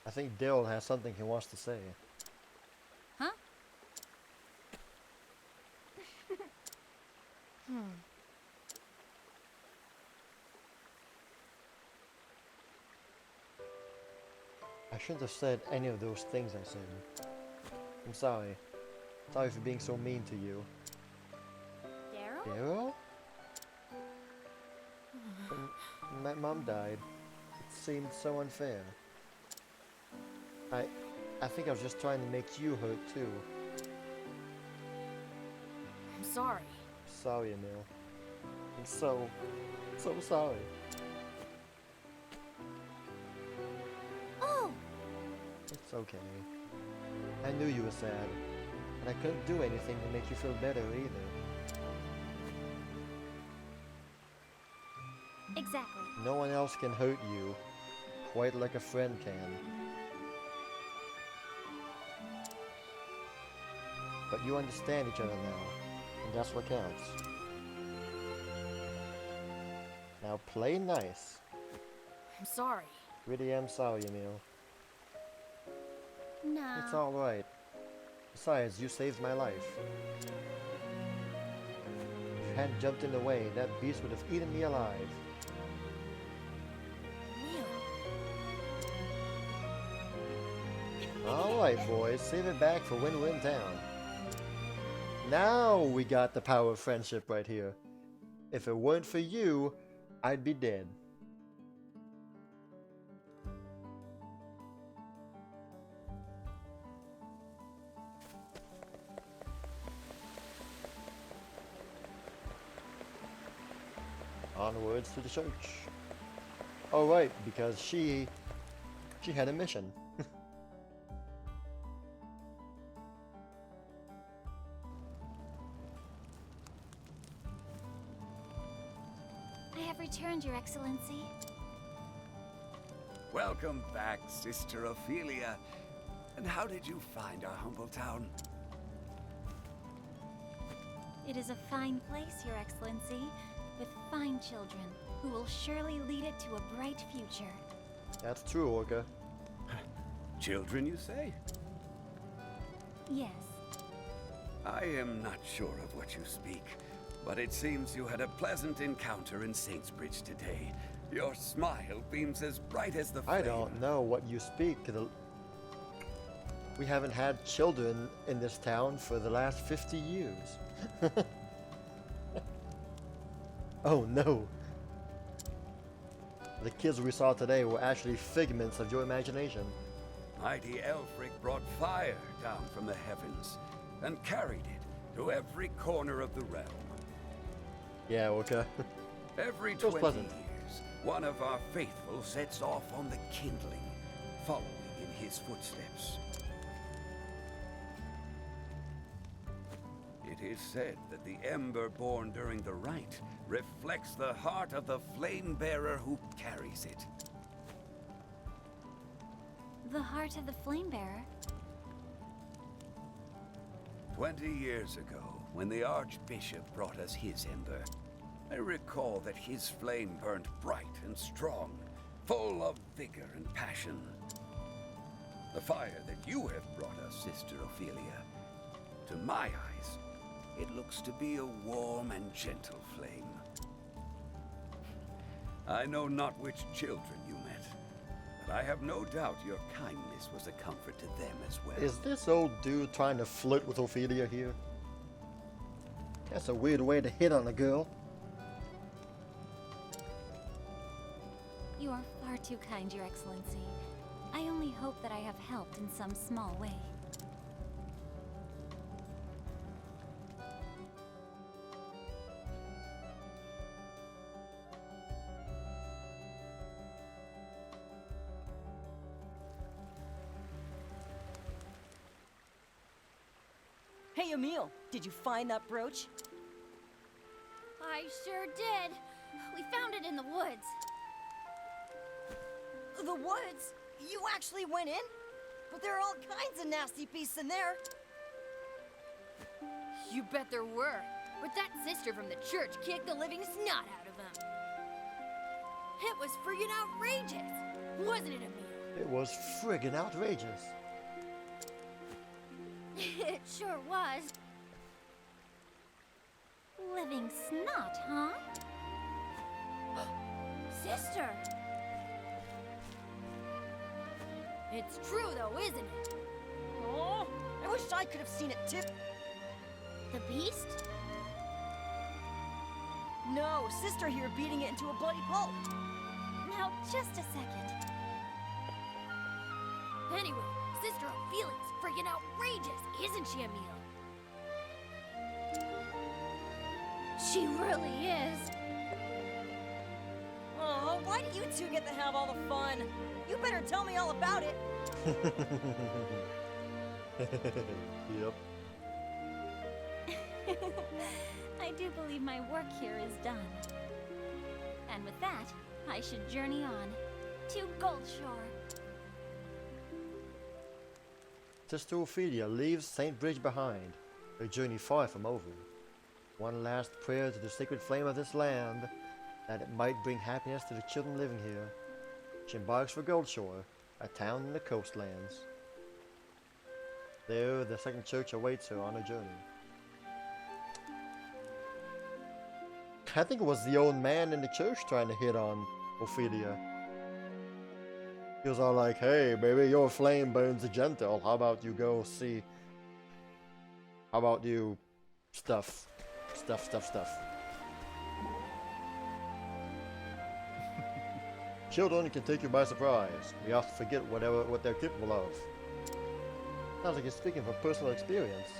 A: I think Daryl has something he wants to say.
E: Huh?
A: I shouldn't have said any of those things I said. I'm sorry. Sorry for being so mean to you.
E: Daryl?
A: Daryl? When my mom died, it seemed so unfair. I think I was just trying to make you hurt too.
E: I'm sorry.
A: Sorry, Emil. I'm so sorry.
E: Oh.
A: It's okay. I knew you were sad, and I couldn't do anything to make you feel better either.
B: exactly.
A: No one else can hurt you quite like a friend can. But you understand each other now, and that's what counts. Now play nice.
E: I'm sorry.
A: Really am sorry, Emil.
B: No.
A: It's alright. Besides, you saved my life. If you hadn't jumped in the way, that beast would have eaten me alive.
E: Emil.
A: Alright, boys, save it back for when we're in town. Now we got the power of friendship right here. If it weren't for you, I'd be dead. Onwards to the church. Oh right, because she had a mission.
B: I have returned, Your Excellency.
H: Welcome back, Sister Ophelia. And how did you find our humble town?
B: It is a fine place, Your Excellency, with fine children who will surely lead it to a bright future.
A: That's true, Orca.
H: Children, you say?
B: Yes.
H: I am not sure of what you speak, but it seems you had a pleasant encounter in Saintsbridge today. Your smile beams as bright as the flame.
A: I don't know what you speak. We haven't had children in this town for the last 50 years. Oh no. The kids we saw today were actually figments of your imagination.
H: Mighty Elfric brought fire down from the heavens and carried it to every corner of the realm.
A: Yeah, Orca.
H: Every
A: It was
H: 20
A: pleasant.
H: years, one of our faithful sets off on the kindling, following in his footsteps. It is said that the ember born during the rite reflects the heart of the flame bearer who carries it.
B: The heart of the flame bearer.
H: 20 years ago, when the Archbishop brought us his ember, I recall that his flame burned bright and strong, full of vigor and passion. The fire that you have brought us, Sister Ophelia, to my eyes, it looks to be a warm and gentle flame. I know not which children you met, but I have no doubt your kindness was a comfort to them as well.
A: Is this old dude trying to flirt with Ophelia here? That's a weird way to hit on a girl.
B: You are far too kind, Your Excellency. I only hope that I have helped in some small way.
F: Hey, Emil, did you find that brooch?
E: I sure did. We found it in the woods.
F: The woods? You actually went in? But there are all kinds of nasty beasts in there.
E: You bet there were. But that sister from the church kicked the living snot out of them. It was friggin' outrageous, wasn't it, Emil?
A: It was friggin' outrageous.
E: It sure was.
B: Living snot, huh?
E: Sister! It's true though, isn't it?
F: Oh, I wish I could have seen it too.
B: The beast?
F: No, sister here beating it into a bloody pulp.
B: Now, just a second.
E: Anyway, Sister Ophelia's friggin' outrageous, isn't she, Emil? She really is.
F: Oh, why do you two get to have all the fun? You better tell me all about it.
A: Yep.
B: I do believe my work here is done. And with that, I should journey on to Goldshore.
A: Sister Ophelia leaves St. Bridge behind, her journey far from over. One last prayer to the sacred flame of this land, that it might bring happiness to the children living here. She embarks for Goldshore, a town in the coastlands. There, the second church awaits her on her journey. I think it was the old man in the church trying to hit on Ophelia. He was all like, hey, baby, your flame burns gentle. How about you go see? How about you stuff. Children can take you by surprise. We often forget what they're capable of. Sounds like you're speaking from personal experience.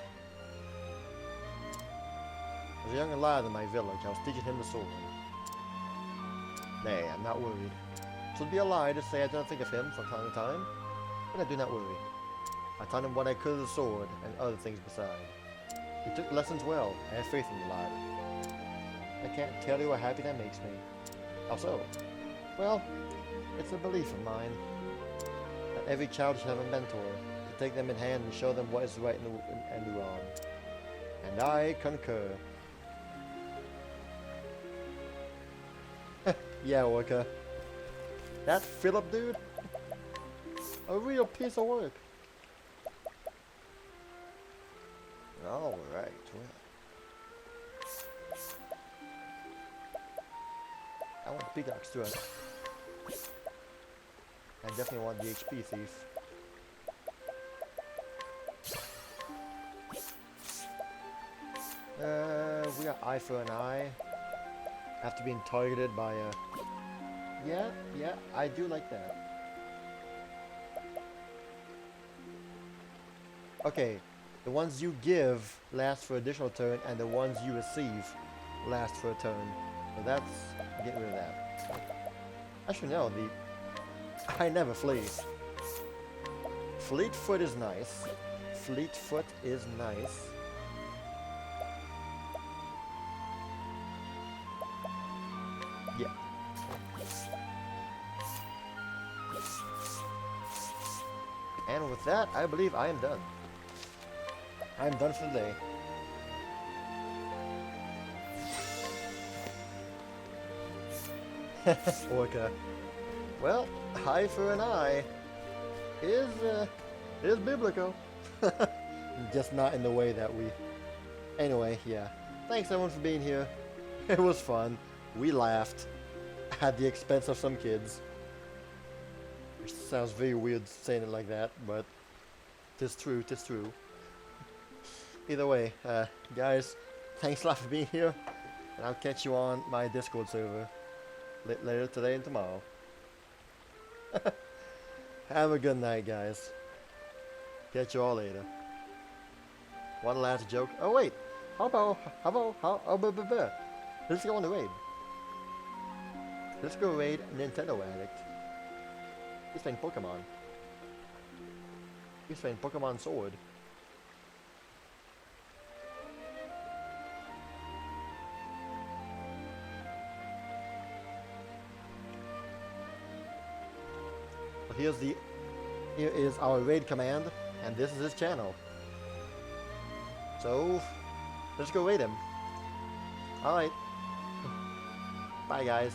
A: As a young lad in my village, I was teaching him the sword. Nay, I'm not worried. It would be a lie to say I don't think of him from time to time, but I do not worry. I taught him what I could of the sword and other things beside. He took lessons well. I have faith in you, lad. I can't tell you how happy that makes me. How so? Well, it's a belief of mine that every child should have a mentor to take them in hand and show them what is right and wrong. And I concur. Yeah, Orca. That Philip dude? A real piece of work. Alright, well. I want the peacock's thrust. I definitely want the HP thief. We got eye for an eye. After being targeted by a... Yeah, I do like that. Okay, the ones you give last for additional turn, and the ones you receive last for a turn. So that's... get rid of that. Actually no, I never flee. Fleetfoot is nice. Fleetfoot is nice. Yeah. And with that, I believe I am done. I am done for the day. Orca. Well, eye for an eye is biblical. Just not in the way that we... Anyway, yeah. Thanks everyone for being here. It was fun. We laughed at the expense of some kids. Which sounds very weird saying it like that, but tis true, tis true. Either way, guys, thanks a lot for being here, and I'll catch you on my Discord server later today and tomorrow. Have a good night, guys. Catch you all later. One last joke. Oh wait, how about let's go on the raid. Let's go raid Nintendo Addict. He's playing Pokemon. He's playing Pokemon Sword. Well, here is our raid command, and this is his channel. So let's go raid him. Alright. Bye guys.